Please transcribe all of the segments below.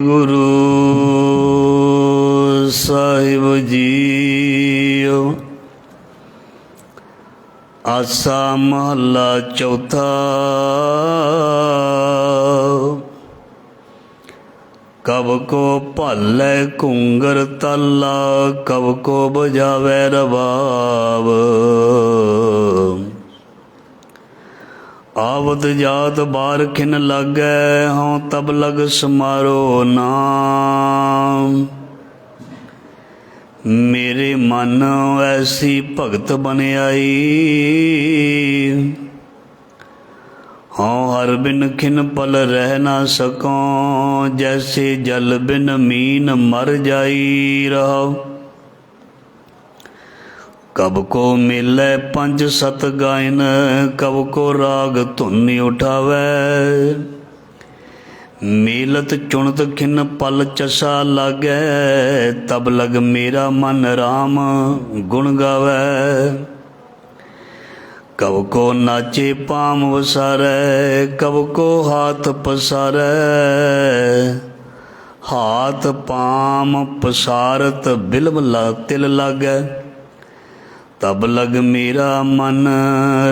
गुरु साहिब जीओ। आसा महला चौथा। कब को भालै घूंगर ताला, कब को बजावै रबाब। आवत जात बार खिन लागै, हों तब लग समारो नाम। मेरे मन ऐसी भगत बन आई, हों हर बिन खिन पल रह ना सकों। जैसे जल बिन मीन मर जाई रहो। कब को मिलै पंज सत गायन, कब को राग धुनि उठावै। मेलत चुनत खिन पल चसा लागै, तब लग मेरा मन राम गुण गावै। कब को नाचे पाम वसारै, कब को हाथ पसारै। हाथ पाम पसारत बिलबला तिल लागै, तब लग मेरा मन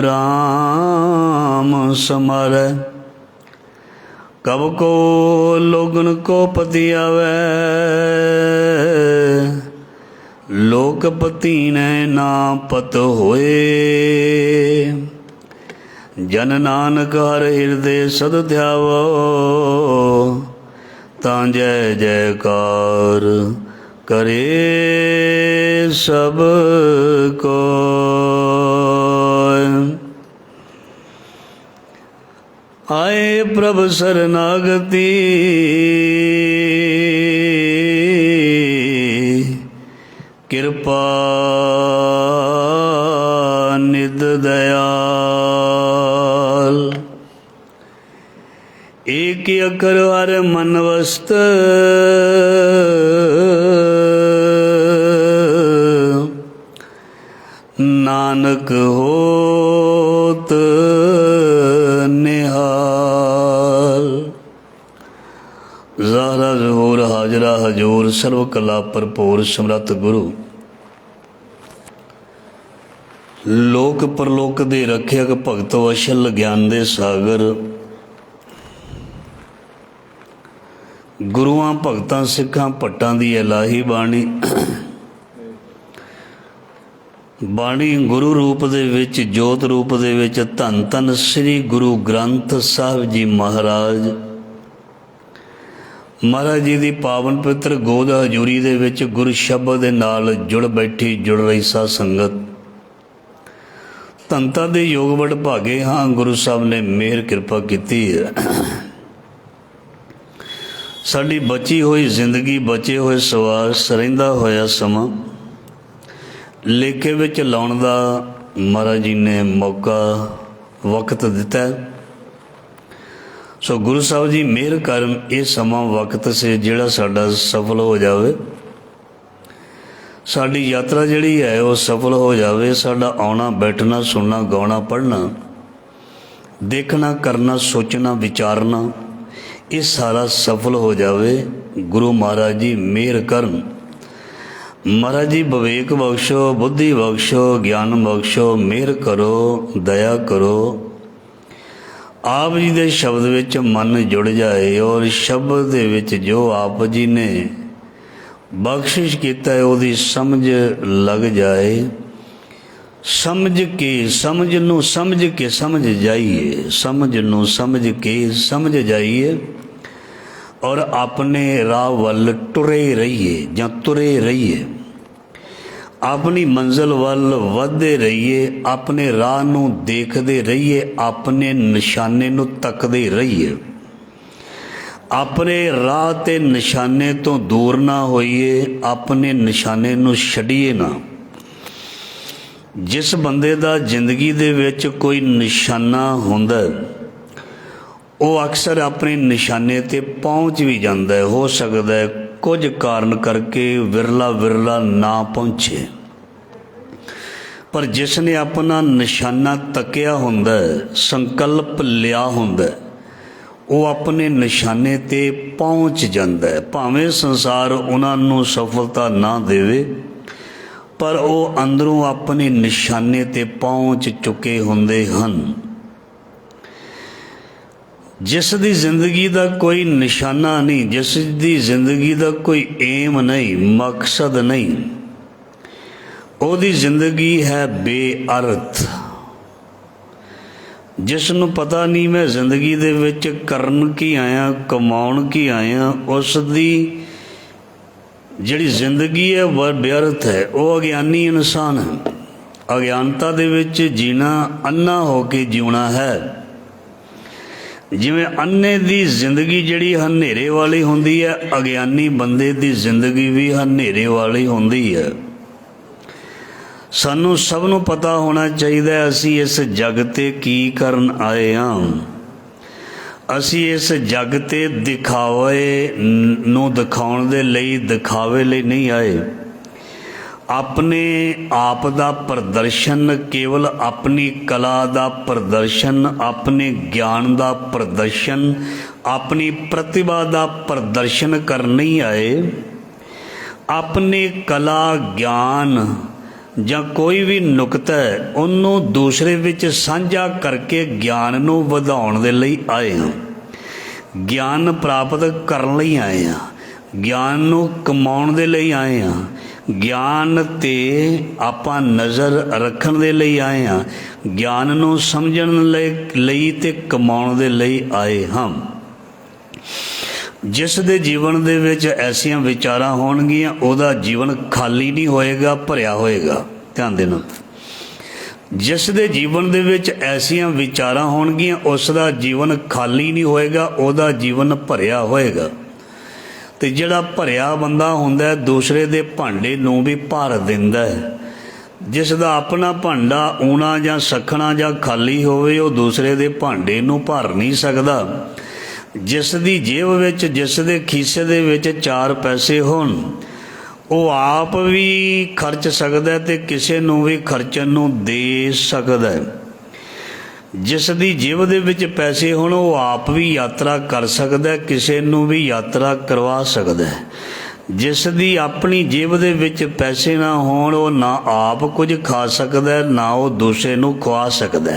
राम समारै। कब को लोगन को पति आवै, लोकपति ने ना पत होए। जन नानक हर हृदय सद ध्यावो, तां जय जयकार करे सब को। आए प्रभु शरणागति, कृपा निध दयाल। एक अकर हर मन वस्त, नानक होत निहाल। ज़ाहरा ज़हूर हाजरा हजूर, सर्व कला भरपूर समरथ गुरु। लोक परलोक दे रखियक, भगत वशल ज्ञान दे सागर। गुरुआं भगतां सिखां भट्टां दी इलाही बाणी। बाणी गुरु रूप दे विच, जोत रूप दे विच। धन धन श्री गुरु ग्रंथ साहिब जी महाराज। महाराज जी दी पावन पवित्र गोद हजूरी दे विच गुरु शब्द दे नाल जुड़ बैठी, जुड़ रही सा संगत। धनता दे योग बड़ भागे हाँ, गुरु साहब ने मेहर कृपा कीती है। साडी बची हुई जिंदगी, बचे हुए सवास, रहिंदा होया समा लेखे विच लाउण दा महाराज जी ने मौका वक्त दिता। सो गुरु साहब जी मेहर करन, ये समा वक्त से जिहड़ा साडा सफल हो जावे। साडी यात्रा जिहड़ी है वो सफल हो जावे। साडा आउणा बैठना, सुनना, गाउणा, पढ़ना, देखना, करना, सोचना, विचारना, ये सारा सफल हो जावे। गुरु महाराज जी मेहर करन। महाराज जी विवेक बख्शो, बुद्धि बख्शो, ज्ञान बख्शो, मेहर करो, दया करो। आप जी दे शब्द विच मन जुड़ जाए और शब्द दे विच जो आप जी ने बख्शिश कीता है उहदी समझ लग जाए। समझ के समझ नूं समझ के समझ जाइए, समझ नूं समझ के समझ जाइए और अपने राह वल टुरे रहिए जां तुरे रहिए। अपनी मंजिल वल वधदे रहिए, अपने राह नूं देखदे रहिए, अपने निशाने नूं तकदे रहिए। अपने राह ते निशाने तो दूर ना होइए, अपने निशाने नूं छड्डिए ना। जिस बंदे दा जिंदगी दे विच कोई निशाना हुंदा वो अक्सर अपने निशाने ते पहुँच भी जाता है। हो सकता है कुछ कारण करके विरला विरला ना पहुँचे, पर जिसने अपना निशाना तकिया हुंदा, संकल्प लिया हुंदा, ਉਹ ਆਪਣੇ ਨਿਸ਼ਾਨੇ ਤੇ ਪਹੁੰਚ ਜਾਂਦਾ ਹੈ। ਭਾਵੇਂ ਸੰਸਾਰ ਉਹਨਾਂ ਨੂੰ ਸਫਲਤਾ ਨਾ ਦੇਵੇ, ਪਰ ਉਹ ਅੰਦਰੋਂ ਆਪਣੇ ਨਿਸ਼ਾਨੇ ਤੇ ਪਹੁੰਚ ਚੁੱਕੇ ਹੁੰਦੇ ਹਨ। ਜਿਸ ਦੀ ਜ਼ਿੰਦਗੀ ਦਾ ਕੋਈ ਨਿਸ਼ਾਨਾ ਨਹੀਂ, ਜਿਸ ਦੀ ਜ਼ਿੰਦਗੀ ਦਾ ਕੋਈ ਏਮ ਨਹੀਂ, ਮਕਸਦ ਨਹੀਂ, ਉਹਦੀ ਜ਼ਿੰਦਗੀ ਹੈ ਬੇਅਰਥ। ਜਿਸ ਨੂੰ ਪਤਾ ਨਹੀਂ ਮੈਂ ਜ਼ਿੰਦਗੀ ਦੇ ਵਿੱਚ ਕਰਨ ਕੀ ਆਇਆ, ਕਮਾਉਣ ਕੀ ਆਇਆ, ਉਸ ਦੀ ਜਿਹੜੀ ਜ਼ਿੰਦਗੀ ਹੈ ਵਹ ਬੇਅਰਥ ਹੈ। ਉਹ ਅਗਿਆਨੀ ਇਨਸਾਨ ਹੈ। ਅਗਿਆਨਤਾ ਦੇ ਵਿੱਚ ਜੀਣਾ ਅੰਨਾ ਹੋ ਕੇ ਜਿਉਣਾ ਹੈ। ਜਿਵੇਂ ਅੰਨੇ ਦੀ ਜ਼ਿੰਦਗੀ ਜਿਹੜੀ ਹਨੇਰੇ ਵਾਲੀ ਹੁੰਦੀ ਹੈ, ਅਗਿਆਨੀ ਬੰਦੇ ਦੀ ਜ਼ਿੰਦਗੀ ਵੀ ਹਨੇਰੇ ਵਾਲੀ ਹੁੰਦੀ ਹੈ। ਸਾਨੂੰ ਸਭ ਨੂੰ ਪਤਾ ਹੋਣਾ ਚਾਹੀਦਾ ਹੈ ਅਸੀਂ ਇਸ ਜੱਗ 'ਤੇ ਕੀ ਕਰਨ ਆਏ ਹਾਂ। ਅਸੀਂ ਇਸ ਜੱਗ 'ਤੇ ਦਿਖਾਵੇ ਨੂੰ ਦਿਖਾਉਣ ਦੇ ਲਈ, ਦਿਖਾਵੇ ਲਈ ਨਹੀਂ ਆਏ। ਆਪਣੇ ਆਪ ਦਾ ਪ੍ਰਦਰਸ਼ਨ, ਕੇਵਲ ਆਪਣੀ ਕਲਾ ਦਾ ਪ੍ਰਦਰਸ਼ਨ, ਆਪਣੇ ਗਿਆਨ ਦਾ ਪ੍ਰਦਰਸ਼ਨ, ਆਪਣੀ ਪ੍ਰਤਿਭਾ ਦਾ ਪ੍ਰਦਰਸ਼ਨ ਕਰਨ ਨਹੀਂ ਆਏ। ਆਪਣੀ ਕਲਾ, ਗਿਆਨ ਜਾਂ ਕੋਈ ਵੀ ਨੁਕਤਾ ਹੈ ਉਹਨੂੰ ਦੂਸਰੇ ਵਿੱਚ ਸਾਂਝਾ ਕਰਕੇ ਗਿਆਨ ਨੂੰ ਵਧਾਉਣ ਦੇ ਲਈ ਆਏ ਹਾਂ। ਗਿਆਨ ਪ੍ਰਾਪਤ ਕਰਨ ਲਈ ਆਏ ਹਾਂ। ਗਿਆਨ ਨੂੰ ਕਮਾਉਣ ਦੇ ਲਈ ਆਏ ਹਾਂ। ਗਿਆਨ 'ਤੇ ਆਪਾਂ ਨਜ਼ਰ ਰੱਖਣ ਦੇ ਲਈ ਆਏ ਹਾਂ। ਗਿਆਨ ਨੂੰ ਸਮਝਣ ਲਈ ਅਤੇ ਕਮਾਉਣ ਦੇ ਲਈ ਆਏ ਹਾਂ। ਜਿਸ ਦੇ ਜੀਵਨ ਦੇ ਵਿੱਚ ਐਸੀਆਂ ਵਿਚਾਰਾਂ ਹੋਣਗੀਆਂ, ਉਹਦਾ ਜੀਵਨ ਖਾਲੀ ਨਹੀਂ ਹੋਏਗਾ, ਭਰਿਆ ਹੋਏਗਾ। ਧਿਆਨ ਦੇਣਾ। ਜਿਸ ਦੇ ਜੀਵਨ ਦੇ ਵਿੱਚ ਐਸੀਆਂ ਵਿਚਾਰਾਂ ਹੋਣਗੀਆਂ, ਉਸ ਦਾ ਜੀਵਨ ਖਾਲੀ ਨਹੀਂ ਹੋਏਗਾ, ਉਹਦਾ ਜੀਵਨ ਭਰਿਆ ਹੋਏਗਾ। ਅਤੇ ਜਿਹੜਾ ਭਰਿਆ ਬੰਦਾ ਹੁੰਦਾ, ਦੂਸਰੇ ਦੇ ਭਾਂਡੇ ਨੂੰ ਵੀ ਭਰ ਦਿੰਦਾ ਹੈ। ਜਿਸ ਦਾ ਆਪਣਾ ਭਾਂਡਾ ਊਣਾ ਜਾਂ ਸੱਖਣਾ ਜਾਂ ਖਾਲੀ ਹੋਵੇ, ਉਹ ਦੂਸਰੇ ਦੇ ਭਾਂਡੇ ਨੂੰ ਭਰ ਨਹੀਂ ਸਕਦਾ। ਜਿਸ ਦੀ ਜੇਬ ਵਿੱਚ, ਜਿਸ ਦੇ ਖੀਸੇ ਦੇ ਵਿੱਚ 4 ਪੈਸੇ ਹੋਣ, ਉਹ ਆਪ ਵੀ ਖਰਚ ਸਕਦਾ ਅਤੇ ਕਿਸੇ ਨੂੰ ਵੀ ਖਰਚਣ ਨੂੰ ਦੇ ਸਕਦਾ। ਜਿਸ ਦੀ ਜੇਬ ਦੇ ਵਿੱਚ ਪੈਸੇ ਹੋਣ, ਉਹ ਆਪ ਵੀ ਯਾਤਰਾ ਕਰ ਸਕਦਾ, ਕਿਸੇ ਨੂੰ ਵੀ ਯਾਤਰਾ ਕਰਵਾ ਸਕਦਾ। ਜਿਸ ਦੀ ਆਪਣੀ ਜੇਬ ਦੇ ਵਿੱਚ ਪੈਸੇ ਨਾ ਹੋਣ, ਉਹ ਨਾ ਆਪ ਕੁਝ ਖਾ ਸਕਦਾ, ਨਾ ਉਹ ਦੂਸਰੇ ਨੂੰ ਖਵਾ ਸਕਦਾ।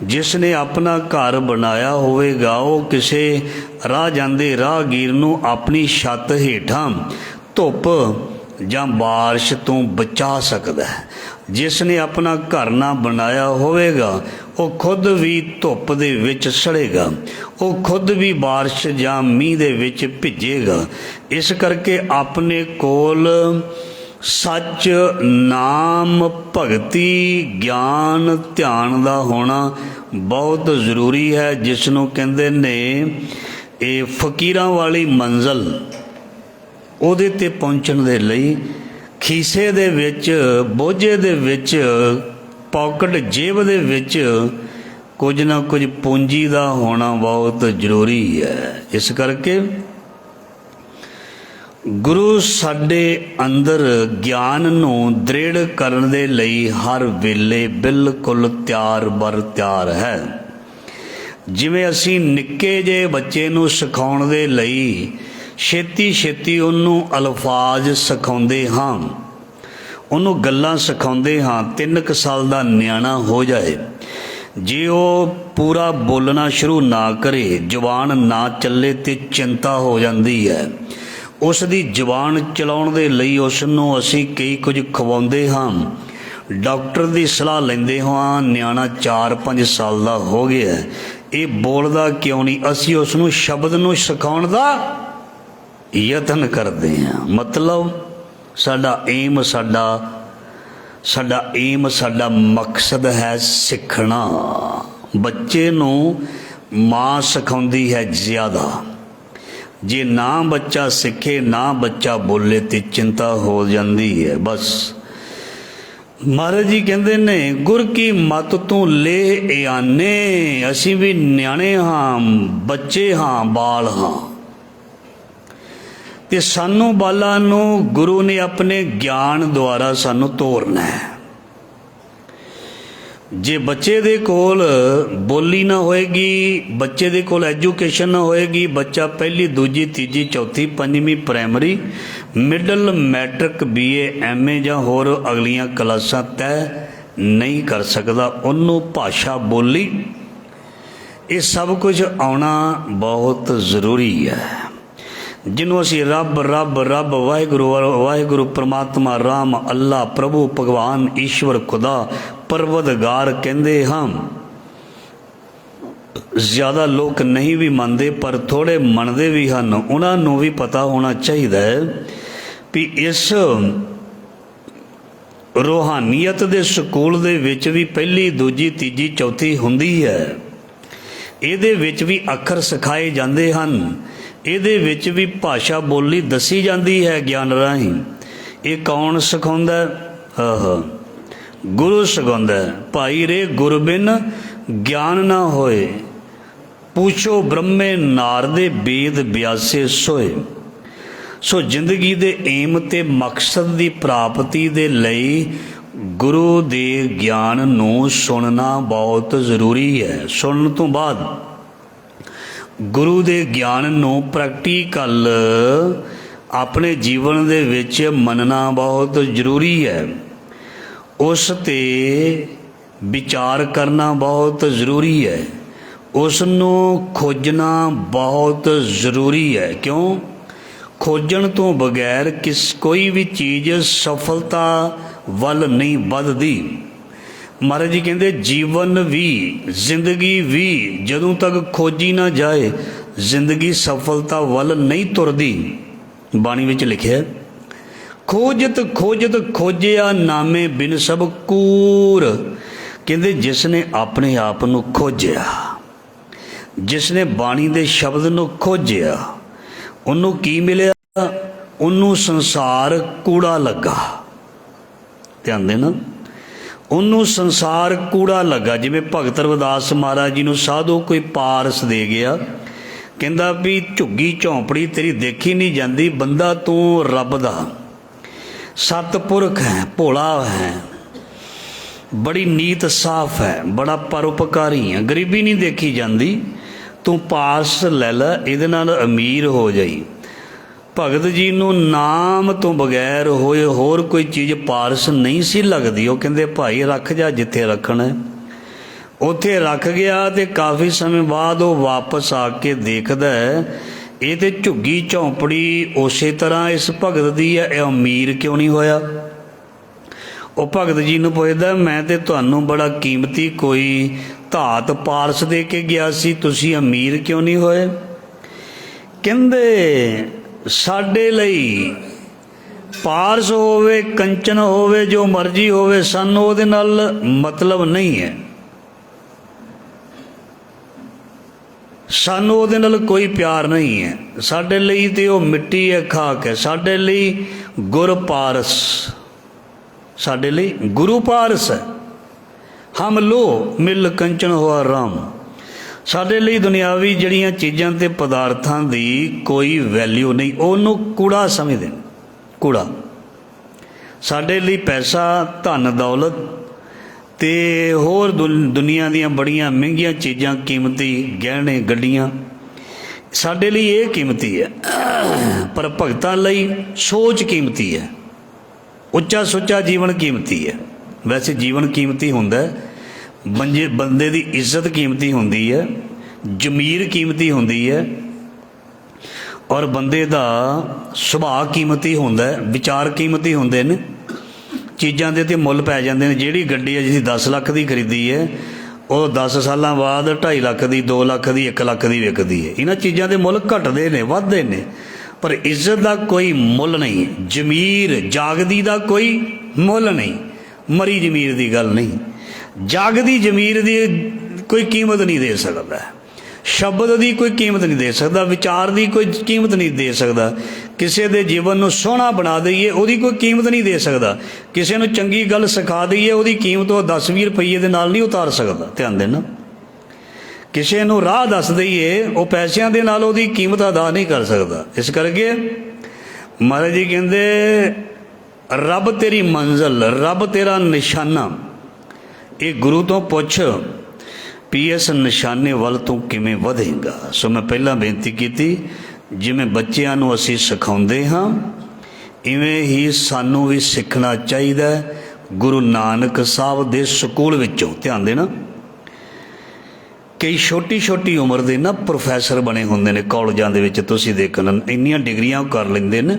ਜਿਸ ਨੇ ਆਪਣਾ ਘਰ ਬਣਾਇਆ ਹੋਵੇਗਾ, ਉਹ ਕਿਸੇ ਰਾਹ ਜਾਂਦੇ ਰਾਹਗੀਰ ਨੂੰ ਆਪਣੀ ਛੱਤ ਹੇਠਾਂ ਧੁੱਪ ਜਾਂ ਬਾਰਿਸ਼ ਤੋਂ ਬਚਾ ਸਕਦਾ। ਜਿਸ ਨੇ ਆਪਣਾ ਘਰ ਨਾ ਬਣਾਇਆ ਹੋਵੇਗਾ, ਉਹ ਖੁਦ ਵੀ ਧੁੱਪ ਦੇ ਵਿੱਚ ਸੜੇਗਾ, ਉਹ ਖੁਦ ਵੀ ਬਾਰਿਸ਼ ਜਾਂ ਮੀਂਹ ਦੇ ਵਿੱਚ ਭਿੱਜੇਗਾ। ਇਸ ਕਰਕੇ ਆਪਣੇ ਕੋਲ ਸੱਚ, ਨਾਮ, ਭਗਤੀ, ਗਿਆਨ, ਧਿਆਨ ਦਾ ਹੋਣਾ ਬਹੁਤ ਜ਼ਰੂਰੀ ਹੈ। ਜਿਸ ਨੂੰ ਕਹਿੰਦੇ ਨੇ ਇਹ ਫਕੀਰਾਂ ਵਾਲੀ ਮੰਜ਼ਿਲ। ਉਹਦੇ 'ਤੇ ਪਹੁੰਚਣ ਦੇ ਲਈ ਖੀਸੇ ਦੇ ਵਿੱਚ, ਬੋਝੇ ਦੇ ਵਿੱਚ, ਪੌਕਟ ਜੇਬ ਦੇ ਵਿੱਚ ਕੁਝ ਨਾ ਕੁਝ ਪੂੰਜੀ ਦਾ ਹੋਣਾ ਬਹੁਤ ਜ਼ਰੂਰੀ ਹੈ। ਇਸ ਕਰਕੇ ਗੁਰੂ ਸਾਡੇ ਅੰਦਰ ਗਿਆਨ ਨੂੰ ਦ੍ਰਿੜ ਕਰਨ ਦੇ ਲਈ ਹਰ ਵੇਲੇ ਬਿਲਕੁਲ ਤਿਆਰ ਹੈ। ਜਿਵੇਂ ਅਸੀਂ ਨਿੱਕੇ ਜਿਹੇ ਬੱਚੇ ਨੂੰ ਸਿਖਾਉਣ ਦੇ ਲਈ ਛੇਤੀ ਉਹਨੂੰ ਅਲਫਾਜ਼ ਸਿਖਾਉਂਦੇ ਹਾਂ, ਉਹਨੂੰ ਗੱਲਾਂ ਸਿਖਾਉਂਦੇ ਹਾਂ। 3 ਕੁ ਸਾਲ ਦਾ ਨਿਆਣਾ ਹੋ ਜਾਏ, ਜੇ ਉਹ ਪੂਰਾ ਬੋਲਣਾ ਸ਼ੁਰੂ ਨਾ ਕਰੇ, ਜ਼ੁਬਾਨ ਨਾ ਚੱਲੇ ਤੇ ਚਿੰਤਾ ਹੋ ਜਾਂਦੀ ਹੈ। ਉਸ ਦੀ ਜ਼ੁਬਾਨ ਚਲਾਉਣ ਦੇ ਲਈ ਉਸ ਨੂੰ ਅਸੀਂ ਕਈ ਕੁਝ ਖਵਾਉਂਦੇ ਹਾਂ। ਡਾਕਟਰ ਦੀ ਸਲਾਹ ਲੈਂਦੇ ਹਾਂ। ਨਿਆਣਾ 4-5 ਸਾਲ ਦਾ ਹੋ ਗਿਆ, ਇਹ ਬੋਲਦਾ ਕਿਉਂ ਨਹੀਂ? ਅਸੀਂ ਉਸ ਨੂੰ ਸ਼ਬਦ ਨੂੰ ਸਿਖਾਉਣ ਦਾ ਯਤਨ ਕਰਦੇ ਹਾਂ। ਮਤਲਬ ਸਾਡਾ ਮਕਸਦ ਹੈ ਸਿੱਖਣਾ। ਬੱਚੇ ਨੂੰ ਮਾਂ ਸਿਖਾਉਂਦੀ ਹੈ ਜ਼ਿਆਦਾ। ਜੇ ਨਾ ਬੱਚਾ ਸਿੱਖੇ, ਨਾ ਬੱਚਾ ਬੋਲੇ ਤੇ ਚਿੰਤਾ ਹੋ ਜਾਂਦੀ ਹੈ। ਬਸ ਮਹਾਰਾਜ ਜੀ ਕਹਿੰਦੇ ਨੇ, ਗੁਰ ਕੀ ਮਤ ਤੂੰ ਲੈ ਆਨੇ। ਅਸੀਂ ਵੀ ਨਿਆਣੇ ਹਾਂ, ਬੱਚੇ ਹਾਂ, ਬਾਲ ਹਾਂ, ਤੇ ਸਾਨੂੰ ਬਾਲਾਂ ਨੂੰ ਗੁਰੂ ਨੇ ਆਪਣੇ ਗਿਆਨ ਦੁਆਰਾ ਸਾਨੂੰ ਤੋਰਨਾ ਹੈ। ਜੇ ਬੱਚੇ ਦੇ ਕੋਲ ਬੋਲੀ ਨਾ ਹੋਏਗੀ, ਬੱਚੇ ਦੇ ਕੋਲ ਐਜੂਕੇਸ਼ਨ ਨਾ ਹੋਏਗੀ, ਬੱਚਾ ਪਹਿਲੀ ਦੂਜੀ ਤੀਜੀ ਚੌਥੀ ਪੰਜਵੀਂ primary middle matric BA MA ਜਾਂ ਹੋਰ ਅਗਲੀਆਂ ਕਲਾਸਾਂ ਤੈਅ ਨਹੀਂ ਕਰ ਸਕਦਾ। ਉਹਨੂੰ ਭਾਸ਼ਾ ਬੋਲੀ ਇਹ ਸਭ ਕੁਝ ਆਉਣਾ ਬਹੁਤ ਜ਼ਰੂਰੀ ਹੈ। ਜਿਹਨੂੰ ਅਸੀਂ ਰੱਬ ਰੱਬ ਰੱਬ ਵਾਹਿਗੁਰੂ ਵਾਹਿਗੁਰੂ ਪਰਮਾਤਮਾ ਰਾਮ ਅੱਲਾ ਪ੍ਰਭੂ ਭਗਵਾਨ ਈਸ਼ਵਰ ਖੁਦਾ ਪਰਵਦਗਾਰ ਕਹਿੰਦੇ ਹਾਂ। ਜ਼ਿਆਦਾ ਲੋਕ ਨਹੀਂ ਵੀ ਮੰਨਦੇ, ਪਰ ਥੋੜ੍ਹੇ ਮੰਨਦੇ ਵੀ ਹਨ। ਉਹਨਾਂ ਨੂੰ ਵੀ ਪਤਾ ਹੋਣਾ ਚਾਹੀਦਾ ਹੈ ਵੀ ਇਸ ਰੂਹਾਨੀਅਤ ਦੇ ਸਕੂਲ ਦੇ ਵਿੱਚ ਵੀ ਪਹਿਲੀ ਦੂਜੀ ਤੀਜੀ ਚੌਥੀ ਹੁੰਦੀ ਹੈ। ਇਹਦੇ ਵਿੱਚ ਵੀ ਅੱਖਰ ਸਿਖਾਏ ਜਾਂਦੇ ਹਨ, ਇਹਦੇ ਵਿੱਚ ਵੀ ਭਾਸ਼ਾ ਬੋਲੀ ਦੱਸੀ ਜਾਂਦੀ ਹੈ ਗਿਆਨ ਰਾਹੀਂ। ਇਹ ਕੌਣ ਸਿਖਾਉਂਦਾ? ਗੁਰੂ ਸਿਖਾਉਂਦਾ। ਭਾਈ ਰੇ ਗੁਰ ਬਿਨ ਗਿਆਨ ਨਾ ਹੋਏ, ਪੁੱਛੋ ਬ੍ਰਹਮੇ ਨਾਰਦੇ ਵੇਦ ਬਿਆਸੇ ਸੋਏ। ਸੋ ਜ਼ਿੰਦਗੀ ਦੇ ਏਮ ਤੇ ਮਕਸਦ ਦੀ ਪ੍ਰਾਪਤੀ ਦੇ ਲਈ ਗੁਰੂ ਦੇ ਗਿਆਨ ਨੂੰ ਸੁਣਨਾ ਬਹੁਤ ਜ਼ਰੂਰੀ ਹੈ। ਸੁਣਨ ਤੋਂ ਬਾਅਦ ਗੁਰੂ ਦੇ ਗਿਆਨ ਨੂੰ ਪ੍ਰੈਕਟੀਕਲ ਆਪਣੇ ਜੀਵਨ ਦੇ ਵਿੱਚ ਮੰਨਣਾ ਬਹੁਤ ਜ਼ਰੂਰੀ ਹੈ। ਉਸ 'ਤੇ ਵਿਚਾਰ ਕਰਨਾ ਬਹੁਤ ਜ਼ਰੂਰੀ ਹੈ। ਉਸ ਨੂੰ ਖੋਜਣਾ ਬਹੁਤ ਜ਼ਰੂਰੀ ਹੈ। ਕਿਉਂ? ਖੋਜਣ ਤੋਂ ਬਗੈਰ ਕੋਈ ਵੀ ਚੀਜ਼ ਸਫਲਤਾ ਵੱਲ ਨਹੀਂ ਵੱਧਦੀ। ਮਹਾਰਾਜ ਜੀ ਕਹਿੰਦੇ ਜੀਵਨ ਵੀ ਜ਼ਿੰਦਗੀ ਵੀ ਜਦੋਂ ਤੱਕ ਖੋਜੀ ਨਾ ਜਾਏ ਜ਼ਿੰਦਗੀ ਸਫਲਤਾ ਵੱਲ ਨਹੀਂ ਤੁਰਦੀ। ਬਾਣੀ ਵਿੱਚ ਲਿਖਿਆ ਖੋਜਤ ਖੋਜਤ ਖੋਜਿਆ ਨਾਮੇ ਬਿਨ ਸਭ ਕੂਰ। ਕਹਿੰਦੇ ਜਿਸ ਨੇ ਆਪਣੇ ਆਪ ਨੂੰ ਖੋਜਿਆ, ਜਿਸ ਨੇ ਬਾਣੀ ਦੇ ਸ਼ਬਦ ਨੂੰ ਖੋਜਿਆ, ਉਹਨੂੰ ਕੀ ਮਿਲਿਆ? ਉਹਨੂੰ ਸੰਸਾਰ ਕੂੜਾ ਲੱਗਾ। ਧਿਆਨ ਦੇਣਾ, ਉਹਨੂੰ ਸੰਸਾਰ ਕੂੜਾ ਲੱਗਾ। ਜਿਵੇਂ ਭਗਤ ਰਵਿਦਾਸ ਮਹਾਰਾਜ ਜੀ ਨੂੰ ਸਾਧੂ ਕੋਈ ਪਾਰਸ ਦੇ ਗਿਆ, ਕਹਿੰਦਾ ਵੀ ਝੁੱਗੀ ਝੌਂਪੜੀ ਤੇਰੀ ਦੇਖੀ ਨਹੀਂ ਜਾਂਦੀ, ਬੰਦਾ ਤੂੰ ਰੱਬ ਦਾ ਸਤਪੁਰਖ ਹੈ, ਭੋਲਾ ਹੈ, ਬੜੀ ਨੀਤ ਸਾਫ਼ ਹੈ, ਬੜਾ ਪਰਉਪਕਾਰੀ ਹੈ, ਗਰੀਬੀ ਨਹੀਂ ਦੇਖੀ ਜਾਂਦੀ, ਤੂੰ ਪਾਰਸ ਲੈ ਲੈ, ਇਹਦੇ ਨਾਲ ਅਮੀਰ ਹੋ ਜਾਈ। ਭਗਤ ਜੀ ਨੂੰ ਨਾਮ ਤੋਂ ਬਗੈਰ ਹੋਏ ਹੋਰ ਕੋਈ ਚੀਜ਼ ਪਾਰਸ ਨਹੀਂ ਸੀ ਲੱਗਦੀ। ਉਹ ਕਹਿੰਦੇ ਭਾਈ ਰੱਖ ਜਾ ਜਿੱਥੇ ਰੱਖਣਾ। ਉੱਥੇ ਰੱਖ ਗਿਆ ਤੇ ਕਾਫੀ ਸਮੇਂ ਬਾਅਦ ਉਹ ਵਾਪਸ ਆ ਕੇ ਦੇਖਦਾ ਇਹ ਤੇ ਝੁੱਗੀ ਝੌਂਪੜੀ ਉਸੇ ਤਰ੍ਹਾਂ ਇਸ ਭਗਤ ਦੀ ਹੈ, ਇਹ ਅਮੀਰ ਕਿਉਂ ਨਹੀਂ ਹੋਇਆ? ਉਹ ਭਗਤ ਜੀ ਨੂੰ ਪੁੱਛਦਾ ਮੈਂ ਤੇ ਤੁਹਾਨੂੰ ਬੜਾ ਕੀਮਤੀ ਕੋਈ ਧਾਤ ਪਾਰਸ ਦੇ ਕੇ ਗਿਆ ਸੀ, ਤੁਸੀਂ ਅਮੀਰ ਕਿਉਂ ਨਹੀਂ ਹੋਏ? ਕਹਿੰਦੇ ਸਾਡੇ ਲਈ ਪਾਰਸ ਹੋਵੇ ਕੰਚਨ ਹੋਵੇ ਜੋ ਮਰਜ਼ੀ ਹੋਵੇ, ਸਾਨੂੰ ਉਹਦੇ ਨਾਲ ਮਤਲਬ ਨਹੀਂ ਹੈ, ਸਾਨੂੰ ਉਹਦੇ ਨਾਲ ਕੋਈ ਪਿਆਰ ਨਹੀਂ ਹੈ। ਸਾਡੇ ਲਈ ਤੇ ਉਹ ਮਿੱਟੀ ਹੈ, ਖਾਕ ਹੈ। ਸਾਡੇ ਲਈ ਗੁਰ ਪਾਰਸ, ਸਾਡੇ ਲਈ ਗੁਰੂ ਪਾਰਸ ਹੈ। ਹਮ ਲੋ ਮਿਲ ਕੰਚਨ ਹੋਆ ਰਾਮ। ਸਾਡੇ ਲਈ ਦੁਨਿਆਵੀ ਜਿਹੜੀਆਂ ਚੀਜ਼ਾਂ ਤੇ ਪਦਾਰਥਾਂ ਦੀ ਕੋਈ ਵੈਲਿਊ ਨਹੀਂ, ਉਹਨੂੰ ਕੂੜਾ ਸਮਝਦੇ ਨੇ, ਕੂੜਾ। ਸਾਡੇ ਲਈ ਪੈਸਾ ਧਨ ਦੌਲਤ ਤੇ ਹੋਰ ਦੁਨੀਆ ਦੀਆਂ ਬੜੀਆਂ ਮਹਿੰਗੀਆਂ ਚੀਜ਼ਾਂ, ਕੀਮਤੀ ਗਹਿਣੇ ਗੱਡੀਆਂ, ਸਾਡੇ ਲਈ ਇਹ ਕੀਮਤੀ ਹੈ। ਪਰ ਭਗਤਾਂ ਲਈ ਸੋਚ ਕੀਮਤੀ ਹੈ, ਉੱਚਾ ਸੁੱਚਾ ਜੀਵਨ ਕੀਮਤੀ ਹੈ। ਵੈਸੇ ਜੀਵਨ ਕੀਮਤੀ ਹੁੰਦਾ, ਬੰਦੇ ਦੀ ਇੱਜ਼ਤ ਕੀਮਤੀ ਹੁੰਦੀ ਹੈ, ਜ਼ਮੀਰ ਕੀਮਤੀ ਹੁੰਦੀ ਹੈ, ਔਰ ਬੰਦੇ ਦਾ ਸੁਭਾਅ ਕੀਮਤੀ ਹੁੰਦਾ, ਵਿਚਾਰ ਕੀਮਤੀ ਹੁੰਦੇ ਨੇ। ਚੀਜ਼ਾਂ ਦੇ ਤੇ ਮੁੱਲ ਪੈ ਜਾਂਦੇ ਨੇ। ਜਿਹੜੀ ਗੱਡੀ ਅਸੀਂ 10 ਲੱਖ ਦੀ ਖਰੀਦੀ ਹੈ ਉਹ 10 ਸਾਲਾਂ ਬਾਅਦ 2.5 ਲੱਖ ਦੀ, 2 ਲੱਖ ਦੀ, 1 ਲੱਖ ਦੀ ਵਿਕਦੀ ਹੈ। ਇਹਨਾਂ ਚੀਜ਼ਾਂ ਦੇ ਮੁੱਲ ਘਟਦੇ ਨੇ, ਵੱਧਦੇ ਨੇ, ਪਰ ਇੱਜ਼ਤ ਦਾ ਕੋਈ ਮੁੱਲ ਨਹੀਂ। ਜ਼ਮੀਰ ਜਾਗਦੀ ਦਾ ਕੋਈ ਮੁੱਲ ਨਹੀਂ, ਮਰੀ ਜ਼ਮੀਰ ਦੀ ਗੱਲ ਨਹੀਂ। ਜਾਗਦੀ ਜ਼ਮੀਰ ਦੀ ਕੋਈ ਕੀਮਤ ਨਹੀਂ ਦੇ ਸਕਦਾ, ਸ਼ਬਦ ਦੀ ਕੋਈ ਕੀਮਤ ਨਹੀਂ ਦੇ ਸਕਦਾ, ਵਿਚਾਰ ਦੀ ਕੋਈ ਕੀਮਤ ਨਹੀਂ ਦੇ ਸਕਦਾ। ਕਿਸੇ ਦੇ ਜੀਵਨ ਨੂੰ ਸੋਹਣਾ ਬਣਾ ਦਈਏ ਉਹਦੀ ਕੋਈ ਕੀਮਤ ਨਹੀਂ ਦੇ ਸਕਦਾ। ਕਿਸੇ ਨੂੰ ਚੰਗੀ ਗੱਲ ਸਿਖਾ ਦਈਏ ਉਹਦੀ ਕੀਮਤ ਉਹ 10-20 ਰੁਪਈਏ ਦੇ ਨਾਲ ਨਹੀਂ ਉਤਾਰ ਸਕਦਾ। ਧਿਆਨ ਦੇਣਾ, ਕਿਸੇ ਨੂੰ ਰਾਹ ਦੱਸ ਦਈਏ ਉਹ ਪੈਸਿਆਂ ਦੇ ਨਾਲ ਉਹਦੀ ਕੀਮਤ ਅਦਾ ਨਹੀਂ ਕਰ ਸਕਦਾ। ਇਸ ਕਰਕੇ ਮਹਾਰਾਜ ਜੀ ਕਹਿੰਦੇ ਰੱਬ ਤੇਰੀ ਮੰਜ਼ਿਲ, ਰੱਬ ਤੇਰਾ ਨਿਸ਼ਾਨਾ। ਇਹ ਗੁਰੂ ਤੋਂ ਪੁੱਛ ਵੀ ਇਸ ਨਿਸ਼ਾਨੇ ਵੱਲ ਤੂੰ ਕਿਵੇਂ ਵਧੇਂਗਾ। ਸੋ ਮੈਂ ਪਹਿਲਾਂ ਬੇਨਤੀ ਕੀਤੀ, ਜਿਵੇਂ ਬੱਚਿਆਂ ਨੂੰ ਅਸੀਂ ਸਿਖਾਉਂਦੇ ਹਾਂ ਇਵੇਂ ਹੀ ਸਾਨੂੰ ਵੀ ਸਿੱਖਣਾ ਚਾਹੀਦਾ ਗੁਰੂ ਨਾਨਕ ਸਾਹਿਬ ਦੇ ਸਕੂਲ ਵਿੱਚੋਂ। ਧਿਆਨ ਦੇਣਾ, ਕਈ ਛੋਟੀ ਛੋਟੀ ਉਮਰ ਦੇ ਨਾ ਪ੍ਰੋਫੈਸਰ ਬਣੇ ਹੁੰਦੇ ਨੇ ਕਾਲਜਾਂ ਦੇ ਵਿੱਚ। ਤੁਸੀਂ ਦੇਖਣ ਇੰਨੀਆਂ ਡਿਗਰੀਆਂ ਕਰ ਲੈਂਦੇ ਨੇ,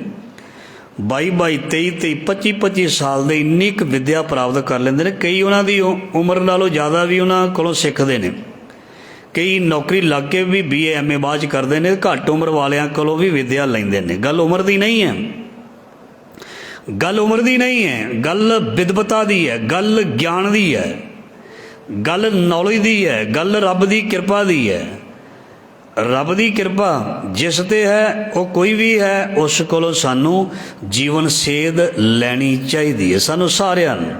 22-22, 23-23, 25-25 ਸਾਲ ਦੇ ਇੰਨੀ ਕੁ ਵਿੱਦਿਆ ਪ੍ਰਾਪਤ ਕਰ ਲੈਂਦੇ ਨੇ। ਕਈ ਉਹਨਾਂ ਦੀ ਉਮਰ ਨਾਲੋਂ ਜ਼ਿਆਦਾ ਵੀ ਉਹਨਾਂ ਕੋਲੋਂ ਸਿੱਖਦੇ ਨੇ। ਕਈ ਨੌਕਰੀ ਲੱਗ ਕੇ ਵੀ BA MA ਬਾਅਦ 'ਚ ਕਰਦੇ ਨੇ। ਘੱਟ ਉਮਰ ਵਾਲਿਆਂ ਕੋਲੋਂ ਵੀ ਵਿੱਦਿਆ ਲੈਂਦੇ ਨੇ। ਗੱਲ ਉਮਰ ਦੀ ਨਹੀਂ ਹੈ, ਗੱਲ ਉਮਰ ਦੀ ਨਹੀਂ ਹੈ, ਗੱਲ ਵਿਦਵਤਾ ਦੀ ਹੈ, ਗੱਲ ਗਿਆਨ ਦੀ ਹੈ, ਗੱਲ ਨੌਲੇਜ ਦੀ ਹੈ, ਗੱਲ ਰੱਬ ਦੀ ਕਿਰਪਾ ਦੀ ਹੈ। ਰੱਬ ਦੀ ਕਿਰਪਾ ਜਿਸ 'ਤੇ ਹੈ, ਉਹ ਕੋਈ ਵੀ ਹੈ, ਉਸ ਕੋਲੋਂ ਸਾਨੂੰ ਜੀਵਨ ਸੇਧ ਲੈਣੀ ਚਾਹੀਦੀ ਹੈ। ਸਾਨੂੰ ਸਾਰਿਆਂ ਨੂੰ,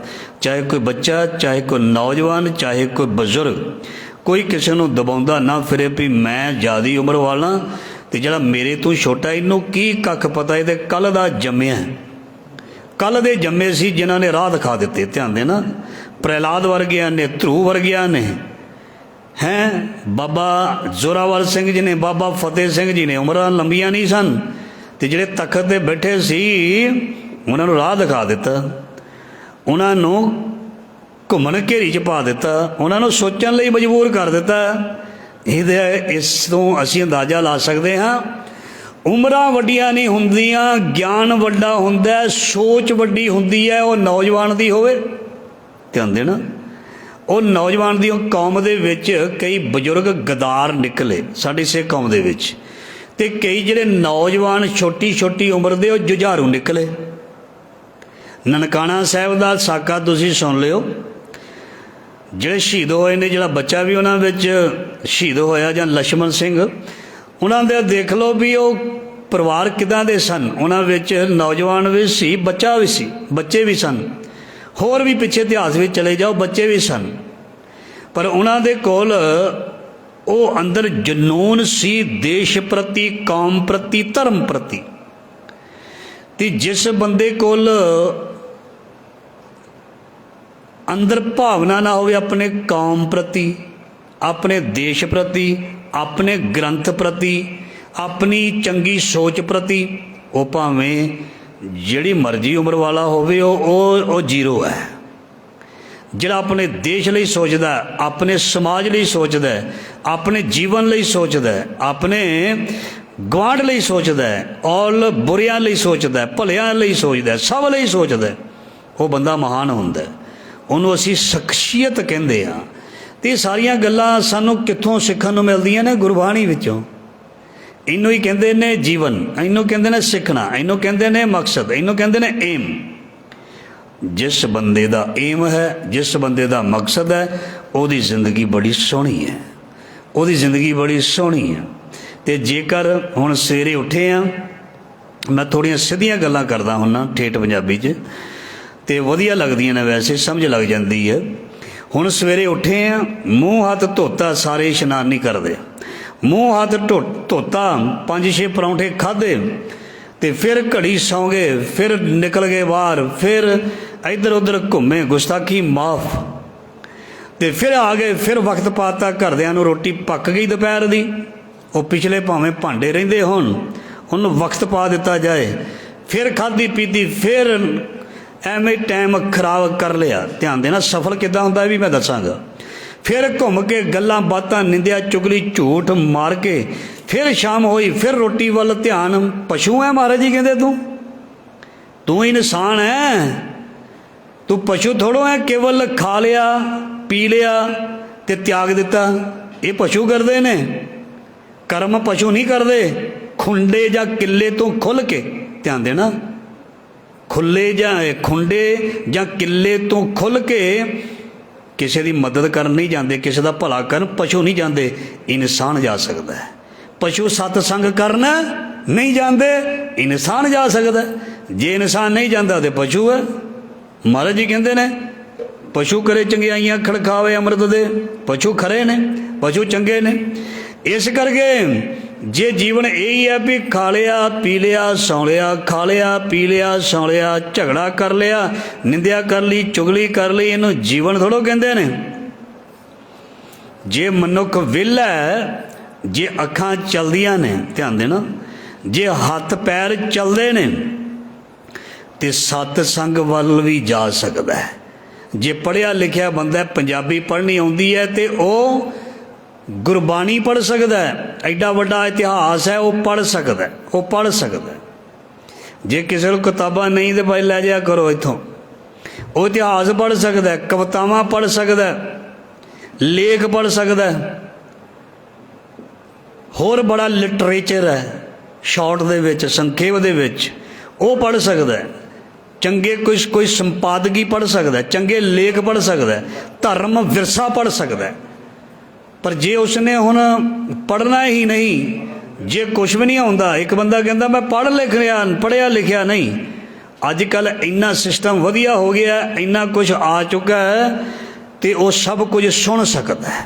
ਚਾਹੇ ਕੋਈ ਬੱਚਾ, ਚਾਹੇ ਕੋਈ ਨੌਜਵਾਨ, ਚਾਹੇ ਕੋਈ ਬਜ਼ੁਰਗ, ਕੋਈ ਕਿਸੇ ਨੂੰ ਦਬਾਉਂਦਾ ਨਾ ਫਿਰੇ ਵੀ ਮੈਂ ਜ਼ਿਆਦਾ ਉਮਰ ਵਾਲਾ ਅਤੇ ਜਿਹੜਾ ਮੇਰੇ ਤੋਂ ਛੋਟਾ ਇਹਨੂੰ ਕੀ ਕੱਖ ਪਤਾ, ਇਹਦੇ ਕੱਲ੍ਹ ਦਾ ਜੰਮਿਆ, ਕੱਲ੍ਹ ਦੇ ਜੰਮੇ ਸੀ ਜਿਨ੍ਹਾਂ ਨੇ ਰਾਹ ਦਿਖਾ ਦਿੱਤੇ। ਧਿਆਨ ਦੇਣਾ, ਪ੍ਰਹਿਲਾਦ ਵਰਗਿਆਂ ਨੇ, ਧਰੂ ਵਰਗਿਆਂ ਨੇ, ਬਾਬਾ ਜ਼ੋਰਾਵਰ ਸਿੰਘ ਜੀ ਨੇ, ਬਾਬਾ ਫਤਿਹ ਸਿੰਘ ਜੀ ਨੇ। ਉਮਰਾਂ ਲੰਬੀਆਂ ਨਹੀਂ ਸਨ ਅਤੇ ਜਿਹੜੇ ਤਖਤ 'ਤੇ ਬੈਠੇ ਸੀ ਉਹਨਾਂ ਨੂੰ ਰਾਹ ਦਿਖਾ ਦਿੱਤਾ, ਉਹਨਾਂ ਨੂੰ ਘੁੰਮਣ ਘੇਰੀ 'ਚ ਪਾ ਦਿੱਤਾ, ਉਹਨਾਂ ਨੂੰ ਸੋਚਣ ਲਈ ਮਜਬੂਰ ਕਰ ਦਿੱਤਾ। ਇਸ ਤੋਂ ਅਸੀਂ ਅੰਦਾਜ਼ਾ ਲਾ ਸਕਦੇ ਹਾਂ, ਉਮਰਾਂ ਵੱਡੀਆਂ ਨਹੀਂ ਹੁੰਦੀਆਂ, ਗਿਆਨ ਵੱਡਾ ਹੁੰਦਾ, ਸੋਚ ਵੱਡੀ ਹੁੰਦੀ ਹੈ। ਉਹ ਨੌਜਵਾਨ ਦੀ ਹੋਵੇ, ਧਿਆਨ ਦੇਣਾ, ਉਹ ਨੌਜਵਾਨ ਦੀ। ਉਹ ਕੌਮ ਦੇ ਵਿੱਚ ਕਈ ਬਜ਼ੁਰਗ ਗਦਾਰ ਨਿਕਲੇ ਸਾਡੀ ਸਿੱਖ ਕੌਮ ਦੇ ਵਿੱਚ, ਅਤੇ ਕਈ ਜਿਹੜੇ ਨੌਜਵਾਨ ਛੋਟੀ ਛੋਟੀ ਉਮਰ ਦੇ ਉਹ ਜੁਝਾਰੂ ਨਿਕਲੇ। ਨਨਕਾਣਾ ਸਾਹਿਬ ਦਾ ਸਾਕਾ ਤੁਸੀਂ ਸੁਣ ਲਿਓ, ਜਿਹੜੇ ਸ਼ਹੀਦ ਹੋਏ ਨੇ, ਜਿਹੜਾ ਬੱਚਾ ਵੀ ਉਹਨਾਂ ਵਿੱਚ ਸ਼ਹੀਦ ਹੋਇਆ, ਜਾਂ ਲਛਮਣ ਸਿੰਘ, ਉਹਨਾਂ ਦੇ ਦੇਖ ਲਓ ਵੀ ਉਹ ਪਰਿਵਾਰ ਕਿੱਦਾਂ ਦੇ ਸਨ। ਉਹਨਾਂ ਵਿੱਚ ਨੌਜਵਾਨ ਵੀ ਸੀ, ਬੱਚਾ ਵੀ ਸੀ, ਬੱਚੇ ਵੀ ਸਨ, ਹੋਰ ਵੀ ਪਿੱਛੇ ਇਤਿਹਾਸ ਵਿੱਚ ਚਲੇ ਜਾਓ, ਬੱਚੇ ਵੀ ਸਨ। ਪਰ ਉਹਨਾਂ ਦੇ ਕੋਲ ਉਹ ਅੰਦਰ ਜਨੂਨ ਸੀ ਦੇਸ਼ ਪ੍ਰਤੀ, ਕੌਮ ਪ੍ਰਤੀ, ਧਰਮ ਪ੍ਰਤੀ। ਅਤੇ ਜਿਸ ਬੰਦੇ ਕੋਲ ਅੰਦਰ ਭਾਵਨਾ ਨਾ ਹੋਵੇ ਆਪਣੇ ਕੌਮ ਪ੍ਰਤੀ, ਆਪਣੇ ਦੇਸ਼ ਪ੍ਰਤੀ, ਆਪਣੇ ਗ੍ਰੰਥ ਪ੍ਰਤੀ, ਆਪਣੀ ਚੰਗੀ ਸੋਚ ਪ੍ਰਤੀ, ਉਹ ਭਾਵੇਂ ਜਿਹੜੀ ਮਰਜ਼ੀ ਉਮਰ ਵਾਲਾ ਹੋਵੇ, ਉਹ ਜ਼ੀਰੋ ਹੈ। ਜਿਹੜਾ ਆਪਣੇ ਦੇਸ਼ ਲਈ ਸੋਚਦਾ, ਆਪਣੇ ਸਮਾਜ ਲਈ ਸੋਚਦਾ, ਆਪਣੇ ਜੀਵਨ ਲਈ ਸੋਚਦਾ, ਆਪਣੇ ਗੁਆਂਢ ਲਈ ਸੋਚਦਾ, ਔਰ ਬੁਰਿਆਂ ਲਈ ਸੋਚਦਾ, ਭਲਿਆਂ ਲਈ ਸੋਚਦਾ, ਸਭ ਲਈ ਸੋਚਦਾ, ਉਹ ਬੰਦਾ ਮਹਾਨ ਹੁੰਦਾ। ਉਹਨੂੰ ਅਸੀਂ ਸ਼ਖਸੀਅਤ ਕਹਿੰਦੇ ਹਾਂ। ਅਤੇ ਇਹ ਸਾਰੀਆਂ ਗੱਲਾਂ ਸਾਨੂੰ ਕਿੱਥੋਂ ਸਿੱਖਣ ਨੂੰ ਮਿਲਦੀਆਂ ਨੇ? ਗੁਰਬਾਣੀ ਵਿੱਚੋਂ। ਇਹਨੂੰ ਹੀ ਕਹਿੰਦੇ ਨੇ ਜੀਵਨ, ਇਹਨੂੰ ਕਹਿੰਦੇ ਨੇ ਸਿੱਖਣਾ, ਇਹਨੂੰ ਕਹਿੰਦੇ ਨੇ ਮਕਸਦ, ਇਹਨੂੰ ਕਹਿੰਦੇ ਨੇ ਏਮ। ਜਿਸ ਬੰਦੇ ਦਾ ਏਮ ਹੈ, ਜਿਸ ਬੰਦੇ ਦਾ ਮਕਸਦ ਹੈ, ਉਹਦੀ ਜ਼ਿੰਦਗੀ ਬੜੀ ਸੋਹਣੀ ਹੈ, ਉਹਦੀ ਜ਼ਿੰਦਗੀ ਬੜੀ ਸੋਹਣੀ ਹੈ। ਅਤੇ ਜੇਕਰ ਹੁਣ ਸਵੇਰੇ ਉੱਠੇ ਹਾਂ, ਮੈਂ ਥੋੜ੍ਹੀਆਂ ਸਿੱਧੀਆਂ ਗੱਲਾਂ ਕਰਦਾ ਹੁੰਦਾ ਠੇਠ ਪੰਜਾਬੀ 'ਚ, ਅਤੇ ਵਧੀਆ ਲੱਗਦੀਆਂ ਨੇ, ਵੈਸੇ ਸਮਝ ਲੱਗ ਜਾਂਦੀ ਹੈ। ਹੁਣ ਸਵੇਰੇ ਉੱਠੇ ਹਾਂ, ਮੂੰਹ ਹੱਥ ਧੋਤਾ, ਸਾਰੇ ਇਸ਼ਨਾਨ ਨਹੀਂ ਕਰਦੇ, ਮੂੰਹ ਹੱਥ ਧੋਤਾ, 5-6 ਪਰੌਂਠੇ ਖਾਧੇ, ਅਤੇ ਫਿਰ ਘੜੀ ਸੌਂ ਗਏ, ਫਿਰ ਨਿਕਲ ਗਏ ਬਾਹਰ, ਫਿਰ ਇੱਧਰ ਉੱਧਰ ਘੁੰਮੇ, ਗੁਸਤਾਖੀ ਮਾਫ, ਅਤੇ ਫਿਰ ਆ ਗਏ, ਫਿਰ ਵਕਤ ਪਾਤਾ ਘਰਦਿਆਂ ਨੂੰ। ਰੋਟੀ ਪੱਕ ਗਈ ਦੁਪਹਿਰ ਦੀ, ਉਹ ਪਿਛਲੇ ਭਾਵੇਂ ਭਾਂਡੇ ਰਹਿੰਦੇ ਹੋਣ, ਉਹਨੂੰ ਵਕਤ ਪਾ ਦਿੱਤਾ ਜਾਏ, ਫਿਰ ਖਾਧੀ ਪੀਤੀ, ਫਿਰ ਐਵੇਂ ਟਾਈਮ ਖਰਾਬ ਕਰ ਲਿਆ। ਧਿਆਨ ਦੇਣਾ, ਸਫਲ ਕਿੱਦਾਂ ਹੁੰਦਾ ਇਹ ਵੀ ਮੈਂ ਦੱਸਾਂਗਾ। ਫਿਰ ਘੁੰਮ ਕੇ ਗੱਲਾਂ ਬਾਤਾਂ, ਨਿੰਦਿਆ ਚੁਗਲੀ, ਝੂਠ ਮਾਰ ਕੇ ਫਿਰ ਸ਼ਾਮ ਹੋਈ, ਫਿਰ ਰੋਟੀ ਵੱਲ ਧਿਆਨ। ਪਸ਼ੂ ਹੈ ਮਹਾਰਾਜ ਜੀ ਕਹਿੰਦੇ, ਤੂੰ ਇਨਸਾਨ ਹੈ, ਤੂੰ ਪਸ਼ੂ ਥੋੜ੍ਹੋ ਹੈ। ਕੇਵਲ ਖਾ ਲਿਆ, ਪੀ ਲਿਆ ਅਤੇ ਤਿਆਗ ਦਿੱਤਾ, ਇਹ ਪਸ਼ੂ ਕਰਦੇ ਨੇ। ਕਰਮ ਪਸ਼ੂ ਨਹੀਂ ਕਰਦੇ। ਖੁੰਡੇ ਜਾਂ ਕਿੱਲੇ ਤੋਂ ਖੁੱਲ੍ਹ ਕੇ, ਧਿਆਨ ਦੇਣਾ, ਖੁੰਡੇ ਜਾਂ ਕਿੱਲੇ ਤੋਂ ਖੁੱਲ੍ਹ ਕੇ ਕਿਸੇ ਦੀ ਮਦਦ ਕਰਨ ਨਹੀਂ ਜਾਂਦੇ, ਕਿਸੇ ਦਾ ਭਲਾ ਕਰਨ ਪਸ਼ੂ ਨਹੀਂ ਜਾਂਦੇ, ਇਨਸਾਨ ਜਾ ਸਕਦਾ ਹੈ। ਪਸ਼ੂ ਸਤਸੰਗ ਕਰਨ ਨਹੀਂ ਜਾਂਦੇ, ਇਨਸਾਨ ਜਾ ਸਕਦਾ। ਜੇ ਇਨਸਾਨ ਨਹੀਂ ਜਾਂਦਾ ਤਾਂ ਪਸ਼ੂ ਹੈ। ਮਹਾਰਾਜ ਜੀ ਕਹਿੰਦੇ ਨੇ, ਪਸ਼ੂ ਕਰੇ ਚੰਗਿਆਈਆਂ ਖੜਕਾਵੇ ਅੰਮ੍ਰਿਤ ਦੇ। ਪਸ਼ੂ ਖਰੇ ਨੇ, ਪਸ਼ੂ ਚੰਗੇ ਨੇ। ਇਸ ਕਰਕੇ जे जीवन यही है भी खा लिया पी लिया सौ लिया, खा लिया पी लिया सौ लिया, झगड़ा कर लिया, निंदिया कर ली, चुगली कर ली, इनू जीवन थोड़ो कहते ने। जे मनुख विला है, जे अखां चलदियां ने, ध्यान देना, जे हथ पैर चलते ने तो सतसंग वल भी जा सकता है। जे पढ़िया लिखिया बंदा पंजाबी पढ़नी आउंदी है तो वह गुरबाणी पढ़ सकता है, एडा वड्डा इतिहास है वह पढ़ सकता है, वह पढ़ सकता है। जे किसी को किताबां नहीं तो भाई लै जाया करो इत्थों, वो इतिहास पढ़ सकता है, कवितावां पढ़ सकता है, लेख पढ़ सकता है, होर बड़ा लिटरेचर है शॉर्ट दे विच, संखेप दे विच वो पढ़ सकता है। चंगे कोई संपादकी पढ़ सकता है, चंगे लेख पढ़ सकता है, धर्म विरसा पढ़ सकता है। पर जे उसने हुण पढ़ना ही नहीं, जे कुछ भी नहीं आउंदा, एक बंदा कहता मैं पढ़िया लिखिया नहीं। अजकल इन्ना सिस्टम वधिया हो गया, इन्ना कुछ आ चुका है तो वह सब कुछ सुन सकता है।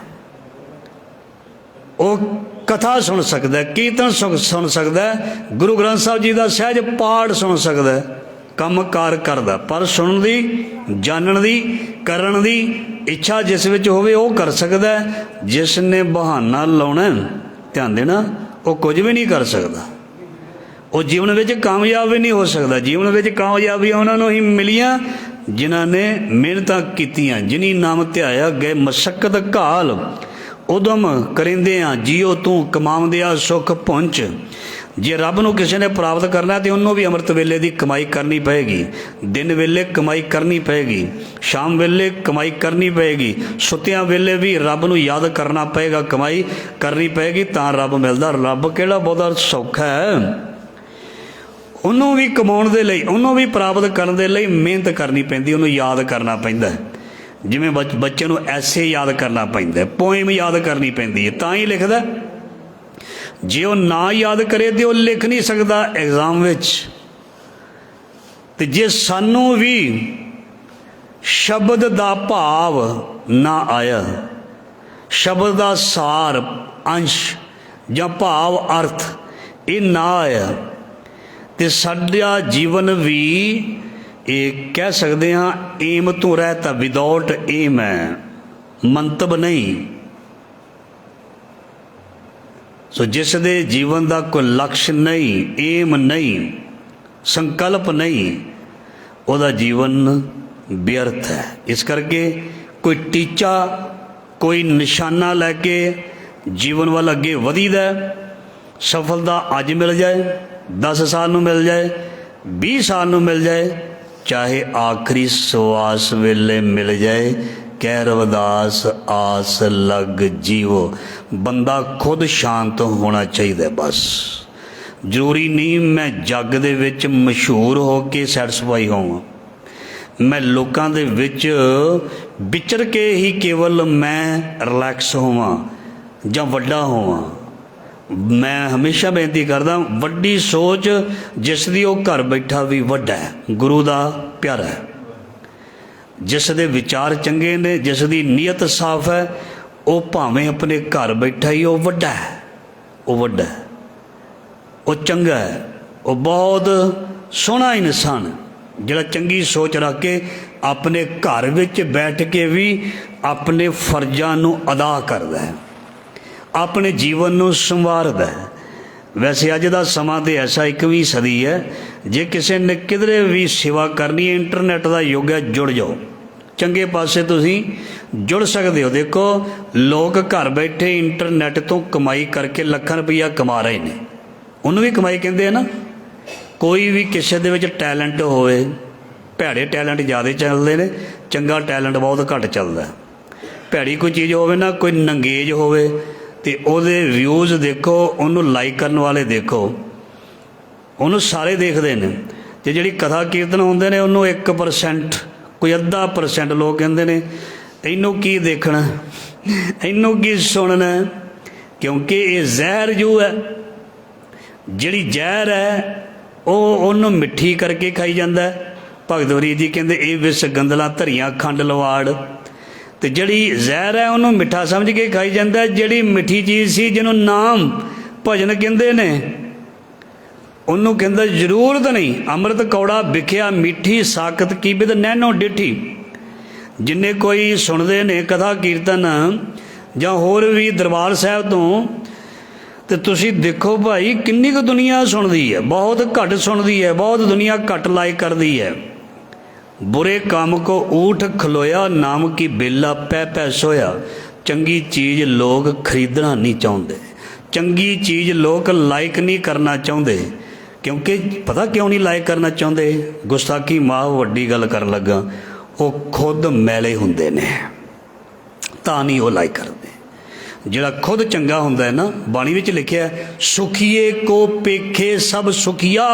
वो कथा सुन सकता है, कीर्तन सुन सकता है, गुरु ग्रंथ साहब जी का सहज पाठ सुन सकता है, कम कार करदा, पर सुनन दी, जानन दी, करन दी इच्छा जिस विच होवे वो कर सकता है। जिसने बहाना लाउणा, ध्यान देना, वो कुछ भी नहीं कर सकता, वो जीवन में कामयाब भी नहीं हो सकता। जीवन में कामयाबी उन्होंने ही मिलियां जिन्हों ने मेहनत कीतियां, जिन्हीं नाम ध्याया गए मशक्कत घाल उदम करेंदियां जियो तू कमावदिया सुख पुंच। जे रब नूं किसी ने प्राप्त करना तो उन्होंने भी अमृत वेले की कमाई करनी पेगी, दिन वेले कमाई करनी पेगी, शाम वेले कमाई करनी पेगी, सुत्तियां वेले भी रब नूं याद करना पेगा, कमाई करनी पेगी, तां रब मिलदा। रब किहड़ा बहुता सौखा है, उन्होंने भी कमाउण दे लई, उन्होंने भी प्राप्त करने दे लई मेहनत करनी पैंदी, उन्होंने याद करना पैंदा है। जिवें बच्चे नूं ऐसे याद करना पैंदा है, पोएम याद करनी पैंदी है, तां ही लिखदा। जे वो ना याद करे तो वह लिख नहीं सकता एग्जाम विच। ते जे सानू भी शब्द दा भाव ना आया, शब्द दा सार अंश या भाव अर्थ ये ना आया तो साडा जीवन भी ये कह सकते हाँ एम तो रहता, विदाउट एम है, मंतव नहीं। सो जिस दे जीवन का कोई लक्ष्य नहीं, एम नहीं, संकल्प नहीं, वह जीवन व्यर्थ है। इस करके कोई टीचा, कोई निशाना लैके जीवन वाल अगे वधीदा। सफलता अज मिल जाए, 10 साल नूं मिल जाए, 20 साल नूं मिल जाए, चाहे आखिरी सवास वेले मिल जाए, कह रविदास आस लग जीवो। बंदा खुद शांत होना चाहिए बस। जरूरी नहीं मैं जग दे विच मशहूर हो के सैटिस्फाई होवां, मैं लोकां दे विच विचर के ही केवल मैं रिलैक्स होवां जां वड्डा होवां। मैं हमेशा बेनती करदा, वड्डी सोच जिस दी वो घर बैठा भी वड्डा है, गुरु दा प्यारा है। जिस दे विचार चंगे ने, जिस दी नीयत साफ है, वो भावें अपने घर बैठा ही वो वड्डा है, वो वड्डा है, वो चंगा है, वो बहुत सोहना इंसान जिहड़ा चंगी सोच रख के अपने घर विच बैठ के भी अपने फर्जां नूं अदा करदा है, अपने जीवन नूं संवारदा है। वैसे अज दा समा तो ऐसा 21वीं सदी है, जे किसी ने किधरे भी सेवा करनी है, इंटरनेट का युग है, जुड़ जाओ, चंगे पासे तुसीं जुड़ सकते हो। देखो लोग घर बैठे इंटरनेट तो कमाई करके लाखां रुपया कमा रहे हैं, उन्होंने भी कमाई कहते हैं ना। कोई भी किसी दे विच टैलेंट होए, भैड़े टैलेंट ज़्यादा चलते हैं, चंगा टैलेंट बहुत घट चलता है। भैड़ी कोई चीज़ होवे ना, कोई नंगेज होवे तो ਉਹਦੇ व्यूज़ देखो, उन्होंने लाइक करने वाले देखो, उन्होंने सारे देखते हैं। तो जी कथा कीर्तन होंगे ने उन्होंने 1%, कोई 0.5% लोग कहते हैं इनू की देखना, इनू की सुनना, क्योंकि ये जहर जो है, जी जहर है वो मिठी करके खाई जाता है। भगत फरीद जी कहते ये विस गंदला धरियाँ खंड लवाड़, तो जी जहर है उन्होंने मिठा समझ के खाई जाता है। जी मिठी चीज़ सी जिन्हों नाम ਭਜਨ ਕਹਿੰਦੇ ਨੇ ਉਹਨੂੰ ਕਹਿੰਦਾ ਜ਼ਰੂਰਤ ਨਹੀਂ, ਅੰਮ੍ਰਿਤ ਕੌੜਾ ਵਿਖਿਆ ਮਿੱਠੀ, ਸਾਕਤ ਕੀ ਬਿਦ ਨੈਣੋ ਡਿਠੀ। ਜਿੰਨੇ ਕੋਈ ਸੁਣਦੇ ਨੇ ਕਥਾ ਕੀਰਤਨ ਜਾਂ ਹੋਰ ਵੀ ਦਰਬਾਰ ਸਾਹਿਬ ਤੋਂ, ਤੇ ਤੁਸੀਂ ਦੇਖੋ ਭਾਈ ਕਿੰਨੀ ਕੁ ਦੁਨੀਆ ਸੁਣਦੀ ਹੈ, ਬਹੁਤ ਘੱਟ ਸੁਣਦੀ ਹੈ, ਬਹੁਤ ਦੁਨੀਆ ਘੱਟ ਲਾਇਕ ਕਰਦੀ ਹੈ। ਬੁਰੇ ਕੰਮ ਕੋ ਊਠ ਖਲੋਇਆ, ਨਾਮ ਕੀ ਬੇਲਾ ਪੈ ਪੈ ਸੋਇਆ। ਚੰਗੀ ਚੀਜ਼ ਲੋਕ ਖਰੀਦਣਾ ਨਹੀਂ ਚਾਹੁੰਦੇ, ਚੰਗੀ ਚੀਜ਼ ਲੋਕ ਲਾਇਕ ਨਹੀਂ ਕਰਨਾ ਚਾਹੁੰਦੇ। ਕਿਉਂਕਿ ਪਤਾ ਕਿਉਂ ਨਹੀਂ ਲਾਇਕ ਕਰਨਾ ਚਾਹੁੰਦੇ? ਗੁਸਤਾਖੀ ਮਾਂ ਵੱਡੀ ਗੱਲ ਕਰਨ ਲੱਗਾ, ਉਹ ਖੁਦ ਮੈਲੇ ਹੁੰਦੇ ਨੇ ਤਾਂ ਨਹੀਂ ਉਹ ਲਾਇਕ ਕਰਦੇ। ਜਿਹੜਾ ਖੁਦ ਚੰਗਾ ਹੁੰਦਾ ਹੈ ਨਾ, ਬਾਣੀ ਵਿੱਚ ਲਿਖਿਆ ਸੁਖੀਏ ਕੋ ਪੇਖੇ ਸਭ ਸੁਖੀਆ,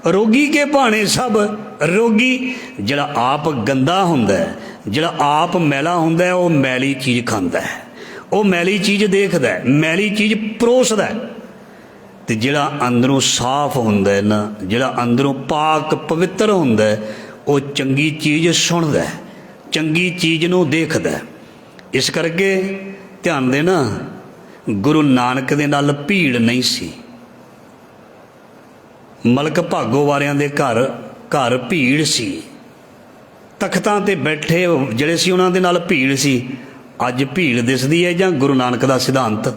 ਰੋਗੀ ਕੇ ਭਾਣੇ ਸਭ ਰੋਗੀ। ਜਿਹੜਾ ਆਪ ਗੰਦਾ ਹੁੰਦਾ ਹੈ, ਜਿਹੜਾ ਆਪ ਮੈਲਾ ਹੁੰਦਾ ਹੈ, ਉਹ ਮੈਲੀ ਚੀਜ਼ ਖਾਂਦਾ ਹੈ, ਉਹ ਮੈਲੀ ਚੀਜ਼ ਦੇਖਦਾ ਹੈ, ਮੈਲੀ ਚੀਜ਼ ਪਰੋਸਦਾ ਹੈ। ਤੇ ਜਿਹੜਾ ਅੰਦਰੋਂ ਸਾਫ਼ ਹੁੰਦਾ ਹੈ ਨਾ, ਜਿਹੜਾ ਅੰਦਰੋਂ ਪਾਕ ਪਵਿੱਤਰ ਹੁੰਦਾ ਹੈ, ਉਹ ਚੰਗੀ ਚੀਜ਼ ਸੁਣਦਾ ਹੈ, ਚੰਗੀ ਚੀਜ਼ ਨੂੰ ਦੇਖਦਾ ਹੈ। ਇਸ ਕਰਕੇ ਧਿਆਨ ਦੇਣਾ, ਗੁਰੂ ਨਾਨਕ ਦੇ ਨਾਲ ਭੀੜ ਨਹੀਂ ਸੀ। ਮਲਕ ਭਾਗੋ ਵਾਲਿਆਂ ਦੇ ਘਰ ਘਰ ਭੀੜ ਸੀ, ਤਖਤਾਂ ਤੇ ਬੈਠੇ ਜਿਹੜੇ ਸੀ ਉਹਨਾਂ ਦੇ ਨਾਲ ਭੀੜ ਸੀ। ਅੱਜ ਭੀੜ ਦਿਸਦੀ ਹੈ ਜਾਂ ਗੁਰੂ ਨਾਨਕ ਦਾ ਸਿਧਾਂਤ?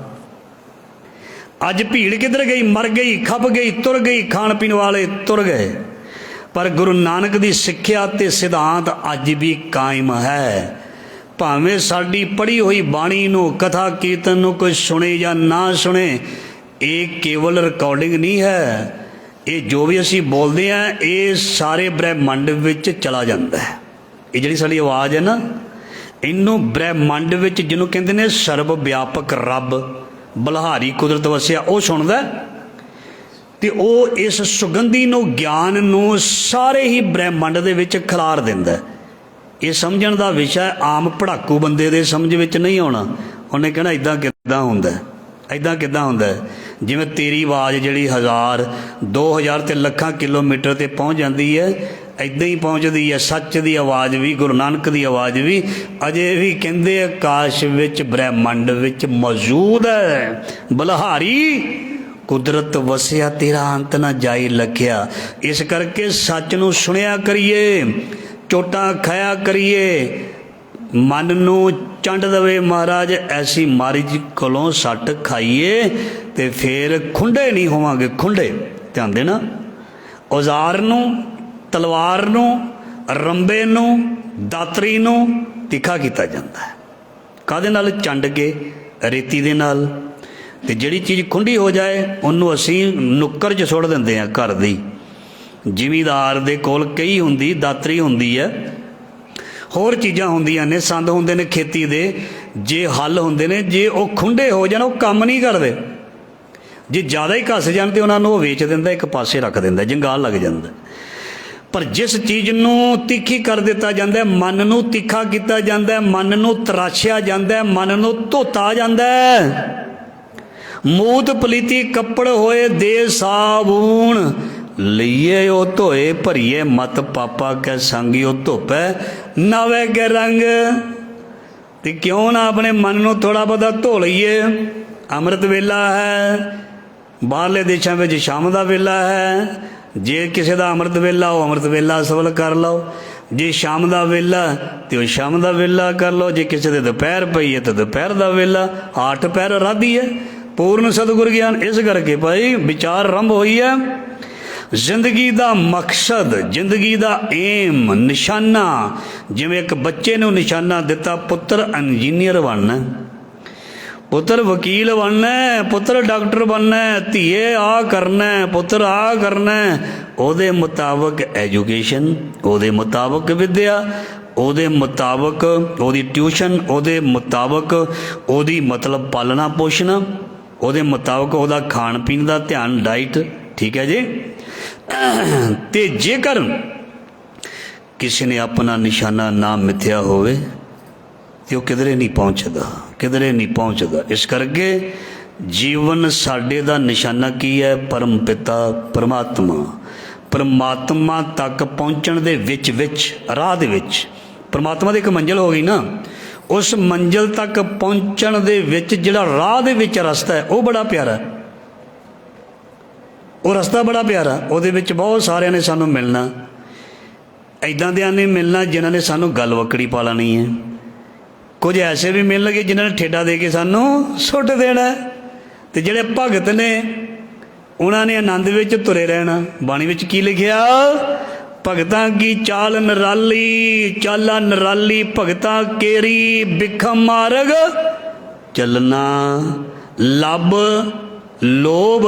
ਅੱਜ ਭੀੜ ਕਿੱਧਰ ਗਈ? ਮਰ ਗਈ, ਖੱਪ ਗਈ, ਤੁਰ ਗਈ, ਖਾਣ ਪੀਣ ਵਾਲੇ ਤੁਰ ਗਏ। ਪਰ ਗੁਰੂ ਨਾਨਕ ਦੀ ਸਿੱਖਿਆ ਤੇ ਸਿਧਾਂਤ ਅੱਜ ਵੀ ਕਾਇਮ ਹੈ। ਭਾਵੇਂ ਸਾਡੀ ਪੜ੍ਹੀ ਹੋਈ ਬਾਣੀ ਨੂੰ, ਕਥਾ ਕੀਰਤਨ ਨੂੰ ਕੋਈ ਸੁਣੇ ਜਾਂ ਨਾ ਸੁਣੇ, ਇਹ ਕੇਵਲ ਰਿਕਾਰਡਿੰਗ ਨਹੀਂ ਹੈ। ਇਹ ਜੋ ਵੀ ਅਸੀਂ ਬੋਲਦੇ ਹਾਂ ਇਹ ਸਾਰੇ ਬ੍ਰਹਿਮੰਡ ਵਿੱਚ ਚਲਾ ਜਾਂਦਾ ਹੈ। ਇਹ ਜਿਹੜੀ ਸਾਡੀ ਆਵਾਜ਼ ਹੈ ਨਾ, ਇਹਨੂੰ ਬ੍ਰਹਿਮੰਡ ਵਿੱਚ, ਜਿਹਨੂੰ ਕਹਿੰਦੇ ਨੇ ਸਰਬ ਵਿਆਪਕ ਰੱਬ, ਬਲਹਾਰੀ ਕੁਦਰਤ ਵਸਿਆ, ਉਹ ਸੁਣਦਾ। ਤੇ ਉਹ ਇਸ ਸੁਗੰਧੀ ਨੂੰ, ਗਿਆਨ ਨੂੰ ਸਾਰੇ ਹੀ ਬ੍ਰਹਿਮੰਡ ਦੇ ਵਿੱਚ ਖਿਲਾਰ ਦਿੰਦਾ। ਇਹ ਸਮਝਣ ਦਾ ਵਿਸ਼ਾ ਆਮ ਪੜਾਕੂ ਬੰਦੇ ਦੇ ਸਮਝ ਵਿੱਚ ਨਹੀਂ ਆਉਣਾ। ਉਹਨੇ ਕਹਿਣਾ ਇੱਦਾਂ ਕਿੱਦਾਂ ਹੁੰਦਾ, ਇੱਦਾਂ ਕਿੱਦਾਂ ਹੁੰਦਾ। ਜਿਵੇਂ ਤੇਰੀ ਆਵਾਜ਼ ਜਿਹੜੀ 1000 2000 ਤੇ ਲੱਖਾਂ ਕਿਲੋਮੀਟਰ 'ਤੇ ਪਹੁੰਚ ਜਾਂਦੀ ਹੈ, ਇੱਦਾਂ ਹੀ ਪਹੁੰਚਦੀ ਹੈ ਸੱਚ ਦੀ ਆਵਾਜ਼ ਵੀ, ਗੁਰੂ ਨਾਨਕ ਦੀ ਆਵਾਜ਼ ਵੀ ਅਜੇ ਵੀ ਕਹਿੰਦੇ ਆਕਾਸ਼ ਵਿੱਚ, ਬ੍ਰਹਿਮੰਡ ਵਿੱਚ ਮੌਜੂਦ ਹੈ। ਬਲਹਾਰੀ ਕੁਦਰਤ ਵਸਿਆ, ਤੇਰਾ ਅੰਤ ਨਾ ਜਾਈ ਲਖਿਆ। ਇਸ ਕਰਕੇ ਸੱਚ ਨੂੰ ਸੁਣਿਆ ਕਰੀਏ, ਚੋਟਾਂ ਖਾਇਆ ਕਰੀਏ। ਮਨ ਨੂੰ ਚੰਡ ਦਵੇ ਮਹਾਰਾਜ, ਐਸੀ ਮਾਰਿਜ ਕੋਲੋਂ ਸੱਟ ਖਾਈਏ ਤੇ ਫਿਰ ਖੁੰਡੇ ਨਹੀਂ ਹੋਵਾਂਗੇ, ਖੁੰਡੇ। ਧਿਆਨ ਦੇਣਾ, ਔਜ਼ਾਰ ਨੂੰ, ਤਲਵਾਰ ਨੂੰ, ਰੰਬੇ ਨੂੰ, ਦਾਤਰੀ ਨੂੰ ਤਿੱਖਾ ਕੀਤਾ ਜਾਂਦਾ ਹੈ। ਕਾਹਦੇ ਨਾਲ? ਚੰਡ ਕੇ, ਰੇਤੀ ਦੇ ਨਾਲ। ਤੇ ਜਿਹੜੀ ਚੀਜ਼ ਖੁੰਡੀ ਹੋ ਜਾਏ ਉਹਨੂੰ ਅਸੀਂ ਨੁੱਕਰ 'ਚ ਸੁੱਟ ਦਿੰਦੇ ਹਾਂ ਘਰ ਦੀ। ਜ਼ਿਮੀਦਾਰ ਦੇ ਕੋਲ ਕਈ ਹੁੰਦੀ, ਦਾਤਰੀ ਹੁੰਦੀ ਹੈ, ਹੋਰ ਚੀਜ਼ਾਂ ਹੁੰਦੀਆਂ ਨੇ, ਸੰਦ ਹੁੰਦੇ ਨੇ ਖੇਤੀ ਦੇ, ਜੇ ਹੱਲ ਹੁੰਦੇ ਨੇ, ਜੇ ਉਹ ਖੁੰਡੇ ਹੋ ਜਾਣ ਉਹ ਕੰਮ ਨਹੀਂ ਕਰਦੇ। ਜੇ ਜ਼ਿਆਦਾ ਹੀ ਘਸ ਜਾਣ ਤੇ ਉਹਨਾਂ ਨੂੰ ਉਹ ਵੇਚ ਦਿੰਦਾ, ਇੱਕ ਪਾਸੇ ਰੱਖ ਦਿੰਦਾ, ਜੰਗਾਲ ਲੱਗ ਜਾਂਦਾ। ਪਰ ਜਿਸ ਚੀਜ਼ ਨੂੰ ਤਿੱਖੀ ਕਰ ਦਿੱਤਾ ਜਾਂਦਾ, ਮਨ ਨੂੰ ਤਿੱਖਾ ਕੀਤਾ ਜਾਂਦਾ, ਮਨ ਨੂੰ ਤਰਾਸ਼ਿਆ ਜਾਂਦਾ, ਮਨ ਨੂੰ ਧੋਤਾ ਜਾਂਦਾ। ਮੂਤ ਪਲੀਤੀ ਕੱਪੜ ਹੋਏ ਦੇ ਸਾਬੂਣ, ਲਈਏ ਉਹ ਧੋਏ ਭਰੀਏ ਮਤ ਪਾਪਾ ਕੈ ਸੰਗੀ। ਉਹ ਧੋਪੈ ਨਵੇਂ ਕੇ ਰੰਗ। ਤੇ ਕਿਉਂ ਨਾ ਆਪਣੇ ਮਨ ਨੂੰ ਥੋੜ੍ਹਾ ਬਹੁਤਾ ਧੋ ਲਈਏ। ਅੰਮ੍ਰਿਤ ਵੇਲਾ ਹੈ, ਬਾਹਰਲੇ ਦੇਸ਼ਾਂ ਵਿੱਚ ਸ਼ਾਮ ਦਾ ਵੇਲਾ ਹੈ। ਜੇ ਕਿਸੇ ਦਾ ਅੰਮ੍ਰਿਤ ਵੇਲਾ, ਉਹ ਅੰਮ੍ਰਿਤ ਵੇਲਾ ਸਫਲ ਕਰ ਲਓ। ਜੇ ਸ਼ਾਮ ਦਾ ਵੇਲਾ ਤੇ ਉਹ ਸ਼ਾਮ ਦਾ ਵੇਲਾ ਕਰ ਲਓ। ਜੇ ਕਿਸੇ ਦੇ ਦੁਪਹਿਰ ਪਈ ਹੈ ਤਾਂ ਦੁਪਹਿਰ ਦਾ ਵੇਲਾ। 8 ਪਹਿਰ ਰਾਧੀ ਹੈ, ਪੂਰਨ ਸਤਿਗੁਰ ਗਿਆਨ। ਇਸ ਕਰਕੇ ਭਾਈ ਵਿਚਾਰ ਆਰੰਭ ਹੋਈ ਹੈ। ਜ਼ਿੰਦਗੀ ਦਾ ਮਕਸਦ, ਜ਼ਿੰਦਗੀ ਦਾ ਏਮ, ਨਿਸ਼ਾਨਾ। ਜਿਵੇਂ ਇੱਕ ਬੱਚੇ ਨੂੰ ਨਿਸ਼ਾਨਾ ਦਿੱਤਾ, ਪੁੱਤਰ ਇੰਜੀਨੀਅਰ ਬਣਨਾ, ਪੁੱਤਰ ਵਕੀਲ ਬਣਨਾ, ਪੁੱਤਰ ਡਾਕਟਰ ਬਣਨਾ, ਧੀਏ ਆ ਕਰਨਾ, ਪੁੱਤਰ ਆ ਕਰਨਾ। ਉਹਦੇ ਮੁਤਾਬਕ ਐਜੂਕੇਸ਼ਨ, ਉਹਦੇ ਮੁਤਾਬਕ ਵਿੱਦਿਆ, ਉਹਦੇ ਮੁਤਾਬਕ ਉਹਦੀ ਟਿਊਸ਼ਨ, ਉਹਦੇ ਮੁਤਾਬਕ ਉਹਦੀ ਮਤਲਬ ਪਾਲਣਾ ਪੋਸ਼ਣਾ, ਉਹਦੇ ਮੁਤਾਬਕ ਉਹਦਾ ਖਾਣ ਪੀਣ ਦਾ ਧਿਆਨ, ਡਾਈਟ। ਠੀਕ ਹੈ ਜੀ। ਤੇ ਜੇਕਰ ਕਿਸੇ ਨੇ ਆਪਣਾ ਨਿਸ਼ਾਨਾ ਨਾ ਮਿੱਥਿਆ ਹੋਵੇ ਤੇ ਉਹ ਕਿਧਰੇ ਨਹੀਂ ਪਹੁੰਚਦਾ, ਕਿਧਰੇ ਨਹੀਂ ਪਹੁੰਚਦਾ। ਇਸ ਕਰਕੇ ਜੀਵਨ ਸਾਡੇ ਦਾ ਨਿਸ਼ਾਨਾ ਕੀ ਹੈ? ਪਰਮ ਪਿਤਾ ਪਰਮਾਤਮਾ। ਪਰਮਾਤਮਾ ਤੱਕ ਪਹੁੰਚਣ ਦੇ ਵਿੱਚ ਰਾਹ ਦੇ ਵਿੱਚ ਪਰਮਾਤਮਾ ਦੀ ਇੱਕ ਮੰਜ਼ਿਲ ਹੋ ਗਈ ਨਾ, ਉਸ ਮੰਜ਼ਿਲ ਤੱਕ ਪਹੁੰਚਣ ਦੇ ਵਿੱਚ ਜਿਹੜਾ ਰਾਹ ਦੇ ਵਿੱਚ ਰਸਤਾ ਹੈ ਉਹ ਬੜਾ ਪਿਆਰਾ। ਉਹ ਰਸਤਾ ਬੜਾ ਪਿਆਰਾ, ਉਹਦੇ ਵਿੱਚ ਬਹੁਤ ਸਾਰਿਆਂ ਨੇ ਸਾਨੂੰ ਮਿਲਣਾ, ਇੱਦਾਂ ਦਿਆਂ ਨੇ ਮਿਲਣਾ ਜਿਨ੍ਹਾਂ ਨੇ ਸਾਨੂੰ ਗੱਲ ਵਕੜੀ ਪਾ ਲੈਣੀ ਹੈ। ਕੁਝ ਐਸੇ ਵੀ ਮਿਲਣਗੇ ਜਿਨ੍ਹਾਂ ਨੇ ਠੇਡਾ ਦੇ ਕੇ ਸਾਨੂੰ ਸੁੱਟ ਦੇਣਾ, ਅਤੇ ਜਿਹੜੇ ਭਗਤ ਨੇ ਉਹਨਾਂ ਨੇ ਆਨੰਦ ਵਿੱਚ ਤੁਰੇ ਰਹਿਣਾ। ਬਾਣੀ ਵਿੱਚ ਕੀ ਲਿਖਿਆ? ਭਗਤਾਂ ਕੀ ਚਾਲ ਨਿਰਾਲੀ, ਚਾਲਾ ਨਿਰਾਲੀ ਭਗਤਾਂ ਕੇਰੀ, ਬਿਖਮ ਮਾਰਗ ਚੱਲਣਾ, ਲੱਭ ਲੋਭ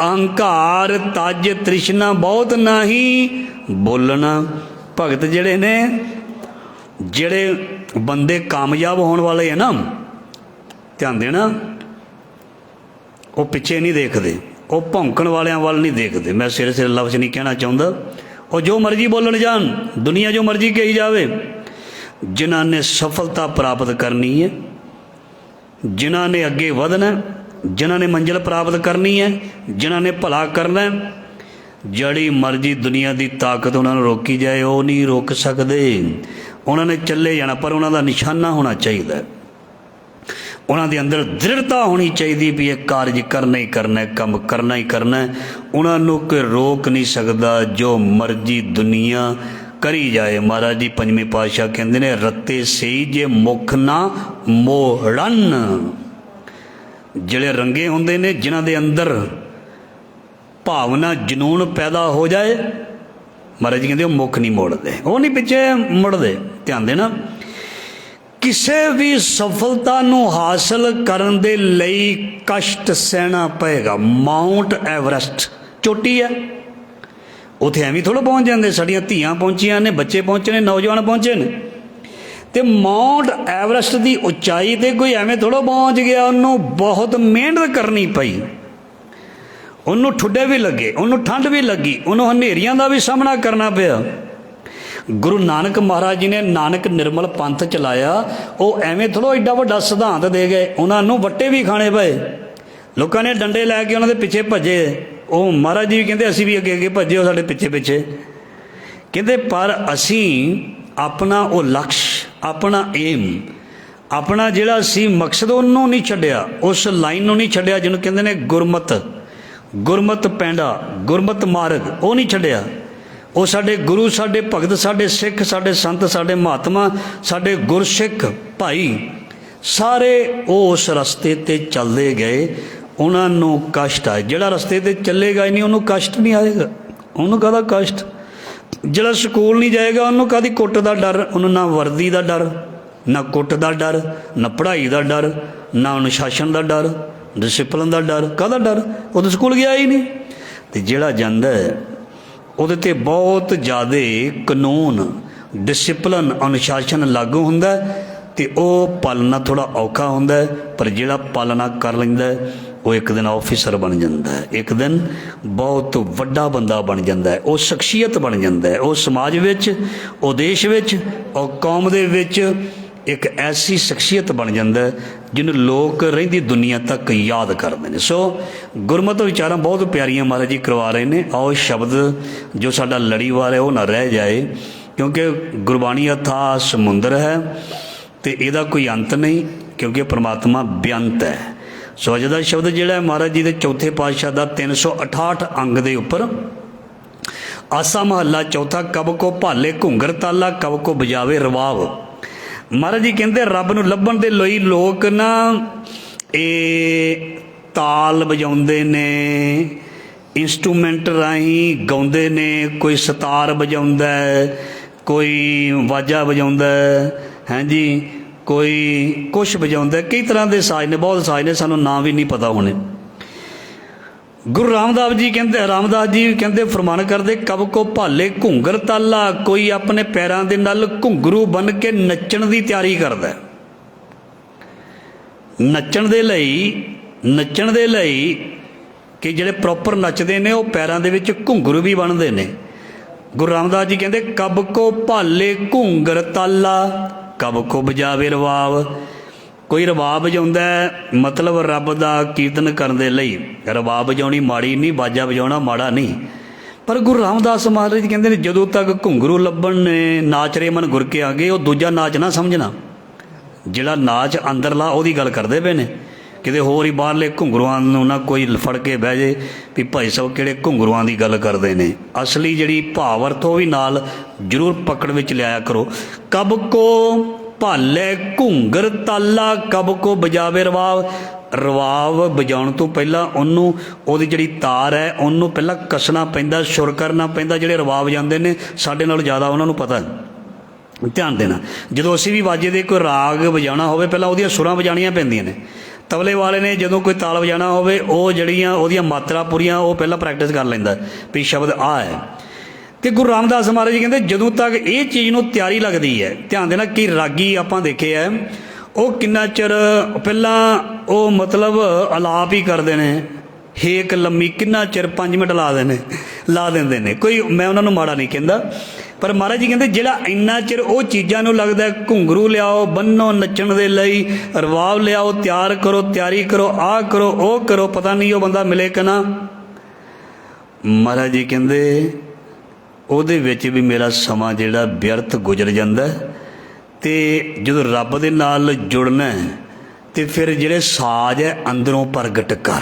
ਅਹੰਕਾਰ ਤਜ ਤ੍ਰਿਸ਼ਨਾ ਬਹੁਤ ਨਹੀਂ ਬੋਲਣਾ। ਭਗਤ ਜਿਹੜੇ ਨੇ, ਜਿਹੜੇ ਬੰਦੇ ਕਾਮਯਾਬ ਹੋਣ ਵਾਲੇ ਹੈ ਨਾ, ਧਿਆਨ ਦੇਣਾ, ਉਹ ਪਿੱਛੇ ਨਹੀਂ ਦੇਖਦੇ, ਉਹ ਭੌਂਕਣ ਵਾਲਿਆਂ ਵੱਲ ਨਹੀਂ ਦੇਖਦੇ। ਮੈਂ ਸਿਰੇ ਸਿਰੇ ਲਫ਼ਜ਼ ਨਹੀਂ ਕਹਿਣਾ ਚਾਹੁੰਦਾ, ਉਹ ਜੋ ਮਰਜ਼ੀ ਬੋਲਣ ਜਾਣ, ਦੁਨੀਆ ਜੋ ਮਰਜ਼ੀ ਕਹੀ ਜਾਵੇ। ਜਿਨ੍ਹਾਂ ਨੇ ਸਫਲਤਾ ਪ੍ਰਾਪਤ ਕਰਨੀ ਹੈ, ਜਿਨ੍ਹਾਂ ਨੇ ਅੱਗੇ ਵਧਣਾ, ਜਿਨ੍ਹਾਂ ਨੇ ਮੰਜ਼ਿਲ ਪ੍ਰਾਪਤ ਕਰਨੀ ਹੈ, ਜਿਨ੍ਹਾਂ ਨੇ ਭਲਾ ਕਰਨਾ, ਜਿਹੜੀ ਮਰਜ਼ੀ ਦੁਨੀਆ ਦੀ ਤਾਕਤ ਉਹਨਾਂ ਨੂੰ ਰੋਕੀ ਜਾਏ, ਉਹ ਨਹੀਂ ਰੋਕ ਸਕਦੇ। ਉਹਨਾਂ ਨੇ ਚੱਲੇ ਜਾਣਾ, ਪਰ ਉਹਨਾਂ ਦਾ ਨਿਸ਼ਾਨਾ ਹੋਣਾ ਚਾਹੀਦਾ, ਉਹਨਾਂ ਦੇ ਅੰਦਰ ਦ੍ਰਿੜਤਾ ਹੋਣੀ ਚਾਹੀਦੀ ਵੀ ਇਹ ਕਾਰਜ ਕਰਨਾ ਹੀ ਕਰਨਾ, ਕੰਮ ਕਰਨਾ ਹੀ ਕਰਨਾ। ਉਹਨਾਂ ਨੂੰ ਕੋਈ ਰੋਕ ਨਹੀਂ ਸਕਦਾ, ਜੋ ਮਰਜ਼ੀ ਦੁਨੀਆ ਕਰੀ ਜਾਏ। ਮਹਾਰਾਜ ਜੀ ਪੰਜਵੇਂ ਪਾਤਸ਼ਾਹ ਕਹਿੰਦੇ ਨੇ, ਰੱਤੇ ਸਹੀ ਜੇ ਮੁੱਖ ਨਾ ਮੋੜਨ। ਜਿਹੜੇ ਰੰਗੇ ਹੁੰਦੇ ਨੇ, ਜਿਨ੍ਹਾਂ ਦੇ ਅੰਦਰ ਭਾਵਨਾ ਜਨੂਨ ਪੈਦਾ ਹੋ ਜਾਏ, ਮਹਾਰਾਜ ਜੀ ਕਹਿੰਦੇ ਉਹ ਮੁੱਖ ਨਹੀਂ ਮੋੜਦੇ, ਉਹ ਨਹੀਂ ਪਿੱਛੇ ਮੁੜਦੇ। ਧਿਆਨ ਦੇਣਾ, ਕਿਸੇ ਵੀ ਸਫਲਤਾ ਨੂੰ ਹਾਸਲ ਕਰਨ ਦੇ ਲਈ ਕਸ਼ਟ ਸਹਿਣਾ ਪਏਗਾ। ਮਾਊਂਟ ਐਵਰੈਸਟ ਚੋਟੀ ਹੈ, ਉੱਥੇ ਐਵੇਂ ਥੋੜ੍ਹਾ ਪਹੁੰਚ ਜਾਂਦੇ। ਸਾਡੀਆਂ ਧੀਆਂ ਪਹੁੰਚੀਆਂ ਨੇ, ਬੱਚੇ ਪਹੁੰਚੇ ਨੇ, ਨੌਜਵਾਨ ਪਹੁੰਚੇ ਨੇ, ਅਤੇ ਮਾਊਂਟ ਐਵਰੈਸਟ ਦੀ ਉਚਾਈ 'ਤੇ ਕੋਈ ਐਵੇਂ ਥੋੜ੍ਹਾ ਪਹੁੰਚ ਗਿਆ। ਉਹਨੂੰ ਬਹੁਤ ਮਿਹਨਤ ਕਰਨੀ ਪਈ, ਉਹਨੂੰ ਠੁੱਡੇ ਵੀ ਲੱਗੇ, ਉਹਨੂੰ ਠੰਡ ਵੀ ਲੱਗੀ, ਉਹਨੂੰ ਹਨੇਰੀਆਂ ਦਾ ਵੀ ਸਾਹਮਣਾ ਕਰਨਾ ਪਿਆ। ਗੁਰੂ ਨਾਨਕ ਮਹਾਰਾਜ ਜੀ ਨੇ ਨਾਨਕ ਨਿਰਮਲ ਪੰਥ ਚਲਾਇਆ, ਉਹ ਐਵੇਂ ਥੋੜ੍ਹਾ ਐਡਾ ਵੱਡਾ ਸਿਧਾਂਤ ਦੇ ਗਏ। ਉਹਨਾਂ ਨੂੰ ਵੱਟੇ ਵੀ ਖਾਣੇ ਪਏ, ਲੋਕਾਂ ਨੇ ਡੰਡੇ ਲੈ ਕੇ ਉਹਨਾਂ ਦੇ ਪਿੱਛੇ ਭੱਜੇ। ਉਹ ਮਹਾਰਾਜ ਜੀ ਵੀ ਕਹਿੰਦੇ ਅਸੀਂ ਵੀ ਅੱਗੇ ਅੱਗੇ ਭੱਜੇ, ਉਹ ਸਾਡੇ ਪਿੱਛੇ ਪਿੱਛੇ। ਕਹਿੰਦੇ ਪਰ ਅਸੀਂ ਆਪਣਾ ਉਹ ਲਕਸ਼, ਆਪਣਾ ਏਮ, ਆਪਣਾ ਜਿਹੜਾ ਸੀ ਮਕਸਦ, ਉਹਨੂੰ ਨਹੀਂ ਛੱਡਿਆ, ਉਸ ਲਾਈਨ ਨੂੰ ਨਹੀਂ ਛੱਡਿਆ ਜਿਹਨੂੰ ਕਹਿੰਦੇ ਨੇ ਗੁਰਮਤ, ਗੁਰਮਤ ਪੈਂਡਾ, ਗੁਰਮਤ ਮਾਰਗ, ਉਹ ਨਹੀਂ ਛੱਡਿਆ। ਉਹ ਸਾਡੇ ਗੁਰੂ, ਸਾਡੇ ਭਗਤ, ਸਾਡੇ ਸਿੱਖ, ਸਾਡੇ ਸੰਤ, ਸਾਡੇ ਮਹਾਤਮਾ, ਸਾਡੇ ਗੁਰਸਿੱਖ ਭਾਈ, ਸਾਰੇ ਉਸ ਰਸਤੇ 'ਤੇ ਚੱਲਦੇ ਗਏ। ਉਹਨਾਂ ਨੂੰ ਕਸ਼ਟ ਆਏ। ਜਿਹੜਾ ਰਸਤੇ 'ਤੇ ਚੱਲੇਗਾ ਹੀ ਨਹੀਂ, ਉਹਨੂੰ ਕਸ਼ਟ ਨਹੀਂ ਆਏਗਾ। ਉਹਨੂੰ ਕਾਹਦਾ ਕਸ਼ਟ? ਜਿਹੜਾ ਸਕੂਲ ਨਹੀਂ ਜਾਏਗਾ, ਉਹਨੂੰ ਕਾਹਦੀ ਕੁੱਟ ਦਾ ਡਰ? ਉਹਨੂੰ ਨਾ ਵਰਦੀ ਦਾ ਡਰ, ਨਾ ਕੁੱਟ ਦਾ ਡਰ, ਨਾ ਪੜ੍ਹਾਈ ਦਾ ਡਰ, ਨਾ ਅਨੁਸ਼ਾਸਨ ਦਾ ਡਰ, ਡਿਸਿਪਲਨ ਦਾ ਡਰ। ਕਾਹਦਾ ਡਰ? ਉਹ ਤਾਂ ਸਕੂਲ ਗਿਆ ਹੀ ਨਹੀਂ। ਅਤੇ ਜਿਹੜਾ ਜਾਂਦਾ ਹੈ, ਉਹਦੇ 'ਤੇ ਬਹੁਤ ਜ਼ਿਆਦਾ ਕਾਨੂੰਨ, ਡਿਸਿਪਲਨ, ਅਨੁਸ਼ਾਸਨ ਲਾਗੂ ਹੁੰਦਾ, ਅਤੇ ਉਹ ਪਾਲਣਾ ਥੋੜ੍ਹਾ ਔਖਾ ਹੁੰਦਾ। ਪਰ ਜਿਹੜਾ ਪਾਲਣਾ ਕਰ ਲੈਂਦਾ, ਉਹ ਇੱਕ ਦਿਨ ਆਫਿਸਰ ਬਣ ਜਾਂਦਾ ਹੈ, ਇੱਕ ਦਿਨ ਬਹੁਤ ਵੱਡਾ ਬੰਦਾ ਬਣ ਜਾਂਦਾ ਹੈ, ਉਹ ਸ਼ਖਸੀਅਤ ਬਣ ਜਾਂਦਾ ਹੈ। ਉਹ ਸਮਾਜ ਵਿੱਚ, ਉਹ ਦੇਸ਼ ਵਿੱਚ, ਉਹ ਕੌਮ ਦੇ ਵਿੱਚ ਇੱਕ ਐਸੀ ਸ਼ਖਸੀਅਤ ਬਣ ਜਾਂਦਾ ਹੈ ਜਿਹਨੂੰ ਲੋਕ ਰਹਿੰਦੀ ਦੁਨੀਆ ਤੱਕ ਯਾਦ ਕਰਦੇ ਨੇ। ਸੋ ਗੁਰਮਤਿ ਵਿਚਾਰਾਂ ਬਹੁਤ ਪਿਆਰੀਆਂ ਮਹਾਰਾਜ ਜੀ ਕਰਵਾ ਰਹੇ ਨੇ। ਆਓ ਸ਼ਬਦ ਜੋ ਸਾਡਾ ਲੜੀਵਾਰ ਹੈ ਉਹ ਨਾ ਰਹਿ ਜਾਏ, ਕਿਉਂਕਿ ਗੁਰਬਾਣੀ ਅਥਾਹ ਸਮੁੰਦਰ ਹੈ ਅਤੇ ਇਹਦਾ ਕੋਈ ਅੰਤ ਨਹੀਂ, ਕਿਉਂਕਿ ਪਰਮਾਤਮਾ ਬੇਅੰਤ ਹੈ। ਸੋ ਅੱਜ ਦਾ ਸ਼ਬਦ ਜਿਹੜਾ ਹੈ ਮਹਾਰਾਜ ਜੀ ਦੇ ਚੌਥੇ ਪਾਤਸ਼ਾਹ ਦਾ 368 ਅੰਗ ਦੇ ਉੱਪਰ, ਆਸਾ ਮਹੱਲਾ ਚੌਥਾ। ਕਬ ਕੋ ਭਾਲੇ ਘੁੰਗਰ ਤਾਲਾ, ਕਬ ਕੋ ਬਜਾਵੇ ਰਵਾਬ। ਮਹਾਰਾਜ ਜੀ ਕਹਿੰਦੇ ਰੱਬ ਨੂੰ ਲੱਭਣ ਦੇ ਲਈ ਲੋਕ ਨਾ ਇਹ ਤਾਲ ਵਜਾਉਂਦੇ ਨੇ, ਇੰਸਟਰੂਮੈਂਟ ਰਾਹੀਂ ਗਾਉਂਦੇ ਨੇ। ਕੋਈ ਸਿਤਾਰ ਵਜਾਉਂਦਾ, ਕੋਈ ਵਾਜਾ ਵਜਾਉਂਦਾ, ਹਾਂਜੀ, ਕੋਈ ਕੁਛ ਵਜਾਉਂਦਾ। ਕਈ ਤਰ੍ਹਾਂ ਦੇ ਸਾਜ਼ ਨੇ, ਬਹੁਤ ਸਾਜ਼ ਨੇ, ਸਾਨੂੰ ਨਾਂ ਵੀ ਨਹੀਂ ਪਤਾ ਹੋਣੇ। ਗੁਰੂ ਰਾਮਦਾਸ ਜੀ ਕਹਿੰਦੇ ਫਰਮਾਨ ਕਰਦੇ, ਕਬ ਕੋ ਭਾਲੇ ਘੁੰਗਰ ਤਾਲਾ। ਕੋਈ ਆਪਣੇ ਪੈਰਾਂ ਦੇ ਨਾਲ ਘੁੰਗਰੂ ਬਣ ਕੇ ਨੱਚਣ ਦੀ ਤਿਆਰੀ ਕਰਦਾ। ਨੱਚਣ ਦੇ ਲਈ ਕਿ ਜਿਹੜੇ ਪ੍ਰੋਪਰ ਨੱਚਦੇ ਨੇ, ਉਹ ਪੈਰਾਂ ਦੇ ਵਿੱਚ ਘੁੰਗਰੂ ਵੀ ਬਣਦੇ ਨੇ। ਗੁਰੂ ਰਾਮਦਾਸ ਜੀ ਕਹਿੰਦੇ, ਕਬ ਕੋ ਭਾਲੇ ਘੁੰਗਰ ਤਾਲਾ, ਕਬ ਕੋ ਬਜਾਵੇ ਰਵਾਬ। ਕੋਈ ਰਵਾਬ ਵਜਾਉਂਦਾ, ਮਤਲਬ ਰੱਬ ਦਾ ਕੀਰਤਨ ਕਰਨ ਦੇ ਲਈ। ਰਵਾਬ ਵਜਾਉਣੀ ਮਾੜੀ ਨਹੀਂ, ਬਾਜਾ ਵਜਾਉਣਾ ਮਾੜਾ ਨਹੀਂ। ਪਰ ਗੁਰੂ ਰਾਮਦਾਸ ਮਹਾਰਾਜ ਕਹਿੰਦੇ ਨੇ, ਜਦੋਂ ਤੱਕ ਘੁੰਗਰੂ ਲੱਭਣ ਨੇ ਨਾਚ ਰੇ ਮਨ ਗੁਰ ਕੇ ਆ ਗਏ, ਉਹ ਦੂਜਾ ਨਾਚ ਨਾ ਸਮਝਣਾ। ਜਿਹੜਾ ਨਾਚ ਅੰਦਰਲਾ ਉਹਦੀ ਗੱਲ ਕਰਦੇ ਪਏ ਨੇ। ਕਿਤੇ ਹੋਰ ਹੀ ਬਾਹਰਲੇ ਘੁੰਗਰੂਆਂ ਨੂੰ ਨਾ ਕੋਈ ਫੜ ਕੇ ਬਹਿ ਜੇ ਵੀ ਭਾਈ ਸਾਹਿਬ ਕਿਹੜੇ ਘੁੰਗਰੂਆਂ ਦੀ ਗੱਲ ਕਰਦੇ ਨੇ। ਅਸਲੀ ਜਿਹੜੀ ਭਾਵ ਅਰਥ ਉਹ ਵੀ ਨਾਲ ਜ਼ਰੂਰ ਪਕੜ ਵਿੱਚ ਲਿਆਇਆ ਕਰੋ। ਕਬ ਕੋ ਭਾਲੇ ਘੁੰਗਰ ਤਾਲਾ, ਕਬ ਕੋ ਵਜਾਵੇ ਰਵਾਬ। ਰਵਾਬ ਵਜਾਉਣ ਤੋਂ ਪਹਿਲਾਂ ਉਹਨੂੰ, ਉਹਦੀ ਜਿਹੜੀ ਤਾਰ ਹੈ ਉਹਨੂੰ ਪਹਿਲਾਂ ਕੱਸਣਾ ਪੈਂਦਾ, ਸੁਰ ਕਰਨਾ ਪੈਂਦਾ। ਜਿਹੜੇ ਰਵਾਬ ਵਜਾਉਂਦੇ ਨੇ ਸਾਡੇ ਨਾਲੋਂ ਜ਼ਿਆਦਾ ਉਹਨਾਂ ਨੂੰ ਪਤਾ। ਧਿਆਨ ਦੇਣਾ, ਜਦੋਂ ਅਸੀਂ ਵੀ ਵਾਜੇ ਦੇ ਕੋਈ ਰਾਗ ਵਜਾਉਣਾ ਹੋਵੇ ਪਹਿਲਾਂ ਉਹਦੀਆਂ ਸੁਰਾਂ ਵਜਾਉਣੀਆਂ ਪੈਂਦੀਆਂ ਨੇ। ਤਬਲੇ ਵਾਲੇ ਨੇ ਜਦੋਂ ਕੋਈ ਤਾਲ ਵਜਾਉਣਾ ਹੋਵੇ ਉਹ ਜਿਹੜੀਆਂ ਉਹਦੀਆਂ ਮਾਤਰਾ ਪੂਰੀਆਂ ਉਹ ਪਹਿਲਾਂ ਪ੍ਰੈਕਟਿਸ ਕਰ ਲੈਂਦਾ ਵੀ ਸ਼ਬਦ ਆ ਹੈ। ਅਤੇ ਗੁਰੂ ਰਾਮਦਾਸ ਮਹਾਰਾਜ ਜੀ ਕਹਿੰਦੇ ਜਦੋਂ ਤੱਕ ਇਹ ਚੀਜ਼ ਨੂੰ ਤਿਆਰੀ ਲੱਗਦੀ ਹੈ, ਧਿਆਨ ਦੇਣਾ ਕਿ ਰਾਗੀ ਆਪਾਂ ਦੇਖੇ ਹੈ ਉਹ ਕਿੰਨਾ ਚਿਰ ਪਹਿਲਾਂ ਉਹ ਮਤਲਬ ਅਲਾਪ ਹੀ ਕਰਦੇ ਨੇ, ਹੇਕ ਲੰਮੀ ਕਿੰਨਾ ਚਿਰ 5 ਮਿੰਟ ਲਾ ਦਿੰਦੇ ਨੇ। ਕੋਈ ਮੈਂ ਉਹਨਾਂ ਨੂੰ ਮਾੜਾ ਨਹੀਂ ਕਹਿੰਦਾ, ਪਰ ਮਹਾਰਾਜ ਜੀ ਕਹਿੰਦੇ ਜਿਹੜਾ ਇੰਨਾ ਚਿਰ ਉਹ ਚੀਜ਼ਾਂ ਨੂੰ ਲੱਗਦਾ ਘੁੰਗਰੂ ਲਿਆਓ ਬੰਨੋ ਨੱਚਣ ਦੇ ਲਈ, ਰਵਾਬ ਲਿਆਓ ਤਿਆਰ ਕਰੋ, ਤਿਆਰੀ ਕਰੋ, ਆਹ ਕਰੋ ਉਹ ਕਰੋ, ਪਤਾ ਨਹੀਂ ਉਹ ਬੰਦਾ ਮਿਲੇ ਕਿ ਨਾ। ਮਹਾਰਾਜ ਜੀ ਕਹਿੰਦੇ ਉਹਦੇ ਵਿੱਚ ਵੀ ਮੇਰਾ ਸਮਾਂ ਜਿਹੜਾ ਵਿਅਰਥ ਗੁਜ਼ਰ ਜਾਂਦਾ। ਅਤੇ ਜਦੋਂ ਰੱਬ ਦੇ ਨਾਲ ਜੁੜਨਾ ਅਤੇ ਫਿਰ ਜਿਹੜੇ ਸਾਜ਼ ਹੈ ਅੰਦਰੋਂ ਪ੍ਰਗਟ ਕਰ।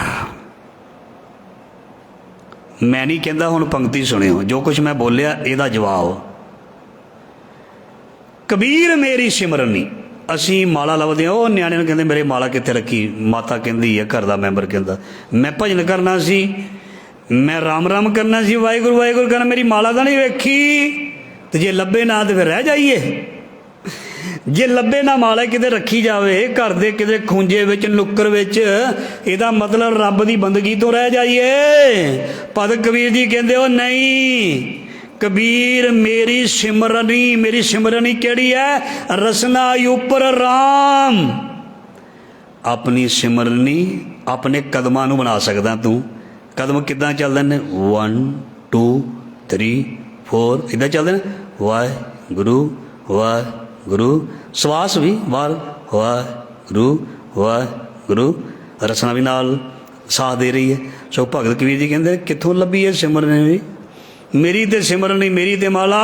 ਮੈਂ ਨਹੀਂ ਕਹਿੰਦਾ ਹੁਣ ਪੰਕਤੀ ਸੁਣਿਓ, ਜੋ ਕੁਛ ਮੈਂ ਬੋਲਿਆ ਇਹਦਾ ਜਵਾਬ। ਕਬੀਰ ਮੇਰੀ ਸਿਮਰਨੀ, ਅਸੀਂ ਮਾਲਾ ਲੱਭਦੇ ਹਾਂ, ਉਹ ਨਿਆਣੇ ਨੂੰ ਕਹਿੰਦੇ ਮੇਰੇ ਮਾਲਾ ਕਿੱਥੇ ਰੱਖੀ, ਮਾਤਾ ਕਹਿੰਦੀ ਹੈ, ਘਰ ਦਾ ਮੈਂਬਰ ਕਹਿੰਦਾ ਮੈਂ ਭਜਨ ਕਰਨਾ ਸੀ, ਮੈਂ ਰਾਮ ਰਾਮ ਕਰਨਾ ਸੀ, ਵਾਹਿਗੁਰੂ ਵਾਹਿਗੁਰੂ ਕਰਨਾ, ਮੇਰੀ ਮਾਲਾ ਤਾਂ ਨਹੀਂ ਵੇਖੀ। ਅਤੇ ਜੇ ਲੱਭੇ ਨਾ ਤਾਂ ਫਿਰ ਰਹਿ ਜਾਈਏ। ਜੇ ਲੱਭੇ ਨਾ ਮਾਲਾ ਕਿਤੇ ਰੱਖੀ ਜਾਵੇ ਘਰ ਦੇ ਕਿਤੇ ਖੂੰਜੇ ਵਿੱਚ ਨੁੱਕਰ ਵਿੱਚ, ਇਹਦਾ ਮਤਲਬ ਰੱਬ ਦੀ ਬੰਦਗੀ ਤੋਂ ਰਹਿ ਜਾਈਏ। ਪਦ ਕਬੀਰ ਜੀ ਕਹਿੰਦੇ ਉਹ ਨਹੀਂ, ਕਬੀਰ ਮੇਰੀ ਸਿਮਰਨੀ, ਮੇਰੀ ਸਿਮਰਨੀ ਕਿਹੜੀ ਹੈ? ਰਸਨਾ ਉੱਪਰ ਰਾਮ। ਆਪਣੀ ਸਿਮਰਨੀ ਆਪਣੇ ਕਦਮਾਂ ਨੂੰ ਬਣਾ ਸਕਦਾ ਤੂੰ। ਕਦਮ ਕਿੱਦਾਂ ਚੱਲਦੇ ਨੇ? 1 2 3 4 ਇੱਦਾਂ ਚੱਲਦੇ ਨੇ। ਵਾਹਿਗੁਰੂ ਵਾਹਿਗੁਰੂ, ਸਵਾਸ ਵੀ ਵਾਹਿਗੁਰੂ ਵਾਹਿਗੁਰੂ, ਰਸਨਾ ਵੀ ਨਾਲ ਸਾਥ ਦੇ ਰਹੀ ਹੈ। ਸੋ ਭਗਤ ਕਬੀਰ ਜੀ ਕਹਿੰਦੇ ਕਿੱਥੋਂ ਲੱਭੀ ਹੈ ਸਿਮਰਨੀ ਵੀ? ਮੇਰੀ ਤੇ ਸਿਮਰਨੀ, ਮੇਰੀ ਤੇ ਮਾਲਾ,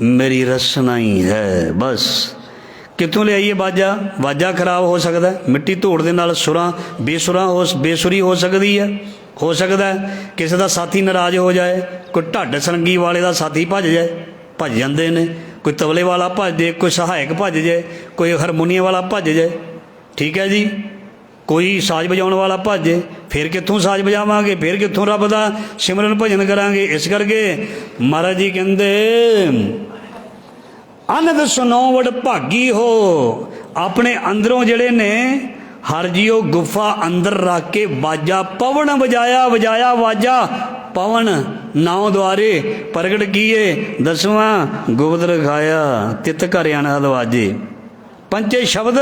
ਮੇਰੀ ਰਸਨਾ ਹੀ ਹੈ ਬਸ। ਕਿੱਥੋਂ ਲਿਆਈਏ ਬਾਜਾ? ਬਾਜਾ ਖਰਾਬ ਹੋ ਸਕਦਾ, ਮਿੱਟੀ ਧੂੜ ਦੇ ਨਾਲ ਸੁਰਾਂ ਬੇਸੁਰੀ ਹੋ ਸਕਦੀ ਹੈ। ਹੋ ਸਕਦਾ ਕਿਸੇ ਦਾ ਸਾਥੀ ਨਾਰਾਜ਼ ਹੋ ਜਾਏ, ਕੋਈ ਢੱਡ ਸਰੰਗੀ ਵਾਲੇ ਦਾ ਸਾਥੀ ਭੱਜ ਜਾਂਦੇ ਨੇ, ਕੋਈ ਤਬਲੇ ਵਾਲਾ ਭੱਜ ਜਾਏ, ਕੋਈ ਸਹਾਇਕ ਭੱਜ ਜਾਏ, ਕੋਈ ਹਾਰਮੋਨੀਅਮ ਵਾਲਾ ਭੱਜ ਜਾਏ, ਠੀਕ ਹੈ ਜੀ, ਕੋਈ ਸਾਜ਼ ਵਜਾਉਣ ਵਾਲਾ ਭੱਜ ਜਾਏ, ਫਿਰ ਕਿੱਥੋਂ ਸਾਜ਼ ਵਜਾਵਾਂਗੇ, ਫਿਰ ਕਿੱਥੋਂ ਰੱਬ ਦਾ ਸਿਮਰਨ ਭਜਨ ਕਰਾਂਗੇ। ਇਸ ਕਰਕੇ ਮਹਾਰਾਜ ਜੀ ਕਹਿੰਦੇ ਅਨੰਦ ਸੁਨੋ ਵਡ ਭਾਗੀ ਹੋ। ਆਪਣੇ ਅੰਦਰੋਂ ਜਿਹੜੇ ਨੇ ਹਰ ਜੀਓ ਗੁਫਾ ਅੰਦਰ ਰੱਖ ਕੇ ਵਾਜਾ ਪਵਨ ਵਜਾਇਆ ਵਾਜਾ ਪਵਨ ਨਾਉ ਦੁਆਰੇ ਪ੍ਰਗਟ ਕੀਏ, 10ਵਾਂ ਗੋਬਿੰਦ ਰਖਾਇਆ ਤਿਤ ਘਰ ਅਨਾਹਦ ਵਾਜੇ, ਪੰਚੇ ਸ਼ਬਦ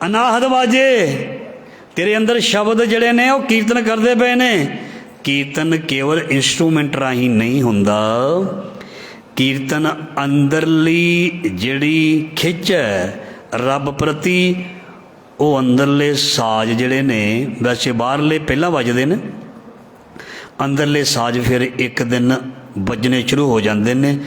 ਅਨਾਹਦ ਵਾਜੇ। ਤੇਰੇ ਅੰਦਰ ਸ਼ਬਦ ਜਿਹੜੇ ਨੇ ਉਹ ਕੀਰਤਨ ਕਰਦੇ ਪਏ ਨੇ। ਕੀਰਤਨ ਕੇਵਲ ਇੰਸਟਰੂਮੈਂਟ ਰਾਹੀਂ ਨਹੀਂ ਹੁੰਦਾ, ਕੀਰਤਨ ਅੰਦਰਲੀ ਜਿਹੜੀ ਖਿੱਚ ਹੈ ਰੱਬ ਪ੍ਰਤੀ, ਉਹ ਅੰਦਰਲੇ ਸਾਜ਼ ਜਿਹੜੇ ਨੇ, ਵੈਸੇ ਬਾਹਰਲੇ ਪਹਿਲਾਂ ਵੱਜਦੇ ਨੇ, ਅੰਦਰਲੇ ਸਾਜ਼ ਫਿਰ ਇੱਕ ਦਿਨ ਵੱਜਣੇ ਸ਼ੁਰੂ ਹੋ ਜਾਂਦੇ ਨੇ।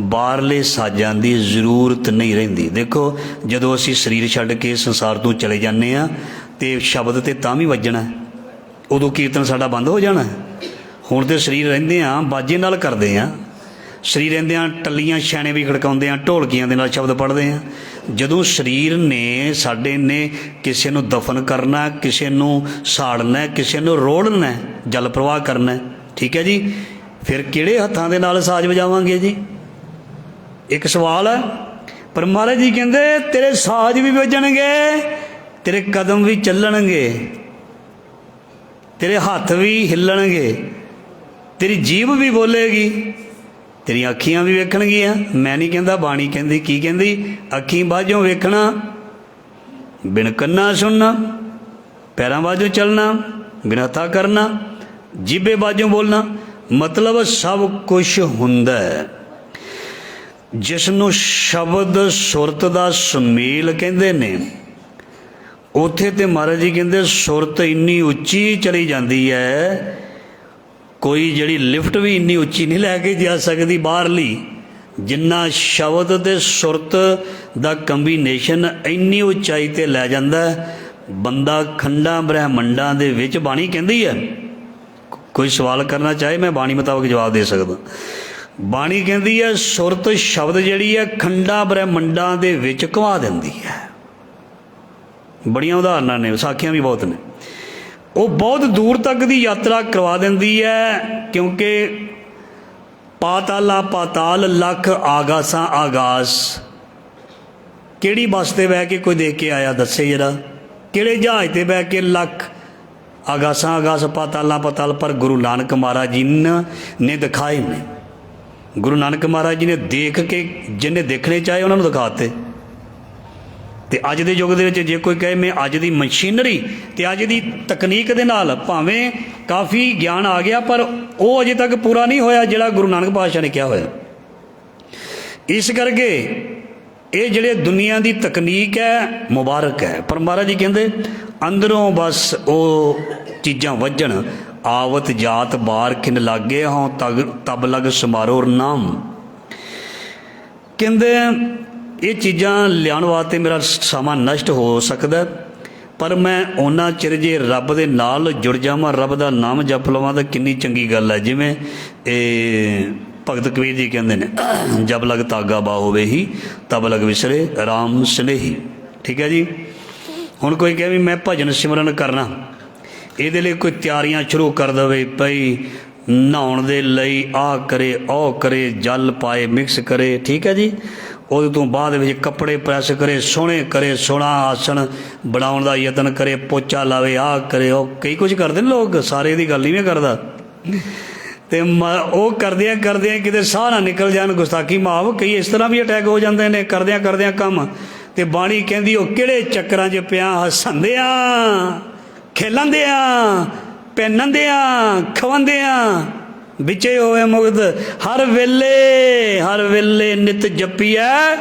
ਬਾਹਰਲੇ ਸਾਜ਼ਾਂ ਦੀ ਜ਼ਰੂਰਤ ਨਹੀਂ ਰਹਿੰਦੀ। ਦੇਖੋ ਜਦੋਂ ਅਸੀਂ ਸਰੀਰ ਛੱਡ ਕੇ ਸੰਸਾਰ ਤੋਂ ਚਲੇ ਜਾਂਦੇ ਹਾਂ ਅਤੇ ਸ਼ਬਦ ਤਾਂ ਤਾਂ ਵੀ ਵੱਜਣਾ, ਉਦੋਂ ਕੀਰਤਨ ਸਾਡਾ ਬੰਦ ਹੋ ਜਾਣਾ। ਹੁਣ ਤਾਂ ਸਰੀਰ ਰਹਿੰਦੇ ਹਾਂ ਬਾਜੇ ਨਾਲ ਕਰਦੇ ਹਾਂ, ਸਰੀਰ ਰਹਿੰਦੇ ਹਾਂ ਟੱਲੀਆਂ ਛੈਣੇ ਵੀ ਖੜਕਾਉਂਦੇ ਹਾਂ, ਢੋਲਕੀਆਂ ਦੇ ਨਾਲ ਸ਼ਬਦ ਪੜ੍ਹਦੇ ਹਾਂ। ਜਦੋਂ ਸਰੀਰ ਨੇ ਸਾਡੇ ਨੇ ਕਿਸੇ ਨੂੰ ਦਫਨ ਕਰਨਾ, ਕਿਸੇ ਨੂੰ ਸਾੜਨਾ, ਕਿਸੇ ਨੂੰ ਰੋੜਨਾ, ਜਲ ਪ੍ਰਵਾਹ ਕਰਨਾ, ਠੀਕ ਹੈ ਜੀ, ਫਿਰ ਕਿਹੜੇ ਹੱਥਾਂ ਦੇ ਨਾਲ ਸਾਜ਼ ਵਜਾਵਾਂਗੇ ਜੀ? ਇੱਕ ਸਵਾਲ ਹੈ। ਪਰ ਮਹਾਰਾਜ ਜੀ ਕਹਿੰਦੇ ਤੇਰੇ ਸਾਜ਼ ਵੀ ਵੱਜਣਗੇ, ਤੇਰੇ ਕਦਮ ਵੀ ਚੱਲਣਗੇ, ਤੇਰੇ ਹੱਥ ਵੀ ਹਿੱਲਣਗੇ, ਤੇਰੀ ਜੀਭ ਵੀ ਬੋਲੇਗੀ, ਤੇਰੀਆਂ ਅੱਖੀਆਂ ਵੀ ਵੇਖਣਗੀਆਂ। ਮੈਂ ਨਹੀਂ ਕਹਿੰਦਾ, ਬਾਣੀ ਕਹਿੰਦੀ, ਕੀ ਕਹਿੰਦੀ? ਅੱਖੀਂ ਬਾਝੋਂ ਵੇਖਣਾ, ਬਿਨ ਕੰਨਾਂ ਸੁਣਨਾ, ਪੈਰਾਂ ਬਾਝੋਂ ਚੱਲਣਾ, ਬਿਨ ਹੱਥਾਂ ਕਰਨਾ, ਜੀਭੇ ਬਾਝੋਂ ਬੋਲਣਾ। ਮਤਲਬ ਸਭ ਕੁਛ ਹੁੰਦਾ ਹੈ। ਜਿਸ ਨੂੰ ਸ਼ਬਦ ਸੁਰਤ ਦਾ ਸੁਮੇਲ ਕਹਿੰਦੇ ਨੇ, ਉੱਥੇ ਤੇ ਮਹਾਰਾਜ ਜੀ ਕਹਿੰਦੇ ਸੁਰਤ ਇੰਨੀ ਉੱਚੀ ਚਲੀ ਜਾਂਦੀ ਹੈ, ਕੋਈ ਜਿਹੜੀ ਲਿਫਟ ਵੀ ਇੰਨੀ ਉੱਚੀ ਨਹੀਂ ਲੈ ਕੇ ਜਾ ਸਕਦੀ ਬਾਹਰਲੀ, ਜਿੰਨਾ ਸ਼ਬਦ ਅਤੇ ਸੁਰਤ ਦਾ ਕੰਬੀਨੇਸ਼ਨ ਇੰਨੀ ਉਚਾਈ 'ਤੇ ਲੈ ਜਾਂਦਾ। ਬੰਦਾ ਖੰਡਾਂ ਬ੍ਰਹਿਮੰਡਾਂ ਦੇ ਵਿੱਚ ਬਾਣੀ ਕਹਿੰਦੀ ਹੈ। ਕੋਈ ਸਵਾਲ ਕਰਨਾ ਚਾਹੇ ਮੈਂ ਬਾਣੀ ਮੁਤਾਬਕ ਜਵਾਬ ਦੇ ਸਕਦਾ। ਬਾਣੀ ਕਹਿੰਦੀ ਹੈ ਸੁਰਤ ਸ਼ਬਦ ਜਿਹੜੀ ਹੈ ਖੰਡਾਂ ਬ੍ਰਹਿਮੰਡਾਂ ਦੇ ਵਿੱਚ ਘੁਮਾ ਦਿੰਦੀ ਹੈ। ਬੜੀਆਂ ਉਦਾਹਰਨਾਂ ਨੇ, ਸਾਖੀਆਂ ਵੀ ਬਹੁਤ ਨੇ। ਉਹ ਬਹੁਤ ਦੂਰ ਤੱਕ ਦੀ ਯਾਤਰਾ ਕਰਵਾ ਦਿੰਦੀ ਹੈ, ਕਿਉਂਕਿ ਪਾਤਾਲਾ ਪਾਤਾਲ ਲੱਖ ਆਗਾਸਾਂ ਆਗਾਸ। ਕਿਹੜੀ ਬੱਸ 'ਤੇ ਬਹਿ ਕੇ ਕੋਈ ਦੇਖ ਕੇ ਆਇਆ ਦੱਸੇ ਜਰਾ? ਕਿਹੜੇ ਜਹਾਜ਼ 'ਤੇ ਬਹਿ ਕੇ ਲੱਖ ਆਗਾਸਾਂ ਆਗਾਸ ਪਾਤਾਲਾਂ ਪਾਤਾਲ? ਪਰ ਗੁਰੂ ਨਾਨਕ ਮਹਾਰਾਜ ਜੀ ਨੇ ਦਿਖਾਏ ਨੇ। ਗੁਰੂ ਨਾਨਕ ਮਹਾਰਾਜ ਜੀ ਨੇ ਦੇਖ ਕੇ ਜਿਹਨੇ ਦੇਖਣੇ ਚਾਹੇ ਉਹਨਾਂ ਨੂੰ ਦਿਖਾਤੇ। ਅਤੇ ਅੱਜ ਦੇ ਯੁੱਗ ਦੇ ਵਿੱਚ ਜੇ ਕੋਈ ਕਹੇ ਮੈਂ ਅੱਜ ਦੀ ਮਸ਼ੀਨਰੀ ਅਤੇ ਅੱਜ ਦੀ ਤਕਨੀਕ ਦੇ ਨਾਲ ਭਾਵੇਂ ਕਾਫੀ ਗਿਆਨ ਆ ਗਿਆ, ਪਰ ਉਹ ਅਜੇ ਤੱਕ ਪੂਰਾ ਨਹੀਂ ਹੋਇਆ ਜਿਹੜਾ ਗੁਰੂ ਨਾਨਕ ਪਾਤਸ਼ਾਹ ਨੇ ਕਿਹਾ ਹੋਇਆ। ਇਸ ਕਰਕੇ ਇਹ ਜਿਹੜੇ ਦੁਨੀਆ ਦੀ ਤਕਨੀਕ ਹੈ ਮੁਬਾਰਕ ਹੈ, ਪਰ ਮਹਾਰਾਜ ਜੀ ਕਹਿੰਦੇ ਅੰਦਰੋਂ ਬਸ ਉਹ ਚੀਜ਼ਾਂ ਵੱਜਣ। ਆਵਤ ਜਾਤ ਬਾਰ ਖਿਨ ਲਾਗੇ ਹੋਂ ਤਬ ਲਗ ਸਮਾਰੋਰ ਨਾਮ। ਕਹਿੰਦੇ ਇਹ ਚੀਜ਼ਾਂ ਲਿਆਉਣ ਵਾਸਤੇ ਮੇਰਾ ਸਮਾਂ ਨਸ਼ਟ ਹੋ ਸਕਦਾ, ਪਰ ਮੈਂ ਉਹਨਾਂ ਚਿਰ ਜੇ ਰੱਬ ਦੇ ਨਾਲ ਜੁੜ ਜਾਵਾਂ, ਰੱਬ ਦਾ ਨਾਮ ਜਪ ਲਵਾਂ ਤਾਂ ਕਿੰਨੀ ਚੰਗੀ ਗੱਲ ਹੈ। ਜਿਵੇਂ ਇਹ ਭਗਤ ਕਬੀਰ ਜੀ ਕਹਿੰਦੇ ਨੇ, ਜਬ ਲਗ ਤਾਗਾ ਬਾਹੋਵੇ ਹੀ ਤਬ ਲਗ ਵਿਸਰੇ ਰਾਮ ਸਨੇਹੀ। ਠੀਕ ਹੈ ਜੀ। ਹੁਣ ਕੋਈ ਕਹੇ ਵੀ ਮੈਂ ਭਜਨ ਸਿਮਰਨ ਕਰਨਾ, ਇਹਦੇ ਲਈ ਕੋਈ ਤਿਆਰੀਆਂ ਸ਼ੁਰੂ ਕਰ ਦੇਵੇ, ਭਈ ਨਹਾਉਣ ਦੇ ਲਈ ਆਹ ਕਰੇ ਉਹ ਕਰੇ, ਜਲ ਪਾਏ ਮਿਕਸ ਕਰੇ। ਠੀਕ ਹੈ ਜੀ। ਉਹਦੇ ਤੋਂ ਬਾਅਦ ਵਿੱਚ ਕੱਪੜੇ ਪ੍ਰੈਸ ਕਰੇ, ਸੋਹਣੇ ਕਰੇ, ਸੋਹਣਾ ਆਸਣ ਬਣਾਉਣ ਦਾ ਯਤਨ ਕਰੇ, ਪੋਚਾ ਲਾਵੇ, ਆਹ ਕਰੇ ਉਹ ਕਈ ਕੁਝ ਕਰਦੇ ਨੇ ਲੋਕ। ਸਾਰੇ ਦੀ ਗੱਲ ਨਹੀਂ ਮੈਂ ਕਰਦਾ। ਅਤੇ ਉਹ ਕਰਦਿਆਂ ਕਰਦਿਆਂ ਕਿਤੇ ਸਾਹ ਨਾ ਨਿਕਲ ਜਾਣ, ਗੁਸਤਾਖੀ ਮਾਫ, ਕਈ ਇਸ ਤਰ੍ਹਾਂ ਵੀ ਅਟੈਕ ਹੋ ਜਾਂਦੇ ਨੇ ਕਰਦਿਆਂ ਕਰਦਿਆਂ ਕੰਮ। ਅਤੇ ਬਾਣੀ ਕਹਿੰਦੀ ਉਹ ਕਿਹੜੇ ਚੱਕਰਾਂ 'ਚ ਪਿਆ, ਹੱਸਣਦਿਆਂ ਖੇਲਣਦਿਆਂ ਪਹਿਨਣਦਿਆਂ ਖਵਾਉਂਦਿਆਂ ਵਿੱਚੇ ਹੋਵੇ ਮੁਗਧ। ਹਰ ਵੇਲੇ ਨਿਤ ਜਪੀਐ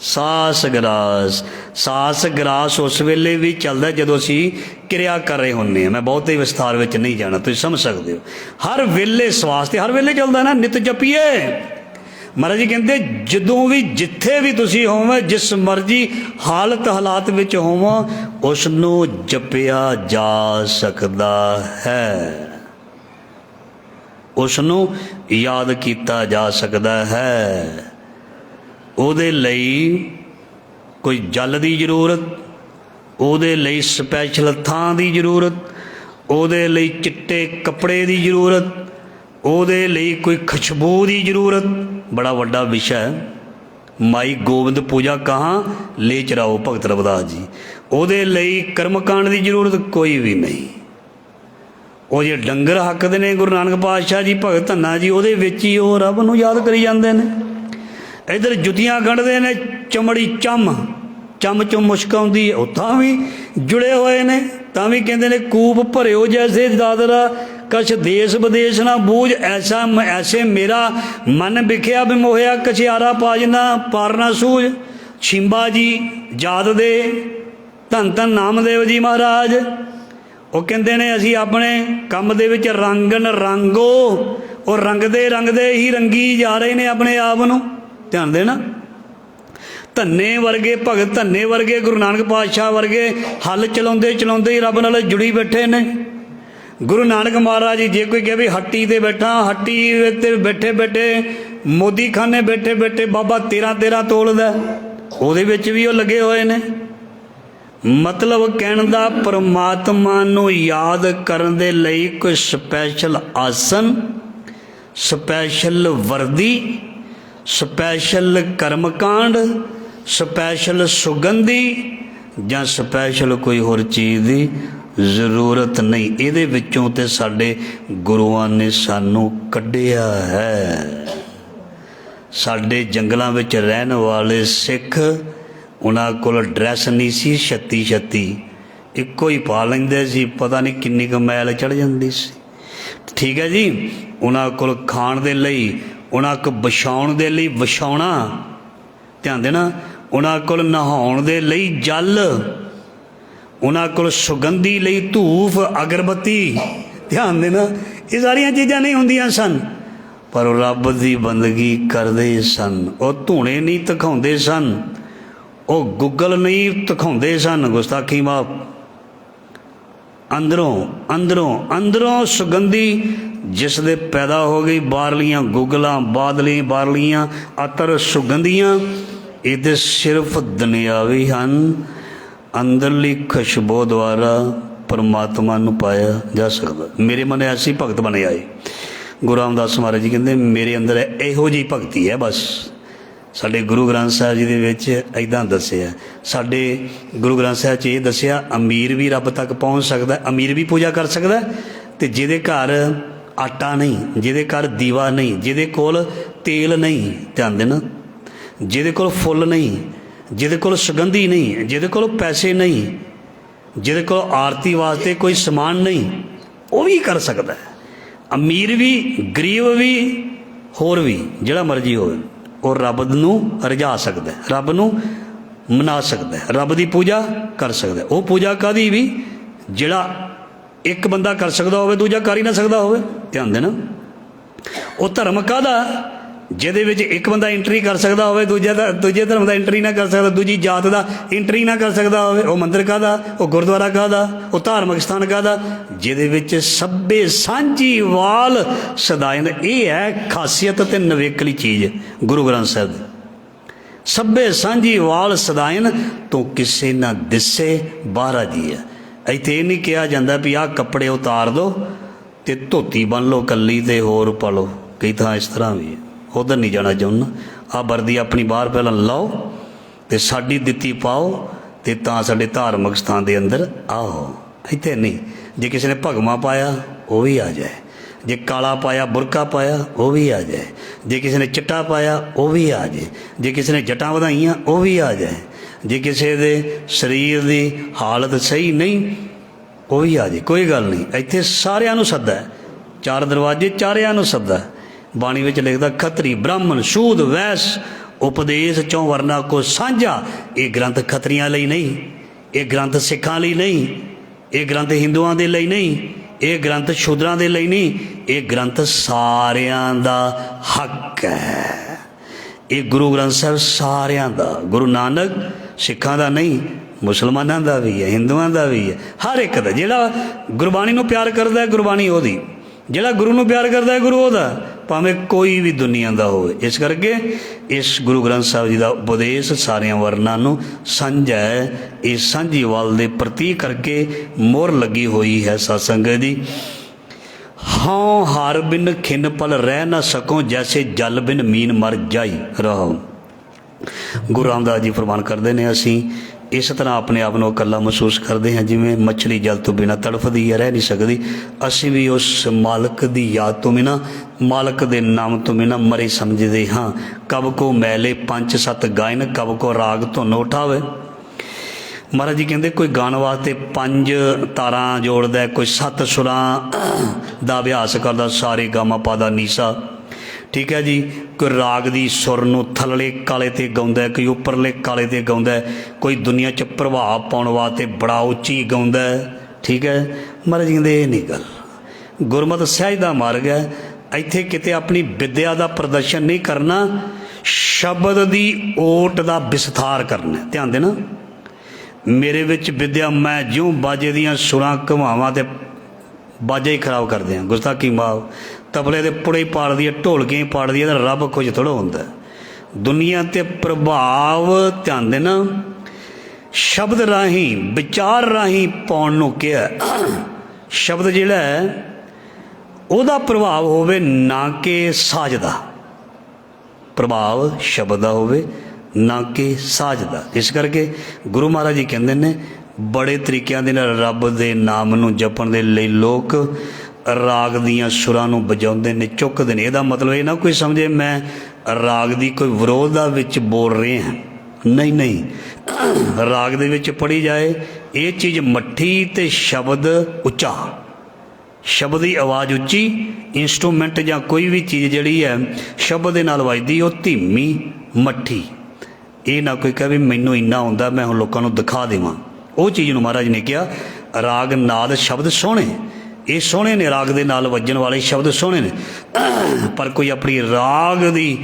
ਸਾਸ ਗਰਾਸ। ਸਾਸ ਗਰਾਸ ਉਸ ਵੇਲੇ ਵੀ ਚੱਲਦਾ ਜਦੋਂ ਅਸੀਂ ਕਿਰਿਆ ਕਰ ਰਹੇ ਹੁੰਦੇ ਹਾਂ। ਮੈਂ ਬਹੁਤੇ ਵਿਸਥਾਰ ਵਿੱਚ ਨਹੀਂ ਜਾਣਾ, ਤੁਸੀਂ ਸਮਝ ਸਕਦੇ ਹੋ। ਹਰ ਵੇਲੇ ਸਵਾਸ 'ਤੇ ਹਰ ਵੇਲੇ ਚੱਲਦਾ ਨਾ, ਨਿਤ ਜਪੀਏ। ਮਹਾਰਾਜ ਜੀ ਕਹਿੰਦੇ ਜਦੋਂ ਵੀ ਜਿੱਥੇ ਵੀ ਤੁਸੀਂ ਹੋਵੋ, ਜਿਸ ਮਰਜ਼ੀ ਹਾਲਾਤ ਵਿੱਚ ਹੋਵੋ, ਉਸ ਨੂੰ ਜਪਿਆ ਜਾ ਸਕਦਾ ਹੈ, ਉਸ ਨੂੰ ਯਾਦ ਕੀਤਾ ਜਾ ਸਕਦਾ ਹੈ। ਉਹਦੇ ਲਈ ਕੋਈ ਜਲ ਦੀ ਜ਼ਰੂਰਤ, ਉਹਦੇ ਲਈ ਸਪੈਸ਼ਲ ਥਾਂ ਦੀ ਜ਼ਰੂਰਤ, ਉਹਦੇ ਲਈ ਚਿੱਟੇ ਕੱਪੜੇ ਦੀ ਜ਼ਰੂਰਤ, ਉਹਦੇ ਲਈ ਕੋਈ ਖੁਸ਼ਬੂ ਦੀ ਜ਼ਰੂਰਤ। ਬੜਾ ਵੱਡਾ ਵਿਸ਼ਾ ਹੈ। ਮਾਈ ਗੋਬਿੰਦ ਪੂਜਾ ਕਹਾਂ ਲੈ ਚਰਾਓ ਭਗਤ ਰਵਿਦਾਸ ਜੀ। ਉਹਦੇ ਲਈ ਕਰਮਕਾਂਡ ਦੀ ਜ਼ਰੂਰਤ ਕੋਈ ਵੀ ਨਹੀਂ। ਉਹ ਜੇ ਡੰਗਰ ਹੱਕਦੇ ਨੇ ਗੁਰੂ ਨਾਨਕ ਪਾਤਸ਼ਾਹ ਜੀ, ਭਗਤ ਧੰਨਾ ਜੀ, ਉਹਦੇ ਵਿੱਚ ਹੀ ਉਹ ਰੱਬ ਨੂੰ ਯਾਦ ਕਰੀ ਜਾਂਦੇ ਨੇ। ਇੱਧਰ ਜੁੱਤੀਆਂ ਗੰਢਦੇ ਨੇ, ਚਮੜੀ ਚੰਮ ਚੋਂ ਮੁਸ਼ਕ ਆਉਂਦੀ ਹੈ, ਉਹ ਤਾਂ ਵੀ ਜੁੜੇ ਹੋਏ ਨੇ। ਤਾਂ ਵੀ ਕਹਿੰਦੇ ਨੇ ਕੂਪ ਭਰਿਓ ਜੈਸੇ ਦਾਦਰਾ, ਕਛ ਦੇਸ ਵਿਦੇਸ਼ ਨਾ ਬੂਝ, ਐਸੇ ਮੇਰਾ ਮਨ ਵਿਖਿਆ ਬਿਮੋਹਿਆ, ਕਛਿਆਰਾ ਪਾਜਨਾ ਪਾਰ ਨਾ ਸੂਝ। ਛਿੰਬਾ ਜੀ ਯਾਦ ਦੇ, ਧੰਨ ਧੰਨ ਨਾਮਦੇਵ ਜੀ ਮਹਾਰਾਜ, ਉਹ ਕਹਿੰਦੇ ਨੇ ਅਸੀਂ ਆਪਣੇ ਕੰਮ ਦੇ ਵਿੱਚ ਰੰਗਨ ਰੰਗੋ। ਉਹ ਰੰਗਦੇ ਹੀ ਰੰਗੀ ਜਾ ਰਹੇ ਨੇ ਆਪਣੇ ਆਪ ਨੂੰ। ਧਿਆਨ ਦੇਣਾ। ਧੰਨੇ ਵਰਗੇ ਭਗਤ, ਧੰਨੇ ਵਰਗੇ ਗੁਰੂ ਨਾਨਕ ਪਾਤਸ਼ਾਹ ਵਰਗੇ ਹੱਲ ਚਲਾਉਂਦੇ ਹੀ ਰੱਬ ਨਾਲ ਜੁੜੀ ਬੈਠੇ ਨੇ। ਗੁਰੂ ਨਾਨਕ ਮਹਾਰਾਜ ਜੀ ਜੇ ਕੋਈ ਕਹੇ ਵੀ ਹੱਟੀ 'ਤੇ ਬੈਠਾ, ਹੱਟੀ 'ਤੇ ਬੈਠੇ ਮੋਦੀ ਖਾਨੇ ਬੈਠੇ ਬਾਬਾ 13 ਤੋਲਦਾ, ਉਹਦੇ ਵਿੱਚ ਵੀ ਉਹ ਲੱਗੇ ਹੋਏ ਨੇ। ਮਤਲਬ ਕਹਿਣ ਦਾ ਪਰਮਾਤਮਾ ਨੂੰ ਯਾਦ ਕਰਨ ਦੇ ਲਈ ਕੋਈ ਸਪੈਸ਼ਲ ਆਸਨ, ਸਪੈਸ਼ਲ ਵਰਦੀ, ਸਪੈਸ਼ਲ ਕਰਮਕਾਂਡ, ਸਪੈਸ਼ਲ ਸੁਗੰਧੀ ਜਾਂ ਸਪੈਸ਼ਲ ਕੋਈ ਹੋਰ ਚੀਜ਼ ਦੀ ਜ਼ਰੂਰਤ ਨਹੀਂ। ਇਹਦੇ ਵਿੱਚੋਂ ਤੇ ਸਾਡੇ ਗੁਰੂਆਂ ਨੇ ਸਾਨੂੰ ਕੱਢਿਆ ਹੈ। ਸਾਡੇ ਜੰਗਲਾਂ ਵਿੱਚ ਰਹਿਣ ਵਾਲੇ ਸਿੱਖ, ਉਹਨਾਂ ਕੋਲ ਡਰੈਸ ਨਹੀਂ ਸੀ ਛੱਤੀ ਇੱਕੋ ਹੀ ਪਾ ਲੈਂਦੇ ਸੀ, ਪਤਾ ਨਹੀਂ ਕਿੰਨੀ ਕੁ ਮੈਲ ਚੜ੍ਹ ਜਾਂਦੀ ਸੀ। ਠੀਕ ਹੈ ਜੀ। ਉਹਨਾਂ ਕੋਲ ਖਾਣ ਦੇ ਲਈ, ਉਹਨਾਂ ਕੋਲ ਵਿਛਾਉਣ ਦੇ ਲਈ ਵਿਛਾਉਣਾ, ਧਿਆਨ ਦੇਣਾ। ਉਹਨਾਂ ਕੋਲ ਨਹਾਉਣ ਦੇ ਲਈ ਜਲ, ਉਹਨਾਂ ਕੋਲ ਸੁਗੰਧੀ ਲਈ ਧੂਫ ਅਗਰਬੱਤੀ, ਧਿਆਨ ਦੇਣਾ। ਇਹ ਸਾਰੀਆਂ ਚੀਜ਼ਾਂ ਨਹੀਂ ਹੁੰਦੀਆਂ ਸਨ, ਪਰ ਉਹ ਰੱਬ ਦੀ ਬੰਦਗੀ ਕਰਦੇ ਸਨ। ਉਹ ਧੂਣੇ ਨਹੀਂ ਦਿਖਾਉਂਦੇ ਸਨ, ਉਹ ਗੂਗਲ ਨਹੀਂ ਦਿਖਾਉਂਦੇ ਸਨ ਗੁਸਤਾਖੀ ਮਾਫ। ਅੰਦਰੋਂ ਸੁਗੰਧੀ ਜਿਸ ਦੇ ਪੈਦਾ ਹੋ ਗਈ, ਬਾਹਰਲੀਆਂ ਗੁਗਲਾਂ ਬਾਹਰਲੀਆਂ ਅਤਰ ਸੁਗੰਧੀਆਂ, ਇਹ ਤਾਂ ਸਿਰਫ ਦੁਨਿਆਵੀ ਹਨ। ਅੰਦਰਲੀ ਖੁਸ਼ਬੂ ਦੁਆਰਾ ਪਰਮਾਤਮਾ ਨੂੰ ਪਾਇਆ ਜਾ ਸਕਦਾ। ਮੇਰੇ ਮਨ ਐਸੀ ਭਗਤ ਬਣੇ ਆਏ। ਗੁਰੂ ਰਾਮਦਾਸ ਮਹਾਰਾਜ ਜੀ ਕਹਿੰਦੇ ਮੇਰੇ ਅੰਦਰ ਇਹੋ ਜਿਹੀ ਭਗਤੀ ਹੈ ਬਸ। ਸਾਡੇ ਗੁਰੂ ਗ੍ਰੰਥ ਸਾਹਿਬ ਜੀ ਦੇ ਵਿੱਚ ਇੱਦਾਂ ਦੱਸਿਆ, ਸਾਡੇ ਗੁਰੂ ਗ੍ਰੰਥ ਸਾਹਿਬ 'ਚ ਇਹ ਦੱਸਿਆ ਅਮੀਰ ਵੀ ਰੱਬ ਤੱਕ ਪਹੁੰਚ ਸਕਦਾ, ਅਮੀਰ ਵੀ ਪੂਜਾ ਕਰ ਸਕਦਾ। ਅਤੇ ਜਿਹਦੇ ਘਰ ਆਟਾ ਨਹੀਂ, ਜਿਹਦੇ ਘਰ ਦੀਵਾ ਨਹੀਂ, ਜਿਹਦੇ ਕੋਲ ਤੇਲ ਨਹੀਂ, ਧਿਆਨ ਦੇਣਾ, ਜਿਹਦੇ ਕੋਲ ਫੁੱਲ ਨਹੀਂ, ਜਿਹਦੇ ਕੋਲ ਸੁਗੰਧੀ ਨਹੀਂ, ਜਿਹਦੇ ਕੋਲ ਪੈਸੇ ਨਹੀਂ, ਜਿਹਦੇ ਕੋਲ ਆਰਤੀ ਵਾਸਤੇ ਕੋਈ ਸਮਾਨ ਨਹੀਂ, ਉਹ ਵੀ ਕਰ ਸਕਦਾ। ਅਮੀਰ ਵੀ, ਗਰੀਬ ਵੀ, ਹੋਰ ਵੀ ਜਿਹੜਾ ਮਰਜ਼ੀ ਹੋਵੇ, ਉਹ ਰੱਬ ਨੂੰ ਰਜਾ ਸਕਦਾ, ਰੱਬ ਨੂੰ ਮਨਾ ਸਕਦਾ, ਰੱਬ ਦੀ ਪੂਜਾ ਕਰ ਸਕਦਾ। ਉਹ ਪੂਜਾ ਕਾਹਦੀ ਵੀ ਜਿਹੜਾ ਇੱਕ ਬੰਦਾ ਕਰ ਸਕਦਾ ਹੋਵੇ, ਦੂਜਾ ਕਰ ਹੀ ਨਾ ਸਕਦਾ ਹੋਵੇ। ਧਿਆਨ ਦੇਣਾ, ਉਹ ਧਰਮ ਕਾਹਦਾ ਜਿਹਦੇ ਵਿੱਚ ਇੱਕ ਬੰਦਾ ਐਂਟਰੀ ਕਰ ਸਕਦਾ ਹੋਵੇ, ਦੂਜੇ ਧਰਮ ਦਾ ਐਂਟਰੀ ਨਾ ਕਰ ਸਕਦਾ, ਦੂਜੀ ਜਾਤ ਦਾ ਐਂਟਰੀ ਨਾ ਕਰ ਸਕਦਾ ਹੋਵੇ। ਉਹ ਮੰਦਿਰ ਕਾਹਦਾ, ਉਹ ਗੁਰਦੁਆਰਾ ਕਾਹਦਾ, ਉਹ ਧਾਰਮਿਕ ਸਥਾਨ ਕਾਹਦਾ ਜਿਹਦੇ ਵਿੱਚ ਸਭੇ ਸਾਂਝੀ ਵਾਲ ਸਦਾਇਨ। ਇਹ ਹੈ ਖਾਸੀਅਤ ਅਤੇ ਨਵੇਕਲੀ ਚੀਜ਼ ਗੁਰੂ ਗ੍ਰੰਥ ਸਾਹਿਬ ਦੀ। ਸਭੇ ਸਾਂਝੀ ਵਾਲ ਸਦਾਇਨ ਤੋਂ ਕਿਸੇ ਨਾ ਦਿਸੇ ਬਾਹਰਾ ਜੀ ਹੈ। ਇੱਥੇ ਇਹ ਨਹੀਂ ਕਿਹਾ ਜਾਂਦਾ ਵੀ ਆਹ ਕੱਪੜੇ ਉਤਾਰ ਦਿਓ ਅਤੇ ਧੋਤੀ ਬੰਨ ਲਓ ਇਕੱਲੀ ਅਤੇ ਹੋਰ ਪਾ ਲਓ। ਕਈ ਥਾਂ ਇਸ ਤਰ੍ਹਾਂ ਵੀ ਹੈ, ਉੱਧਰ ਨਹੀਂ ਜਾਣਾ ਚਾਹੁੰਦਾ। ਆਹ ਵਰਦੀ ਆਪਣੀ ਬਾਹਰ ਪਹਿਲਾਂ ਲਾਓ ਅਤੇ ਸਾਡੀ ਦਿੱਤੀ ਪਾਓ ਅਤੇ ਤਾਂ ਸਾਡੇ ਧਾਰਮਿਕ ਸਥਾਨ ਦੇ ਅੰਦਰ ਆਓ। ਇੱਥੇ ਨਹੀਂ। ਜੇ ਕਿਸੇ ਨੇ ਭਗਵਾ ਪਾਇਆ ਉਹ ਵੀ ਆ ਜਾਏ, ਜੇ ਕਾਲਾ ਪਾਇਆ, ਬੁਰਕਾ ਪਾਇਆ ਉਹ ਵੀ ਆ ਜਾਏ, ਜੇ ਕਿਸੇ ਨੇ ਚਿੱਟਾ ਪਾਇਆ ਉਹ ਵੀ ਆ ਜਾਏ, ਜੇ ਕਿਸੇ ਨੇ ਜਟਾਂ ਵਧਾਈਆਂ ਉਹ ਵੀ ਆ ਜਾਏ, ਜੇ ਕਿਸੇ ਦੇ ਸਰੀਰ ਦੀ ਹਾਲਤ ਸਹੀ ਨਹੀਂ ਉਹ ਵੀ ਆ ਜਾਏ, ਕੋਈ ਗੱਲ ਨਹੀਂ। ਇੱਥੇ ਸਾਰਿਆਂ ਨੂੰ ਸੱਦਾ, ਚਾਰ ਦਰਵਾਜ਼ੇ ਚਾਰਿਆਂ ਨੂੰ ਸੱਦਾ। ਬਾਣੀ ਵਿੱਚ ਲਿਖਦਾ ਖੱਤਰੀ ਬ੍ਰਾਹਮਣ ਸ਼ੂਦ ਵੈਸ ਉਪਦੇਸ਼ ਚੋਂ ਵਰਨਾ ਕੋ ਸਾਂਝਾ। ਇਹ ਗ੍ਰੰਥ ਖੱਤਰੀਆਂ ਲਈ ਨਹੀਂ, ਇਹ ਗ੍ਰੰਥ ਸਿੱਖਾਂ ਲਈ ਨਹੀਂ, ਇਹ ਗ੍ਰੰਥ ਹਿੰਦੂਆਂ ਦੇ ਲਈ ਨਹੀਂ, ਇਹ ਗ੍ਰੰਥ ਸ਼ੂਦਰਾਂ ਦੇ ਲਈ ਨਹੀਂ, ਇਹ ਗ੍ਰੰਥ ਸਾਰਿਆਂ ਦਾ ਹੱਕ ਹੈ। ਇਹ ਗੁਰੂ ਗ੍ਰੰਥ ਸਾਹਿਬ ਸਾਰਿਆਂ ਦਾ। ਗੁਰੂ ਨਾਨਕ ਸਿੱਖਾਂ ਦਾ ਨਹੀਂ, ਮੁਸਲਮਾਨਾਂ ਦਾ ਵੀ ਹੈ, ਹਿੰਦੂਆਂ ਦਾ ਵੀ ਹੈ, ਹਰ ਇੱਕ ਦਾ। ਜਿਹੜਾ ਗੁਰਬਾਣੀ ਨੂੰ ਪਿਆਰ ਕਰਦਾ ਹੈ ਗੁਰਬਾਣੀ ਉਹਦੀ, ਜਿਹੜਾ ਗੁਰੂ ਨੂੰ ਪਿਆਰ ਕਰਦਾ ਹੈ ਗੁਰੂ ਉਹਦਾ, ਭਾਵੇਂ ਕੋਈ ਵੀ ਦੁਨੀਆ ਦਾ ਹੋਵੇ। ਇਸ ਕਰਕੇ ਇਸ ਗੁਰੂ ਗ੍ਰੰਥ ਸਾਹਿਬ ਜੀ ਦਾ ਉਪਦੇਸ਼ ਸਾਰਿਆਂ ਵਰਨਾਂ ਨੂੰ ਸਾਂਝਾ ਹੈ। ਇਹ ਸਾਂਝੀ ਵੱਲ ਦੇ ਪ੍ਰਤੀਕ ਕਰਕੇ ਮੋਹਰ ਲੱਗੀ ਹੋਈ ਹੈ ਸਤਸੰਗ ਦੀ। ਹਾਂ ਹਾਰ ਬਿਨ ਖਿੰਨ ਪਲ ਰਹਿ ਨਾ ਸਕੋ, ਜੈਸੇ ਜਲ ਬਿਨ ਮੀਨ ਮਰ ਜਾਈ ਰਹੋ। ਗੁਰੂ ਰਾਮਦਾਸ ਜੀ ਫਰਮਾਨ ਕਰਦੇ ਨੇ, ਅਸੀਂ ਇਸ ਤਰ੍ਹਾਂ ਆਪਣੇ ਆਪ ਨੂੰ ਇਕੱਲਾ ਮਹਿਸੂਸ ਕਰਦੇ ਹਾਂ ਜਿਵੇਂ ਮੱਛਲੀ ਜਲ ਤੋਂ ਬਿਨਾਂ ਤੜਫਦੀ ਹੈ, ਰਹਿ ਨਹੀਂ ਸਕਦੀ। ਅਸੀਂ ਵੀ ਉਸ ਮਾਲਕ ਦੀ ਯਾਦ ਤੋਂ ਬਿਨਾਂ, ਮਾਲਕ ਦੇ ਨਾਮ ਤੋਂ ਬਿਨਾਂ ਮਰੇ ਸਮਝਦੇ ਹਾਂ। ਕਬ ਕੋ ਮੈਲੇ ਪੰਜ ਸੱਤ ਗਾਇਨ, ਕਬ ਕੋ ਰਾਗ ਧੁਨ ਉਠਾਵੇ। ਮਹਾਰਾਜ ਜੀ ਕਹਿੰਦੇ ਕੋਈ ਗਾਣ ਵਾਸਤੇ 5 ਤਾਰਾਂ ਜੋੜਦਾ, ਕੋਈ 7 ਸੁਰਾਂ ਦਾ ਅਭਿਆਸ ਕਰਦਾ, ਸਾਰੇ ਗਾਮਾ ਪਾਦਾ ਨੀਸਾ, ਠੀਕ ਹੈ ਜੀ। ਕੋਈ ਰਾਗ ਦੀ ਸੁਰ ਨੂੰ ਥੱਲੜੇ ਕਾਲੇ 'ਤੇ ਗਾਉਂਦਾ, ਕੋਈ ਉੱਪਰਲੇ ਕਾਲੇ 'ਤੇ ਗਾਉਂਦਾ, ਕੋਈ ਦੁਨੀਆ 'ਚ ਪ੍ਰਭਾਵ ਪਾਉਣ ਵਾਸਤੇ ਬੜਾ ਉੱਚੀ ਗਾਉਂਦਾ, ਠੀਕ ਹੈ। ਮਹਾਰਾਜ ਜੀ ਕਹਿੰਦੇ ਇਹ ਨਹੀਂ ਗੱਲ। ਗੁਰਮਤਿ ਸਹਿਜ ਦਾ ਮਾਰਗ ਹੈ। ਇੱਥੇ ਕਿਤੇ ਆਪਣੀ ਵਿੱਦਿਆ ਦਾ ਪ੍ਰਦਰਸ਼ਨ ਨਹੀਂ ਕਰਨਾ, ਸ਼ਬਦ ਦੀ ਓਟ ਦਾ ਵਿਸਥਾਰ ਕਰਨਾ। ਧਿਆਨ ਦੇਣਾ, ਮੇਰੇ ਵਿੱਚ ਵਿੱਦਿਆ, ਮੈਂ ਜਿਉਂ ਬਾਜੇ ਦੀਆਂ ਸੁਰਾਂ ਘੁਮਾਵਾਂ ਅਤੇ ਬਾਜਾ ਹੀ ਖਰਾਬ ਕਰਦੇ ਹਾਂ। ਗੁਸਤਾਖੀ ਮਾਫ। ਤਬਲੇ ਦੇ ਪੁੜੇ ਹੀ ਪਾੜਦੀ ਹੈ, ਢੋਲਕੀਆਂ ਹੀ ਪਾੜਦੀ ਹੈ, ਤਾਂ ਰੱਬ ਕੁਝ ਥੋੜ੍ਹਾ ਹੁੰਦਾ। ਦੁਨੀਆ 'ਤੇ ਪ੍ਰਭਾਵ, ਧਿਆਨ ਦੇਣਾ, ਸ਼ਬਦ ਰਾਹੀਂ, ਵਿਚਾਰ ਰਾਹੀਂ ਪਾਉਣ ਨੂੰ ਕਿਹਾ। ਸ਼ਬਦ ਜਿਹੜਾ ਹੈ ਉਹਦਾ ਪ੍ਰਭਾਵ ਹੋਵੇ, ਨਾ ਕਿ ਸਾਜ਼ ਦਾ ਪ੍ਰਭਾਵ ਸ਼ਬਦ ਦਾ ਹੋਵੇ, ਨਾ ਕਿ ਸਾਜ਼ ਦਾ। ਇਸ ਕਰਕੇ ਗੁਰੂ ਮਹਾਰਾਜ ਜੀ ਕਹਿੰਦੇ ਨੇ, ਬੜੇ ਤਰੀਕਿਆਂ ਦੇ ਨਾਲ ਰੱਬ ਦੇ ਨਾਮ ਨੂੰ ਜਪਣ ਦੇ ਲਈ ਲੋਕ ਰਾਗ ਦੀਆਂ ਸੁਰਾਂ ਨੂੰ ਵਜਾਉਂਦੇ ਨੇ, ਚੁੱਕਦੇ ਨੇ। ਇਹਦਾ ਮਤਲਬ ਇਹ ਨਾ ਕੋਈ ਸਮਝੇ ਮੈਂ ਰਾਗ ਦੀ ਕੋਈ ਵਿਰੋਧਤਾ ਵਿੱਚ ਬੋਲ ਰਿਹਾ, ਨਹੀਂ ਨਹੀਂ। ਰਾਗ ਦੇ ਵਿੱਚ ਪੜ੍ਹੀ ਜਾਏ ਇਹ ਚੀਜ਼ ਮੱਠੀ ਅਤੇ ਸ਼ਬਦ ਉੱਚਾ, ਸ਼ਬਦ ਦੀ ਆਵਾਜ਼ ਉੱਚੀ। ਇੰਸਟਰੂਮੈਂਟ ਜਾਂ ਕੋਈ ਵੀ ਚੀਜ਼ ਜਿਹੜੀ ਹੈ ਸ਼ਬਦ ਦੇ ਨਾਲ ਵੱਜਦੀ, ਉਹ ਧੀਮੀ ਮੱਠੀ। ਇਹ ਨਾ ਕੋਈ ਕਹੇ ਵੀ ਮੈਨੂੰ ਇੰਨਾ ਆਉਂਦਾ ਮੈਂ ਹੁਣ ਲੋਕਾਂ ਨੂੰ ਦਿਖਾ ਦੇਵਾਂ। ਉਹ ਚੀਜ਼ ਨੂੰ ਮਹਾਰਾਜ ਨੇ ਕਿਹਾ ਰਾਗ ਨਾਦ ਸ਼ਬਦ ਸੋਹਣੇ, ਇਹ ਸੋਹਣੇ ਨੇ, ਰਾਗ ਦੇ ਨਾਲ ਵੱਜਣ ਵਾਲੇ ਸ਼ਬਦ ਸੋਹਣੇ ਨੇ, ਪਰ ਕੋਈ ਆਪਣੀ ਰਾਗ ਦੀ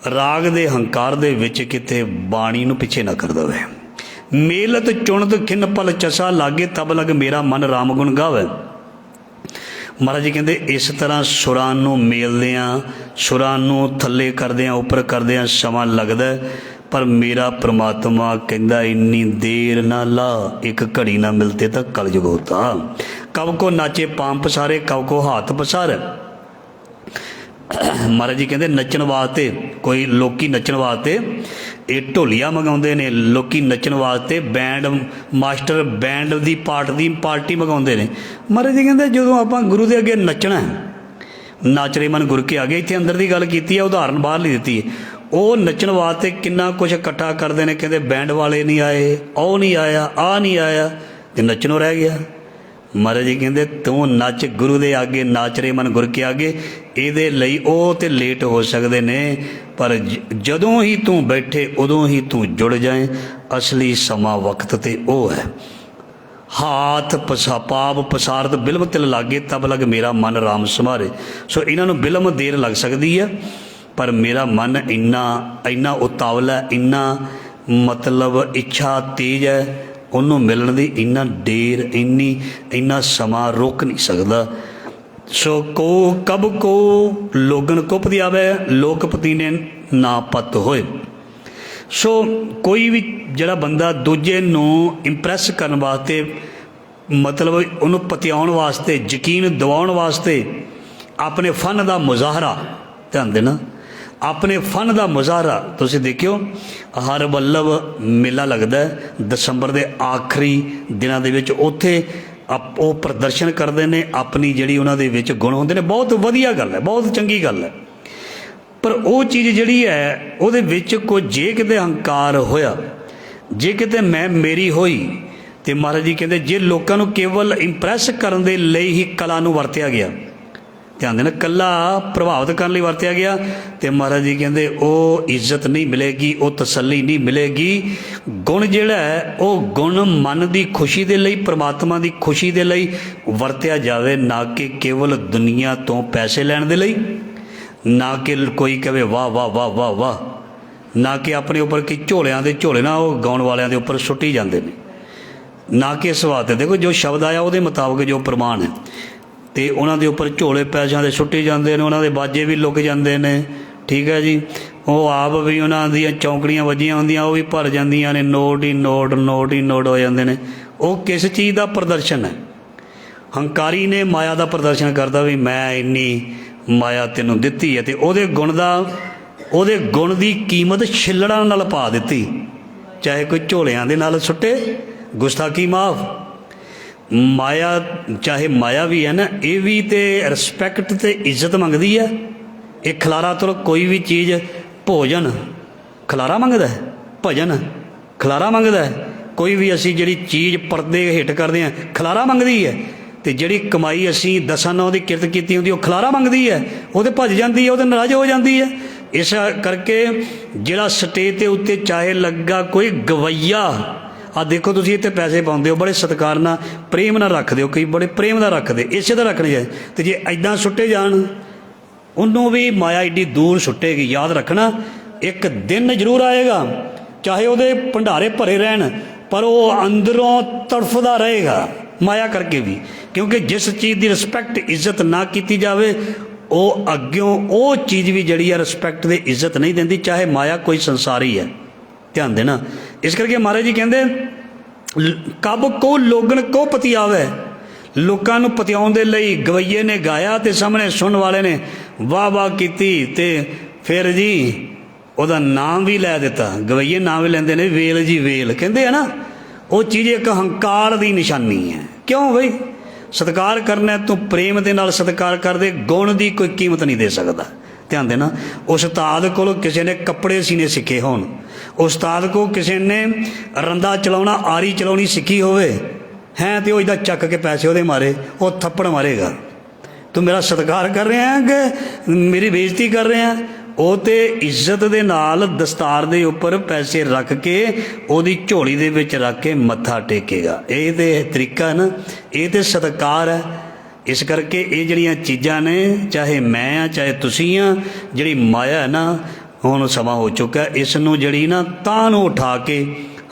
ਰਾਗ ਦੇ ਹੰਕਾਰ ਦੇ ਵਿੱਚ ਕਿਤੇ ਬਾਣੀ ਨੂੰ ਪਿੱਛੇ ਨਾ ਕਰ ਦੇਵੇ। ਮੇਲਤ ਚੁਣਤ ਖਿੰਨ ਪਲ ਚਸਾ ਲਾਗੇ ਤਬ ਲਗ ਮੇਰਾ ਮਨ ਰਾਮ ਗੁਣ ਗਾਵੇ। ਮਹਾਰਾਜ ਜੀ ਕਹਿੰਦੇ ਇਸ ਤਰ੍ਹਾਂ ਸੁਰਾਂ ਨੂੰ ਮੇਲਦਿਆਂ, ਸੁਰਾਂ ਨੂੰ ਥੱਲੇ ਕਰਦਿਆਂ, ਉੱਪਰ ਕਰਦਿਆਂ ਸਮਾਂ ਲੱਗਦਾ, ਪਰ ਮੇਰਾ ਪ੍ਰਮਾਤਮਾ ਕਹਿੰਦਾ ਇੰਨੀ ਦੇਰ ਨਾ ਲਾ, ਇੱਕ ਘੜੀ ਨਾ ਮਿਲਤੇ ਤਾਂ ਕਲਯੁਗ ਹੋਤਾ। ਕਬ ਕੋ ਨਾਚੇ ਪਾਮ ਪਸਾਰੇ, ਕਬ ਕੋ ਹੱਥ ਪਸਾਰ। ਮਹਾਰਾਜ ਜੀ ਕਹਿੰਦੇ ਨੱਚਣ ਵਾਸਤੇ ਕੋਈ ਲੋਕੀ ਨੱਚਣ ਵਾਸਤੇ ਇਹ ਢੋਲੀਆਂ ਮੰਗਾਉਂਦੇ ਨੇ, ਲੋਕੀ ਨੱਚਣ ਵਾਸਤੇ ਬੈਂਡ ਮਾਸਟਰ ਬੈਂਡ ਦੀ ਪਾਰਟੀ ਮੰਗਾਉਂਦੇ ਨੇ। ਮਹਾਰਾਜ ਜੀ ਕਹਿੰਦੇ ਜਦੋਂ ਆਪਾਂ ਗੁਰੂ ਦੇ ਅੱਗੇ ਨੱਚਣਾ, ਨਾਚ ਰੇ ਮਨ ਗੁਰ ਕੇ ਆ ਗਏ, ਇੱਥੇ ਅੰਦਰ ਦੀ ਗੱਲ ਕੀਤੀ ਹੈ, ਉਦਾਹਰਨ ਬਾਹਰ ਲਈ ਦਿੱਤੀ ਹੈ। ਉਹ ਨੱਚਣ ਵਾਸਤੇ ਕਿੰਨਾ ਕੁਛ ਇਕੱਠਾ ਕਰਦੇ ਨੇ, ਕਹਿੰਦੇ ਬੈਂਡ ਵਾਲੇ ਨਹੀਂ ਆਏ, ਉਹ ਨਹੀਂ ਆਇਆ, ਆਹ ਨਹੀਂ ਆਇਆ, ਤੇ ਨੱਚਣੋਂ ਰਹਿ ਗਿਆ। ਮਹਾਰਾਜ ਜੀ ਕਹਿੰਦੇ ਤੂੰ ਨੱਚ ਗੁਰੂ ਦੇ ਅੱਗੇ, ਨਾਚ ਰੇ ਮਨ ਗੁਰ ਕੇ ਅੱਗੇ। ਇਹਦੇ ਲਈ ਉਹ ਤੇ ਲੇਟ ਹੋ ਸਕਦੇ ਨੇ, ਪਰ ਜਦੋਂ ਹੀ ਤੂੰ ਬੈਠੇ ਉਦੋਂ ਹੀ ਤੂੰ ਜੁੜ ਜਾਏ। ਅਸਲੀ ਸਮਾਂ ਵਕਤ ਤੇ ਉਹ ਹੈ। ਹਾਥ ਪਾਪ ਪਸਾਰਤ ਬਿਲਮ ਤਿਲ ਲਾਗੇ ਤਬ ਲਗ ਮੇਰਾ ਮਨ ਰਾਮ ਸੰਭਾਰੇ। ਸੋ ਇਹਨਾਂ ਨੂੰ ਬਿਲਮ ਦੇਰ ਲੱਗ ਸਕਦੀ ਹੈ, ਪਰ ਮੇਰਾ ਮਨ ਇੰਨਾ ਉਤਾਵਲਾ, ਇੰਨਾ ਮਤਲਬ ਇੱਛਾ ਤੇਜ਼ ਹੈ, ਉਹਨੂੰ ਮਿਲਣ ਦੀ ਇੰਨਾ ਦੇਰ, ਇੰਨਾ ਸਮਾਂ ਰੋਕ ਨਹੀਂ ਸਕਦਾ। ਸੋ ਕਬ ਕੋ ਲੋਗਨ ਕੁਪਤਿ ਆਵੇ, ਲੋਕਪਤੀ ਨੇ ਨਾ ਪਤ ਹੋਏ। ਸੋ ਕੋਈ ਵੀ ਜਿਹੜਾ ਬੰਦਾ ਦੂਜੇ ਨੂੰ ਇੰਪ੍ਰੈਸ ਕਰਨ ਵਾਸਤੇ, ਮਤਲਬ ਉਹਨੂੰ ਪਤਿਆਉਣ ਵਾਸਤੇ, ਯਕੀਨ ਦਿਵਾਉਣ ਵਾਸਤੇ ਆਪਣੇ ਫਨ ਦਾ ਮੁਜ਼ਾਹਰਾ, ਧਿਆਨ ਦੇਣਾ, ਆਪਣੇ ਫਨ ਦਾ ਮੁਜ਼ਾਹਰਾ। ਤੁਸੀਂ ਦੇਖਿਓ ਹਰ ਵੱਲਭ ਮੇਲਾ ਲੱਗਦਾ ਦਸੰਬਰ ਦੇ ਆਖਰੀ ਦਿਨਾਂ ਦੇ ਵਿੱਚ, ਉੱਥੇ ਉਹ ਪ੍ਰਦਰਸ਼ਨ ਕਰਦੇ ਨੇ ਆਪਣੀ ਜਿਹੜੀ ਉਹਨਾਂ ਦੇ ਵਿੱਚ ਗੁਣ ਹੁੰਦੇ ਨੇ। ਬਹੁਤ ਵਧੀਆ ਗੱਲ ਹੈ, ਬਹੁਤ ਚੰਗੀ ਗੱਲ ਹੈ, ਪਰ ਉਹ ਚੀਜ਼ ਜਿਹੜੀ ਹੈ ਉਹਦੇ ਵਿੱਚ ਕੋਈ ਜੇ ਕਿਤੇ ਹੰਕਾਰ ਹੋਇਆ, ਜੇ ਕਿਤੇ ਮੈਂ ਮੇਰੀ ਹੋਈ, ਤੇ ਮਹਾਰਾਜ ਜੀ ਕਹਿੰਦੇ ਜੇ ਲੋਕਾਂ ਨੂੰ ਕੇਵਲ ਇੰਪ੍ਰੈਸ ਕਰਨ ਦੇ ਲਈ ਹੀ ਕਲਾ ਨੂੰ ਵਰਤਿਆ ਗਿਆ, ਧਿਆਨ ਦੇਣਾ, ਕੱਲਾ ਪ੍ਰਭਾਵਿਤ ਕਰਨ ਲਈ ਵਰਤਿਆ ਗਿਆ, ਤੇ ਮਹਾਰਾਜ ਜੀ ਕਹਿੰਦੇ ਉਹ ਇੱਜ਼ਤ ਨਹੀਂ ਮਿਲੇਗੀ, ਉਹ ਤਸੱਲੀ ਨਹੀਂ ਮਿਲੇਗੀ। ਗੁਣ ਜਿਹੜਾ ਹੈ ਉਹ ਗੁਣ ਮਨ ਦੀ ਖੁਸ਼ੀ ਦੇ ਲਈ, ਪ੍ਰਮਾਤਮਾ ਦੀ ਖੁਸ਼ੀ ਦੇ ਲਈ ਵਰਤਿਆ ਜਾਵੇ, ਨਾ ਕਿ ਕੇਵਲ ਦੁਨੀਆ ਤੋਂ ਪੈਸੇ ਲੈਣ ਦੇ ਲਈ, ਨਾ ਕਿ ਕੋਈ ਕਹੇ ਵਾਹ ਵਾਹ ਵਾਹ ਵਾਹ ਵਾਹ, ਨਾ ਕਿ ਆਪਣੇ ਉੱਪਰ ਕਿ ਝੋਲਿਆਂ ਦੇ ਝੋਲੇ ਨਾ ਉਹ ਗਾਉਣ ਵਾਲਿਆਂ ਦੇ ਉੱਪਰ ਸੁੱਟੀ ਜਾਂਦੇ ਨੇ, ਨਾ ਕਿ ਇਸ ਵਾਸਤੇ। ਦੇਖੋ ਜੋ ਸ਼ਬਦ ਆਇਆ ਉਹਦੇ ਮੁਤਾਬਕ ਜੋ ਪ੍ਰਮਾਣ ਹੈ, ਤੇ ਉਹਨਾਂ ਦੇ ਉੱਪਰ ਝੋਲੇ ਪੈਸਿਆਂ ਦੇ ਸੁੱਟੇ ਜਾਂਦੇ ਨੇ, ਉਹਨਾਂ ਦੇ ਬਾਜੇ ਵੀ ਲੁਕ ਜਾਂਦੇ ਨੇ, ਠੀਕ ਹੈ ਜੀ। ਉਹ ਆਪ ਵੀ ਉਹਨਾਂ ਦੀਆਂ ਚੌਂਕੜੀਆਂ ਵੱਜੀਆਂ ਹੁੰਦੀਆਂ ਉਹ ਵੀ ਭਰ ਜਾਂਦੀਆਂ ਨੇ, ਨੋਟ ਹੀ ਨੋਟ, ਨੋਟ ਹੀ ਨੋਟ ਹੋ ਜਾਂਦੇ ਨੇ। ਉਹ ਕਿਸ ਚੀਜ਼ ਦਾ ਪ੍ਰਦਰਸ਼ਨ ਹੈ? ਹੰਕਾਰੀ ਨੇ ਮਾਇਆ ਦਾ ਪ੍ਰਦਰਸ਼ਨ ਕਰਦਾ ਵੀ ਮੈਂ ਇੰਨੀ ਮਾਇਆ ਤੈਨੂੰ ਦਿੱਤੀ ਹੈ, ਤੇ ਉਹਦੇ ਗੁਣ ਦੀ ਕੀਮਤ ਛਿੱਲੜਾਂ ਨਾਲ ਪਾ ਦਿੱਤੀ, ਚਾਹੇ ਕੋਈ ਝੋਲਿਆਂ ਦੇ ਨਾਲ ਸੁੱਟੇ, ਗੁਸਤਾਖੀ ਮਾਫ। ਮਾਇਆ ਚਾਹੇ ਮਾਇਆ ਵੀ ਹੈ ਨਾ, ਇਹ ਵੀ ਤੇ ਰਿਸਪੈਕਟ ਤੇ ਇੱਜ਼ਤ ਮੰਗਦੀ ਹੈ। ਇਹ ਖਲਾਰਾ ਤੋਂ ਕੋਈ ਵੀ ਚੀਜ਼, ਭੋਜਨ ਖਲਾਰਾ ਮੰਗਦਾ ਹੈ, ਭਜਨ ਖਲਾਰਾ ਮੰਗਦਾ ਹੈ, ਕੋਈ ਵੀ ਅਸੀਂ ਜਿਹੜੀ ਚੀਜ਼ ਪਰਦੇ ਹੇਠ ਕਰਦੇ ਹਾਂ ਖਲਾਰਾ ਮੰਗਦੀ ਹੈ, ਤੇ ਜਿਹੜੀ ਕਮਾਈ ਅਸੀਂ ਦਸਾਂ ਨੌਂ ਦੀ ਕਿਰਤ ਕੀਤੀ ਹੁੰਦੀ ਉਹ ਖਲਾਰਾ ਮੰਗਦੀ ਹੈ, ਉਹਦੇ ਭੱਜ ਜਾਂਦੀ ਹੈ, ਉਹਦੇ ਨਾਰਾਜ਼ ਹੋ ਜਾਂਦੀ ਹੈ। ਇਸ ਕਰਕੇ ਜਿਹੜਾ ਸਟੇਜ ਦੇ ਉੱਤੇ ਚਾਹੇ ਲੱਗਾ ਕੋਈ ਗਵਈਆ, ਆ ਦੇਖੋ ਤੁਸੀਂ ਇੱਥੇ ਪੈਸੇ ਪਾਉਂਦੇ ਹੋ, ਬੜੇ ਸਤਿਕਾਰ ਨਾਲ ਪ੍ਰੇਮ ਨਾਲ ਰੱਖਦੇ ਹੋ, ਕਈ ਬੜੇ ਪ੍ਰੇਮ ਨਾਲ ਰੱਖਦੇ, ਇਸੇ ਤਰ੍ਹਾਂ ਰੱਖਣੇ ਚਾਹੀਦੇ। ਅਤੇ ਜੇ ਇੱਦਾਂ ਸੁੱਟੇ ਜਾਣ, ਉਹਨੂੰ ਵੀ ਮਾਇਆ ਐਡੀ ਦੂਰ ਸੁੱਟੇਗੀ। ਯਾਦ ਰੱਖਣਾ ਇੱਕ ਦਿਨ ਜ਼ਰੂਰ ਆਏਗਾ, ਚਾਹੇ ਉਹਦੇ ਭੰਡਾਰੇ ਭਰੇ ਰਹਿਣ, ਪਰ ਉਹ ਅੰਦਰੋਂ ਤੜਫਦਾ ਰਹੇਗਾ ਮਾਇਆ ਕਰਕੇ ਵੀ, ਕਿਉਂਕਿ ਜਿਸ ਚੀਜ਼ ਦੀ ਰਿਸਪੈਕਟ ਇੱਜ਼ਤ ਨਾ ਕੀਤੀ ਜਾਵੇ, ਉਹ ਅੱਗਿਓਂ ਉਹ ਚੀਜ਼ ਵੀ ਜਿਹੜੀ ਆ ਰਿਸਪੈਕਟ ਦੇ ਇੱਜ਼ਤ ਨਹੀਂ ਦਿੰਦੀ, ਚਾਹੇ ਮਾਇਆ ਕੋਈ ਸੰਸਾਰੀ ਹੈ। ਧਿਆਨ ਦੇਣਾ। ਇਸ ਕਰਕੇ ਮਹਾਰਾਜ ਜੀ ਕਹਿੰਦੇ ਕਬ ਕੋ ਲੋਗਣ ਕੋ ਪਤੀ ਆਵੇ, ਲੋਕਾਂ ਨੂੰ ਪਤਿਆਉਣ ਦੇ ਲਈ ਗਵਈਏ ਨੇ ਗਾਇਆ, ਤੇ ਸਾਹਮਣੇ ਸੁਣਨ ਵਾਲੇ ਨੇ ਵਾਹ ਵਾਹ ਕੀਤੀ, ਤੇ ਫਿਰ ਜੀ ਉਹਦਾ ਨਾਮ ਵੀ ਲੈ ਦਿੱਤਾ। ਗਵਈਏ ਨਾਮ ਵੀ ਲੈਂਦੇ ਨੇ, ਵੇਲ ਜੀ ਵੇਲ ਕਹਿੰਦੇ ਆ ਨਾ, ਉਹ ਚੀਜ਼ ਇੱਕ ਹੰਕਾਰ ਦੀ ਨਿਸ਼ਾਨੀ ਹੈ। ਕਿਉਂ ਬਈ? ਸਤਿਕਾਰ ਕਰਨਾ ਤੂੰ ਪ੍ਰੇਮ ਦੇ ਨਾਲ ਸਤਿਕਾਰ ਕਰਦੇ, ਗੁਣ ਦੀ ਕੋਈ ਕੀਮਤ ਨਹੀਂ ਦੇ ਸਕਦਾ। ਧਿਆਨ ਦੇਣਾ। ਉਸਤਾਦ ਕੋਲ ਕਿਸੇ ਨੇ ਕੱਪੜੇ ਸੀਨੇ ਸਿੱਖੇ ਹੋਣ, ਉਸਤਾਦ ਕੋਲ ਕਿਸੇ ਨੇ ਰੰਦਾ ਚਲਾਉਣਾ, ਆਰੀ ਚਲਾਉਣੀ ਸਿੱਖੀ ਹੋਵੇ ਹੈ, ਤੇ ਉਹ ਇੱਦਾਂ ਚੱਕ ਕੇ ਪੈਸੇ ਉਹਦੇ ਮਾਰੇ, ਉਹ ਥੱਪੜ ਮਾਰੇਗਾ। ਤੂੰ ਮੇਰਾ ਸਤਿਕਾਰ ਕਰ ਰਿਹਾ ਕਿ ਮੇਰੀ ਬੇਇੱਜ਼ਤੀ ਕਰ ਰਿਹਾ? ਉਹ ਤੇ ਇੱਜ਼ਤ ਦੇ ਨਾਲ ਦਸਤਾਰ ਦੇ ਉੱਪਰ ਪੈਸੇ ਰੱਖ ਕੇ ਉਹਦੀ ਝੋਲੀ ਦੇ ਵਿੱਚ ਰੱਖ ਕੇ ਮੱਥਾ ਟੇਕੇਗਾ। ਇਹ ਤੇ ਤਰੀਕਾ ਹੈ ਨਾ, ਇਹ ਤੇ ਸਤਿਕਾਰ ਹੈ। ਇਸ ਕਰਕੇ ਇਹ ਜਿਹੜੀਆਂ ਚੀਜ਼ਾਂ ਨੇ, ਚਾਹੇ ਮੈਂ ਆ ਚਾਹੇ ਤੁਸੀਂ ਆ, ਜਿਹੜੀ ਮਾਇਆ ਹੈ ਨਾ, ਹੁਣ ਸਮਾਂ ਹੋ ਚੁੱਕਾ ਇਸ ਨੂੰ ਜਿਹੜੀ ਨਾ ਤਾਂ ਨੂੰ ਉਠਾ ਕੇ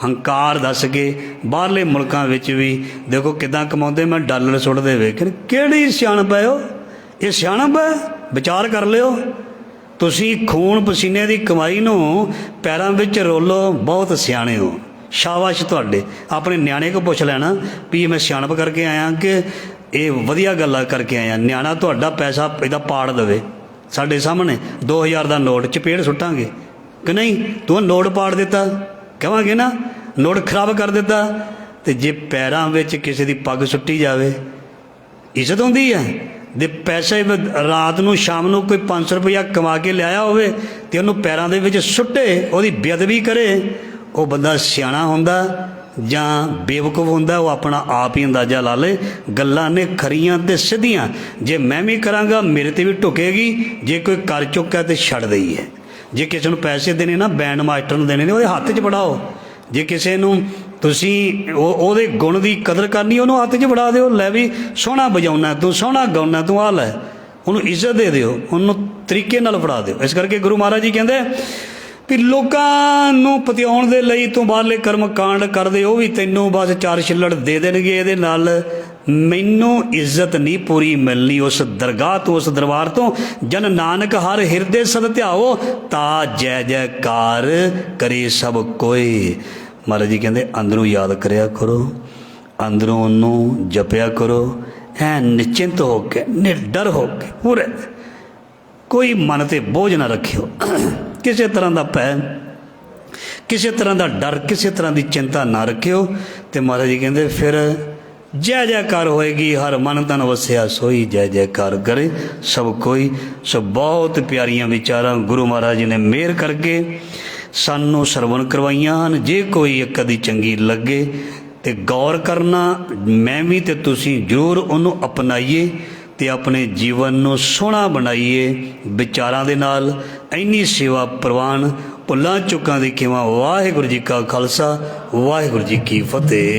ਹੰਕਾਰ ਦੱਸ ਕੇ ਬਾਹਰਲੇ ਮੁਲਕਾਂ ਵਿੱਚ ਵੀ ਦੇਖੋ ਕਿੱਦਾਂ ਕਮਾਉਂਦੇ। ਮੈਂ ਡਾਲਰ ਸੁੱਟਦੇ ਵੇਖ, ਕਿਹੜੀ ਸਿਆਣਪ ਹੈ ਉਹ? ਇਹ ਸਿਆਣਪ ਹੈ? ਵਿਚਾਰ ਕਰ ਲਿਓ। ਤੁਸੀਂ ਖੂਨ ਪਸੀਨੇ ਦੀ ਕਮਾਈ ਨੂੰ ਪੈਰਾਂ ਵਿੱਚ ਰੋਲੋ, ਬਹੁਤ ਸਿਆਣੇ ਹੋ, ਸ਼ਾਬਾਸ਼ ਤੁਹਾਡੇ। ਆਪਣੇ ਨਿਆਣੇ ਕੋ ਪੁੱਛ ਲੈਣਾ ਵੀ ਮੈਂ ਸਿਆਣਪ ਕਰਕੇ ਆਇਆ ਕਿ ਇਹ ਵਧੀਆ ਗੱਲਾਂ ਕਰਕੇ ਆਇਆ। ਨਿਆਣਾ ਤੁਹਾਡਾ ਪੈਸਾ ਇਹਦਾ ਪਾੜ ਦੇਵੇ ਸਾਡੇ ਸਾਹਮਣੇ 2000 ਦਾ ਨੋਟ ਚਪੇੜ ਸੁੱਟਾਂਗੇ ਕਿ ਨਹੀਂ? ਤੂੰ ਨੋਟ ਪਾੜ ਦਿੱਤਾ ਕਹਾਂਗੇ ਨਾ, ਨੋਟ ਖਰਾਬ ਕਰ ਦਿੱਤਾ। ਤੇ ਜੇ ਪੈਰਾਂ ਵਿੱਚ ਕਿਸੇ ਦੀ ਪੱਗ ਸੁੱਟੀ ਜਾਵੇ ਇੱਜ਼ਤ ਹੁੰਦੀ ਹੈ? ਦੇ ਪੈਸੇ ਰਾਤ ਨੂੰ ਸ਼ਾਮ ਨੂੰ ਕੋਈ 500 ਰੁਪਇਆ ਕਮਾ ਕੇ ਲਿਆਇਆ ਹੋਵੇ ਅਤੇ ਉਹਨੂੰ ਪੈਰਾਂ ਦੇ ਵਿੱਚ ਸੁੱਟੇ, ਉਹਦੀ ਬੇਅਦਬੀ ਕਰੇ, ਉਹ ਬੰਦਾ ਸਿਆਣਾ ਹੁੰਦਾ ਜਾਂ ਬੇਵਕੂਫ ਹੁੰਦਾ? ਉਹ ਆਪਣਾ ਆਪ ਹੀ ਅੰਦਾਜ਼ਾ ਲਾ ਲੇ। ਗੱਲਾਂ ਨੇ ਖਰੀਆਂ ਅਤੇ ਸਿੱਧੀਆਂ। ਜੇ ਮੈਂ ਵੀ ਕਰਾਂਗਾ ਮੇਰੇ 'ਤੇ ਵੀ ਢੁਕੇਗੀ, ਜੇ ਕੋਈ ਕਰ ਚੁੱਕਿਆ ਤਾਂ ਛੱਡ ਦਈਏ। ਜੇ ਕਿਸੇ ਨੂੰ ਪੈਸੇ ਦੇਣੇ ਨਾ, ਬੈਂਡ ਮਾਸਟਰ ਨੂੰ ਦੇਣੇ ਨੇ, ਉਹਦੇ ਹੱਥ 'ਚ ਫੜਾਓ। ਜੇ ਕਿਸੇ ਨੂੰ ਤੁਸੀਂ ਉਹਦੇ ਗੁਣ ਦੀ ਕਦਰ ਕਰਨੀ, ਉਹਨੂੰ ਹੱਥ 'ਚ ਫੜਾ ਦਿਓ। ਲੈ ਵੀ ਸੋਹਣਾ ਵਜਾਉਣਾ ਤੂੰ, ਸੋਹਣਾ ਗਾਉਣਾ ਤੂੰ, ਆ ਲੈ, ਉਹਨੂੰ ਇੱਜ਼ਤ ਦੇ ਦਿਓ, ਉਹਨੂੰ ਤਰੀਕੇ ਨਾਲ ਫੜਾ ਦਿਓ। ਇਸ ਕਰਕੇ ਗੁਰੂ ਮਹਾਰਾਜ ਜੀ ਕਹਿੰਦੇ ਵੀ ਲੋਕਾਂ ਨੂੰ ਪਤਿਆਉਣ ਦੇ ਲਈ ਤੂੰ ਬਾਹਰਲੇ ਕਰਮ ਕਾਂਡ ਕਰਦੇ, ਉਹ ਵੀ ਤੈਨੂੰ ਬਸ 4 ਛਿੱਲੜ ਦੇ ਦੇਣਗੇ। ਇਹਦੇ ਨਾਲ ਮੈਨੂੰ ਇੱਜ਼ਤ ਨਹੀਂ ਪੂਰੀ ਮਿਲਣੀ ਉਸ ਦਰਗਾਹ ਤੋਂ, ਉਸ ਦਰਬਾਰ ਤੋਂ। ਜਨ ਨਾਨਕ ਹਰ ਹਿਰਦੇ ਸਦ ਧਿਆਓ, ਤਾ ਜੈ ਜੈਕਾਰ ਕਰੇ ਸਭ ਕੋਈ। ਮਹਾਰਾਜ ਜੀ ਕਹਿੰਦੇ ਅੰਦਰੋਂ ਯਾਦ ਕਰਿਆ ਕਰੋ, ਅੰਦਰੋਂ ਉਹਨੂੰ ਜਪਿਆ ਕਰੋ, ਐ ਨਿਸ਼ਚਿੰਤ ਹੋ ਕੇ, ਨਿਡਰ ਹੋ ਕੇ ਪੂਰੇ। ਕੋਈ ਮਨ 'ਤੇ ਬੋਝ ਨਾ ਰੱਖਿਓ, ਕਿਸੇ ਤਰ੍ਹਾਂ ਦਾ ਭੈ, ਕਿਸੇ ਤਰ੍ਹਾਂ ਦਾ ਡਰ, ਕਿਸੇ ਤਰ੍ਹਾਂ ਦੀ ਚਿੰਤਾ ਨਾ ਰੱਖਿਓ। ਅਤੇ ਮਹਾਰਾਜ ਜੀ ਕਹਿੰਦੇ ਫਿਰ ਜੈ ਜੈਕਾਰ ਹੋਏਗੀ, ਹਰ ਮਨ ਤਨ ਵਸਿਆ ਸੋਈ, ਜੈ ਜੈਕਾਰ ਕਰੇ ਸਭ ਕੋਈ। ਸੋ ਬਹੁਤ ਪਿਆਰੀਆਂ ਵਿਚਾਰਾਂ ਗੁਰੂ ਮਹਾਰਾਜ ਜੀ ਨੇ ਮਿਹਰ ਕਰਕੇ ਸਾਨੂੰ ਸਰਵਣ ਕਰਵਾਈਆਂ ਹਨ। ਜੇ ਕੋਈ ਇੱਕ ਅੱਧੀ ਚੰਗੀ ਲੱਗੇ ਤੇ ਗੌਰ ਕਰਨਾ, ਮੈਂ ਵੀ ਤੇ ਤੁਸੀਂ ਜ਼ਰੂਰ ਉਹਨੂੰ ਅਪਣਾਈਏ ਤੇ ਆਪਣੇ ਜੀਵਨ ਨੂੰ ਸੋਹਣਾ ਬਣਾਈਏ ਵਿਚਾਰਾਂ ਦੇ ਨਾਲ। ਇੰਨੀ ਸੇਵਾ ਪ੍ਰਵਾਨ, ਭੁੱਲਾਂ ਚੁੱਕਾਂ ਦੀ ਖਿਮਾ। ਵਾਹਿਗੁਰੂ ਜੀ ਕਾ ਖਾਲਸਾ, ਵਾਹਿਗੁਰੂ ਜੀ ਕੀ ਫਤਿਹ।